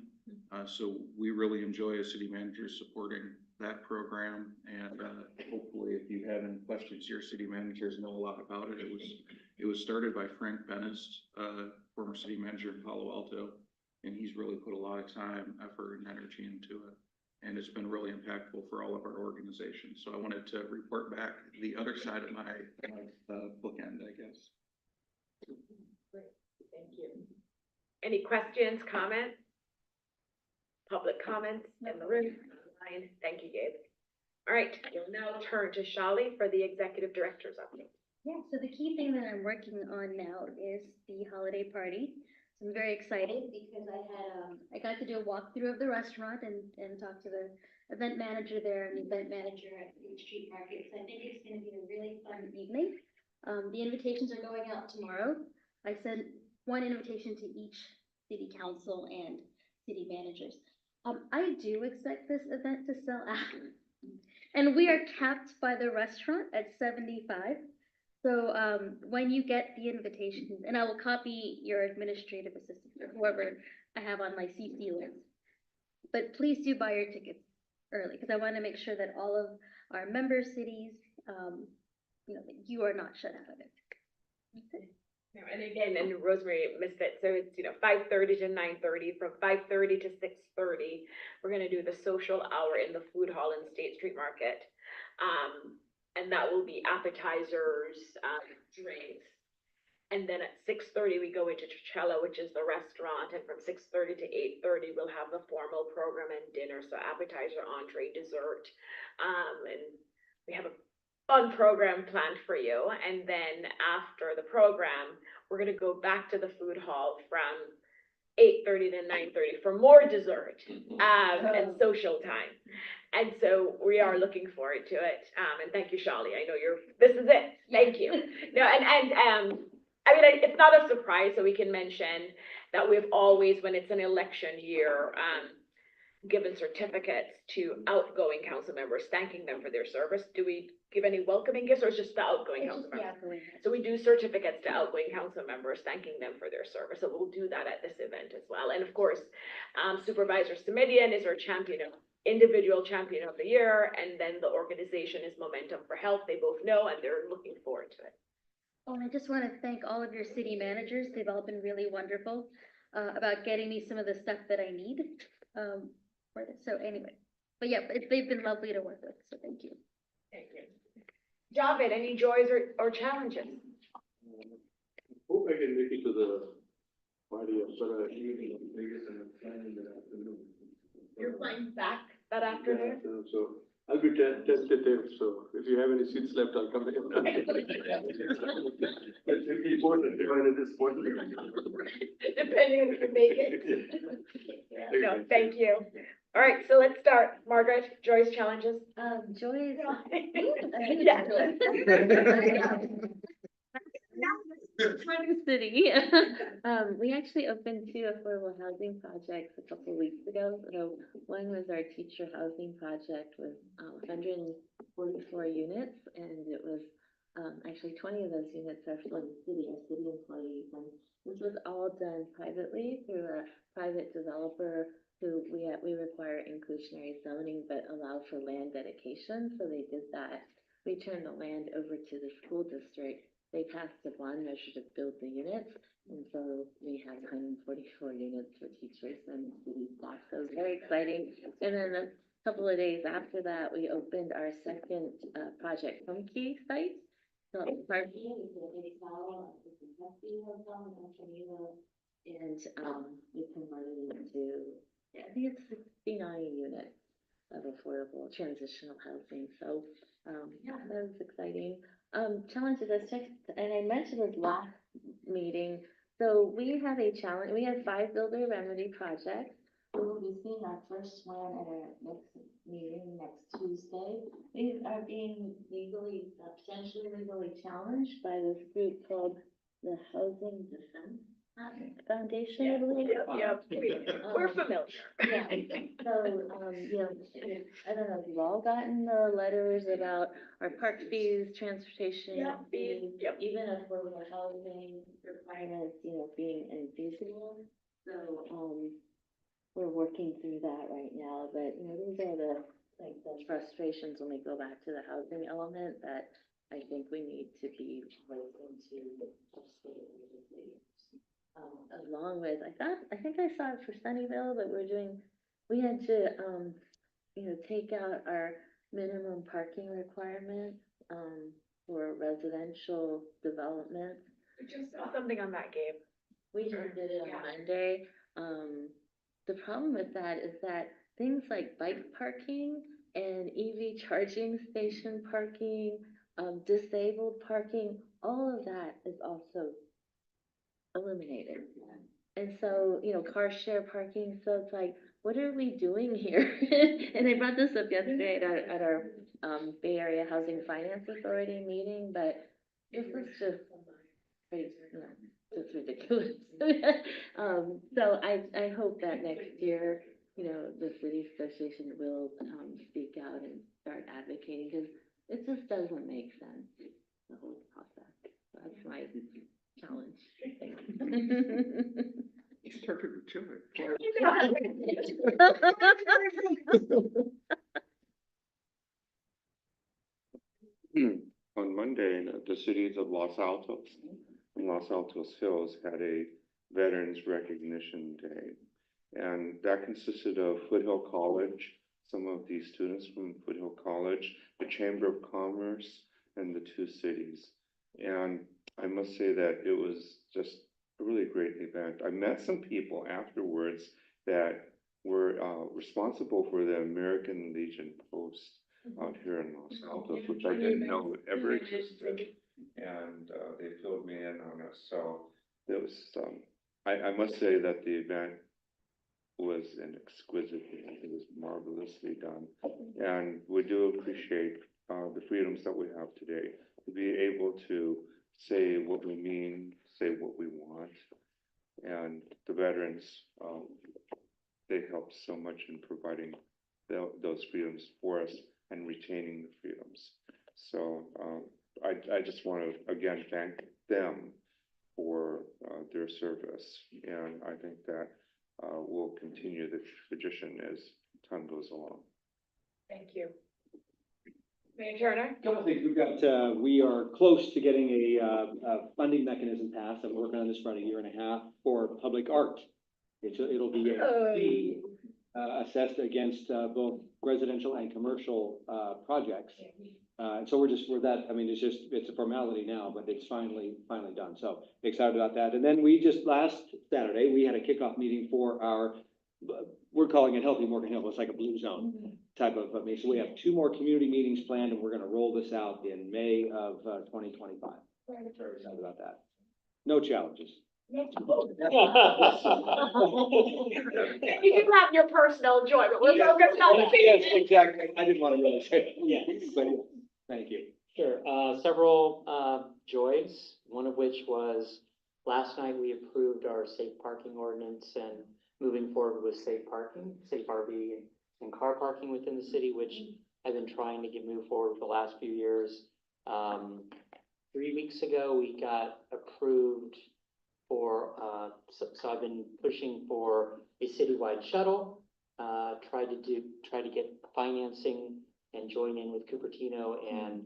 So we really enjoy as city managers supporting that program. And hopefully if you have any questions, your city managers know a lot about it. It was started by Frank Bennis, former city manager in Palo Alto, and he's really put a lot of time, effort, and energy into it. And it's been really impactful for all of our organizations. So I wanted to report back the other side of my bookend, I guess. Great, thank you. Any questions, comments? Public comments in the room? Fine. Thank you, Gabe. All right, we'll now turn to Shali for the Executive Director's update. Yeah, so the key thing that I'm working on now is the holiday party. So I'm very excited because I got to do a walkthrough of the restaurant and talk to the event manager there and the event manager at the street market. So I think it's gonna be a really fun evening. The invitations are going out tomorrow. I sent one invitation to each city council and city managers. I do expect this event to sell out. And we are capped by the restaurant at 75. So when you get the invitations, and I will copy your administrative assistant or whoever I have on my CC list. But please do buy your tickets early because I want to make sure that all of our member cities, that you are not shut out of it. Okay. No, and again, and Rosemary missed it, so it's 5:30 to 9:30, from 5:30 to 6:30. We're gonna do the social hour in the food hall in State Street Market. And that will be appetizers, drinks. And then at 6:30, we go into Tricella, which is the restaurant, and from 6:30 to 8:30, we'll have the formal program and dinner, so appetizer, entree, dessert. And we have a fun program planned for you. And then after the program, we're gonna go back to the food hall from 8:30 to 9:30 for more dessert, and social time. And so we are looking forward to it. And thank you, Shali. I know this is it. Thank you. No, I mean, it's not a surprise, so we can mention that we've always, when it's an election year, given certificates to outgoing council members, thanking them for their service. Do we give any welcoming gifts, or is it just the outgoing council members? So we do certificates to outgoing council members, thanking them for their service. So we'll do that at this event as well. And of course, Supervisor Simidian is our individual champion of the year, and then the organization is Momentum for Health. They both know, and they're looking forward to it. Oh, and I just want to thank all of your city managers. They've all been really wonderful about getting me some of the stuff that I need for this. So anyway, but yeah, they've been lovely to work with. So thank you. Thank you. Javed, any joys or challenges? Hope I can make it to the party of sort of evening of Vegas and planning that afternoon. You're flying back that afternoon? Yeah, so I'll be tentative, so if you have any seats left, I'll come in. It's important, divided this morning. Depending on if you make it. No, thank you. All right, so let's start. Margaret, Joy's challenges. Joy's. Yeah. Trying city. We actually opened 2 affordable housing projects a couple of weeks ago. So one was our teacher housing project with 144 units, and it was actually 20 of those units are for the city, our city employees. And this was all done privately through a private developer who we require inclusionary zoning, but allow for land dedication. So they did that. We turned the land over to the school district. They passed a bond measure to build the units, and so we have 144 units for teachers and city staff. So it was very exciting. And then a couple of days after that, we opened our second Project Home Key site. So parking is a big hotel, it's a hefty hotel in Antonio, and we converted it into, I think it's 69 units of affordable transitional housing. So yeah, that was exciting. Challenges, I checked, and I mentioned this last meeting. So we have a challenge, we have 5 builder remedy projects. We will be seeing our first one at our next meeting next Tuesday. These are being potentially legally challenged by this group called the Housing Defense Foundation, I believe. Yeah, we're familiar. Yeah, so, you know, I don't know if you've all gotten the letters about our park fees, transportation fees, even affordable housing requirements, you know, being infeasible. So, we're working through that right now, but, you know, these are the frustrations when we go back to the housing element that I think we need to be raising to state legislators. Along with, I think I saw it for Sunnyvale, but we had to, you know, take out our minimum parking requirements, for residential development. We just saw something on that, Gabe. We just did it on Monday. The problem with that is that things like bike parking and EV charging station parking, disabled parking, all of that is also eliminated. And so, you know, car share parking, so it's like, what are we doing here? And I brought this up yesterday at our Bay Area Housing Finance Authority meeting, but this is just crazy, you know, just ridiculous. So I hope that next year, you know, the city association will speak out and start advocating, because it just doesn't make sense, the whole process. So that's my challenge. You started with children. On Monday, the cities of Los Altos and Los Altos Hills had a Veterans Recognition Day. And that consisted of Foothill College, some of the students from Foothill College, the Chamber of Commerce, and the 2 cities. And I must say that it was just a really great event. I met some people afterwards that were responsible for the American Legion Post out here in Los Altos, which I didn't know ever existed. And they filled me in on it. So it was, I must say that the event was an exquisite event. It was marvelously done. And we do appreciate the freedoms that we have today to be able to say what we mean, say what we want. And the veterans, they helped so much in providing those freedoms for us and retaining the freedoms. So I just want to again thank them for their service, and I think that we'll continue the tradition as time goes along. Thank you. Mayor Turner? Couple things, we are close to getting a funding mechanism passed. I've been working on this for about 1.5 years for public art. It'll be a fee assessed against both residential and commercial projects. And so it's a formality now, but it's finally done. So excited about that. And then we just last Saturday, we had a kickoff meeting for our, we're calling it Healthy Morgan Hill. It's like a blue zone type of meeting. So we have 2 more community meetings planned, and we're going to roll this out in May of 2025. Very excited about that. No challenges. You can have your personal joy, but we're focused on the Yes, city. exactly. I didn't want to really say it. Yeah, but thank you. Sure, several, joys, one of which was last night we approved our safe parking ordinance and moving forward with safe parking, safe RV and car parking within the city, which I've been trying to move forward for the last few years. 3 weeks ago, we got approved for, so I've been pushing for a citywide shuttle, try to get financing and join in with Cupertino and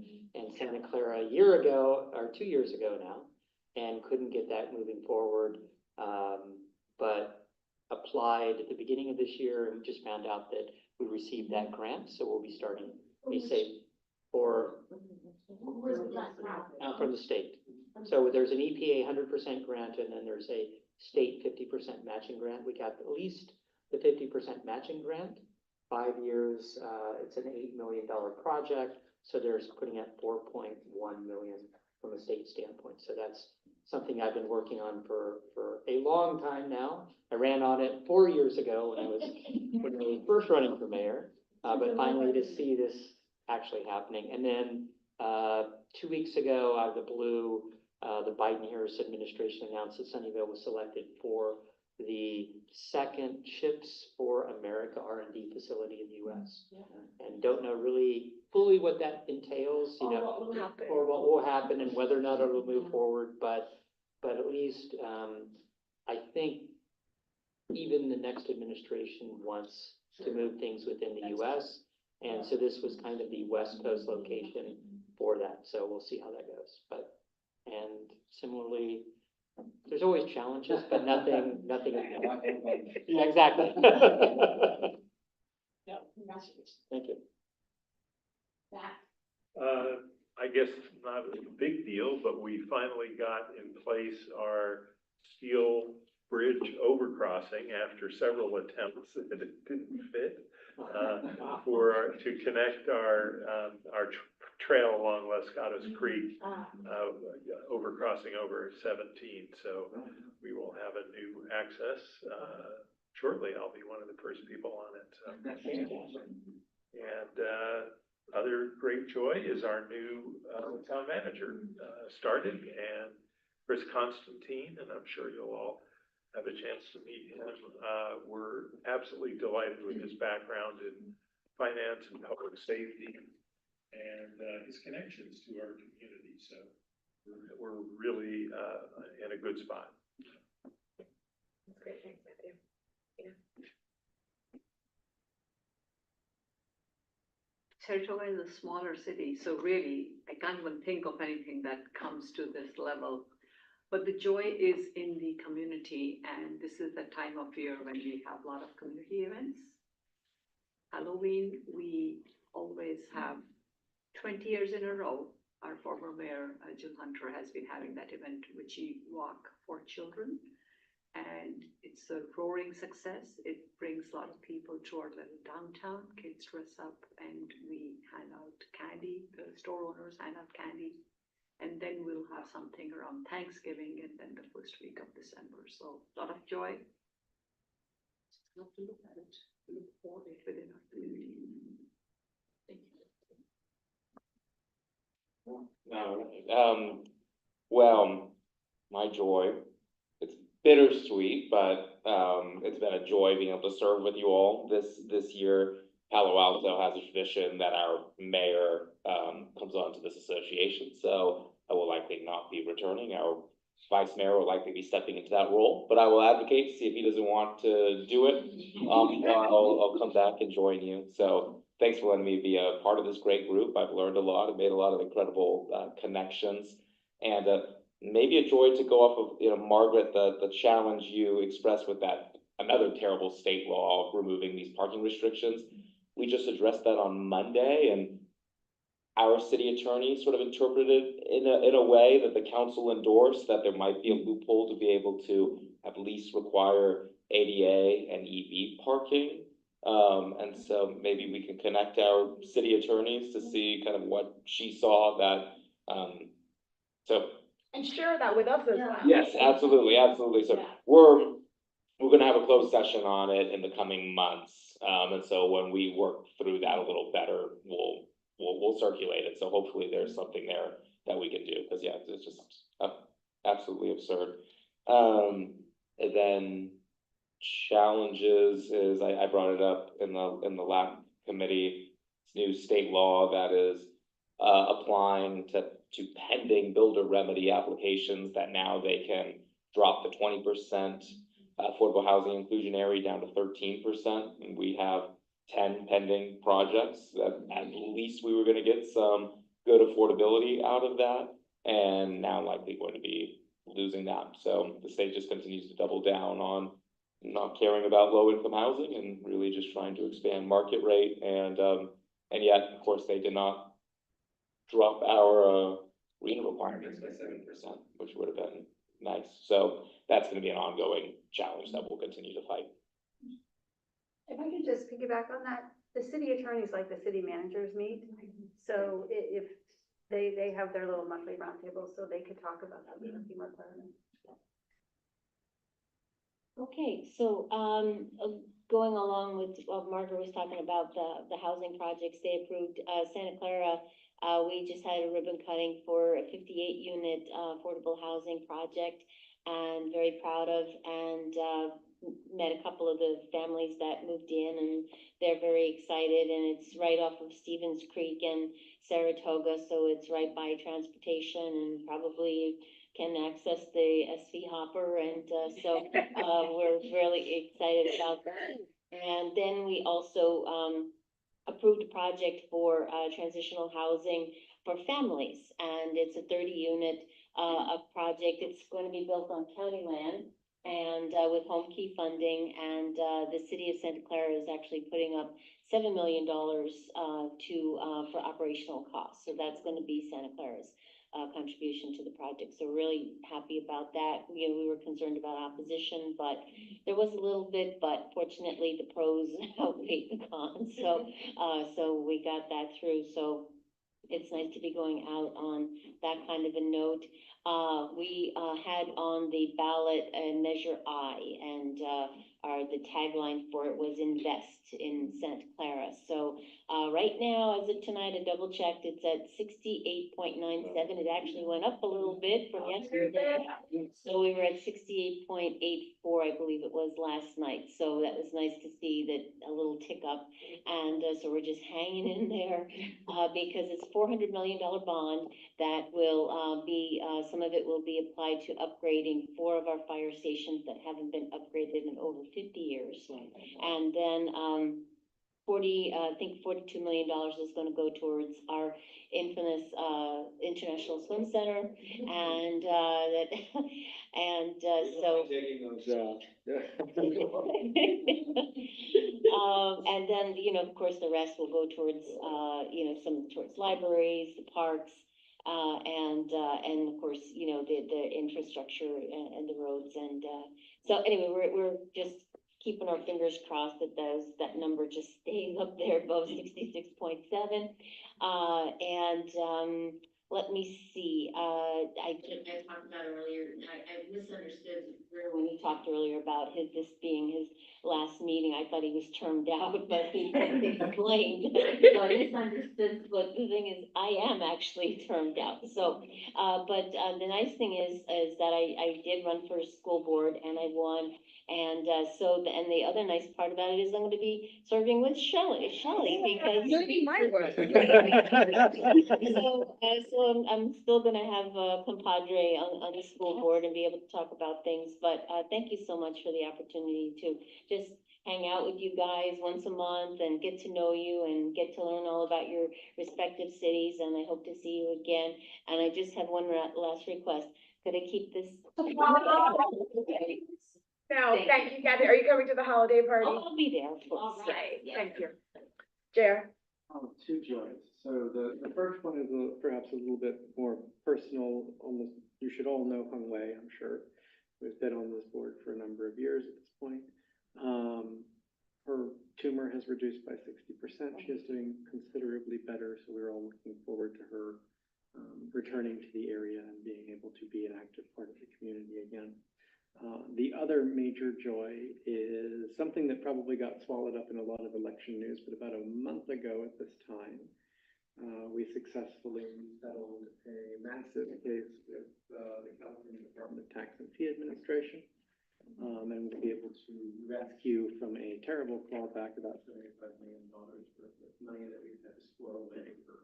Santa Clara a year ago, or 2 years ago now, and couldn't get that moving forward. But applied at the beginning of this year and just found out that we received that grant, so we'll be starting a safe for, from the state. So there's an EPA 100% grant, and then there's a state 50% matching grant. We got at least the 50% matching grant, 5 years, it's an $8 million project, so there's putting at 4.1 million from a state standpoint. So that's something I've been working on for a long time now. I ran on it 4 years ago when I was first running for mayor, but finally to see this actually happening. And then 2 weeks ago, out of the blue, the Biden-Harris administration announced that Sunnyvale was selected for the second Chips for America R&D facility in the U.S. And don't know really fully what that entails, you know, What will happen. or what will happen and whether or not it will move forward, but at least, I think even the next administration wants to move things within the U.S. And so this was kind of the West Coast location for that. So we'll see how that goes. And similarly, there's always challenges, but nothing. Yeah, exactly. No, congratulations. Thank you. I guess not a big deal, but we finally got in place our steel bridge overcrossing after several attempts and it didn't fit. To connect our trail along Las Gatos Creek, overcrossing over 17. So we will have a new access shortly. I'll be one of the first people on it. So. And other great joy is our new town manager started, and Chris Constantine, and I'm sure you'll all have a chance to meet him. We're absolutely delighted with his background in finance and public safety and his connections to our community. So we're really in a good spot. That's great, thanks, Matthew. Yeah. Saratoga is a smaller city, so really, I can't even think of anything that comes to this level. But the joy is in the community, and this is the time of year when we have a lot of community events. Halloween, we always have 20 years in a row. Our former mayor, Jill Hunter, has been having that event, Witchy Walk for Children. And it's a roaring success. It brings a lot of people to our little downtown. Kids dress up and we hand out candy. The store owners hand out candy. And then we'll have something around Thanksgiving and then the first week of December. So a lot of joy. Just love to look at it, look for it within our community. Thank you. Well, my joy, it's bittersweet, but it's been a joy being able to serve with you all this year. Palo Alto has a tradition that our mayor comes on to this association, so I will likely not be returning. Our vice mayor will likely be stepping into that role, but I will advocate to see if he doesn't want to do it. I'll come back and join you. So thanks for letting me be a part of this great group. I've learned a lot. I've made a lot of incredible connections, and maybe a joy to go off of, Margaret, the challenge you expressed with that another terrible state law of removing these parking restrictions. We just addressed that on Monday, and our city attorney sort of interpreted it in a way that the council endorsed, that there might be a loophole to be able to at least require ADA and EV parking. And so maybe we can connect our city attorneys to see kind of what she saw that, so And share that with us as well. Yes, absolutely, absolutely. So Yeah. we're gonna have a closed session on it in the coming months. And so when we work through that a little better, we'll circulate it. So hopefully there's something there that we can do, because yeah, it's just absolutely absurd. And then challenges is, I brought it up in the last committee, new state law that is applying to pending builder remedy applications, that now they can drop the 20% affordable housing inclusionary down to 13%. And we have 10 pending projects that at least we were gonna get some good affordability out of that, and now likely going to be losing that. So the state just continues to double down on not caring about low income housing and really just trying to expand market rate. And yet, of course, they did not drop our RENA requirements by 7%, which would have been nice. So that's going to be an ongoing challenge that we'll continue to fight. If I could just piggyback on that, the city attorneys, like the city managers, meet. So if they have their little monthly roundtable, so they could talk about that with FEMA requirements. Okay, so, going along with what Margaret was talking about, the housing projects they approved, Santa Clara, we just had a ribbon cutting for a 58-unit, affordable housing project, and very proud of, and, met a couple of the families that moved in, and they're very excited, and it's right off of Stevens Creek and Saratoga, so it's right by transportation, and probably can access the SV Hopper, and so we're really excited about that. And then we also approved a project for transitional housing for families, and it's a 30-unit project. It's going to be built on county land and with home key funding, and the city of Santa Clara is actually putting up $7 million for operational costs. So that's going to be Santa Clara's contribution to the project. So really happy about that. You know, we were concerned about opposition, but there was a little bit, but fortunately the pros outweighed the cons. So, so we got that through. So it's nice to be going out on that kind of a note. We had on the ballot Measure I, and the tagline for it was Invest in Santa Clara. So right now, as of tonight, I double checked, it's at 68.97. It actually went up a little bit from yesterday. So we were at 68.84, I believe it was last night. So that was nice to see that, a little tick up. And so we're just hanging in there because it's a $400 million bond that will be, some of it will be applied to upgrading 4 of our fire stations that haven't been upgraded in over 50 years. And then I think $42 million is going to go towards our infamous International Swim Center, and that, and so. Taking those, and then, you know, of course, the rest will go towards, you know, some towards libraries, the parks, and of course, you know, the infrastructure and the roads. And so anyway, we're just keeping our fingers crossed that that number just stays up there above 66.7. And let me see, I talked about earlier, I misunderstood when he talked earlier about this being his last meeting. I thought he was termed out, but he explained. So I misunderstood, but the thing is, I am actually termed out. So, but the nice thing is that I did run for school board and I won. And and the other nice part about it is I'm going to be serving with Shelley, because my work. so I'm still going to have a compadre on the school board and be able to talk about things. But thank you so much for the opportunity to just hang out with you guys once a month and get to know you and get to learn all about your respective cities. And I hope to see you again. And I just have one last request. Could I keep this? No, thank you, Kathy. Are you coming to the holiday party? I'll be there, of course. All right, Yes, thank you. Jer? Two joys. So the first one is perhaps a little bit more personal. Almost, you should all know Hung Wei, I'm sure. We've been on this board for a number of years at this point. Her tumor has reduced by 60%. She is doing considerably better, so we're all looking forward to her returning to the area and being able to be an active part of the community again. The other major joy is something that probably got swallowed up in a lot of election news, but about a month ago at this time, we successfully settled a massive case with the California Department of Tax and Fee Administration. And we'll be able to rescue from a terrible clawback about $75 million worth of money that we've had to squirrel away for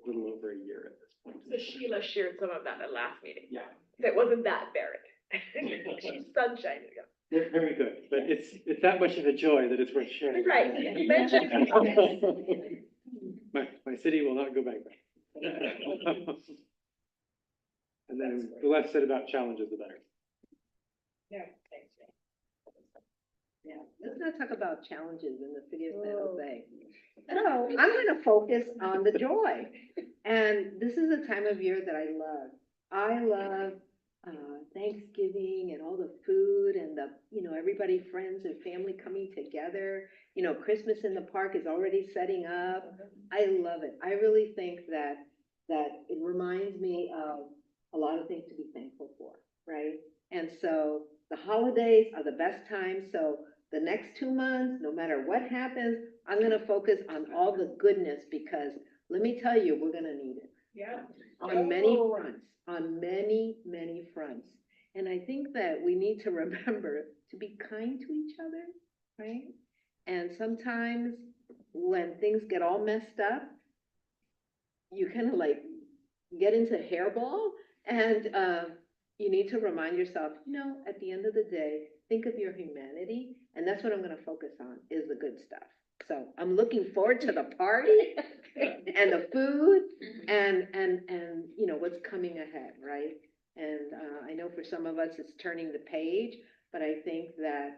a little over a year at this point. So Sheila shared some of that at last meeting. Yeah. So it wasn't that buried. Sunshine. They're very good, but it's that much of a joy that it's worth sharing. Right. You mentioned My city will not go bankrupt. And then the less said about challenges, the better. Yeah, thanks. Yeah, let's not talk about challenges in the city of San Jose. So I'm gonna focus on the joy. And this is a time of year that I love. I love Thanksgiving and all the food and everybody, friends and family coming together. Christmas in the park is already setting up. I love it. I really think that it reminds me of a lot of things to be thankful for, right? And so the holidays are the best time. So the next 2 months, no matter what happens, I'm gonna focus on all the goodness, because let me tell you, we're gonna need it. Yeah. On many fronts, on many, many fronts. And I think that we need to remember to be kind to each other, right? And sometimes when things get all messed up, you kind of like get into hairball, and you need to remind yourself, at the end of the day, think of your humanity. And that's what I'm gonna focus on, is the good stuff. So I'm looking forward to the party and the food and what's coming ahead, right? And I know for some of us it's turning the page, but I think that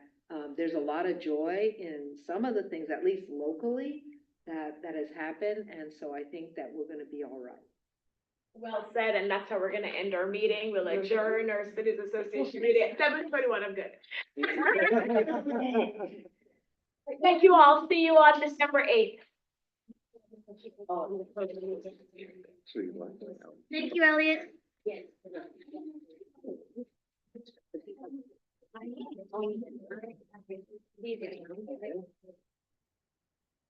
there's a lot of joy in some of the things, at least locally, that has happened. And so I think that we're gonna be all right. Well said, and that's how we're gonna end our meeting. We'll adjourn our Cities Association meeting at 7:21. I'm good. Thank you all. See you on December 8th. Thank you, Elliot. Yes.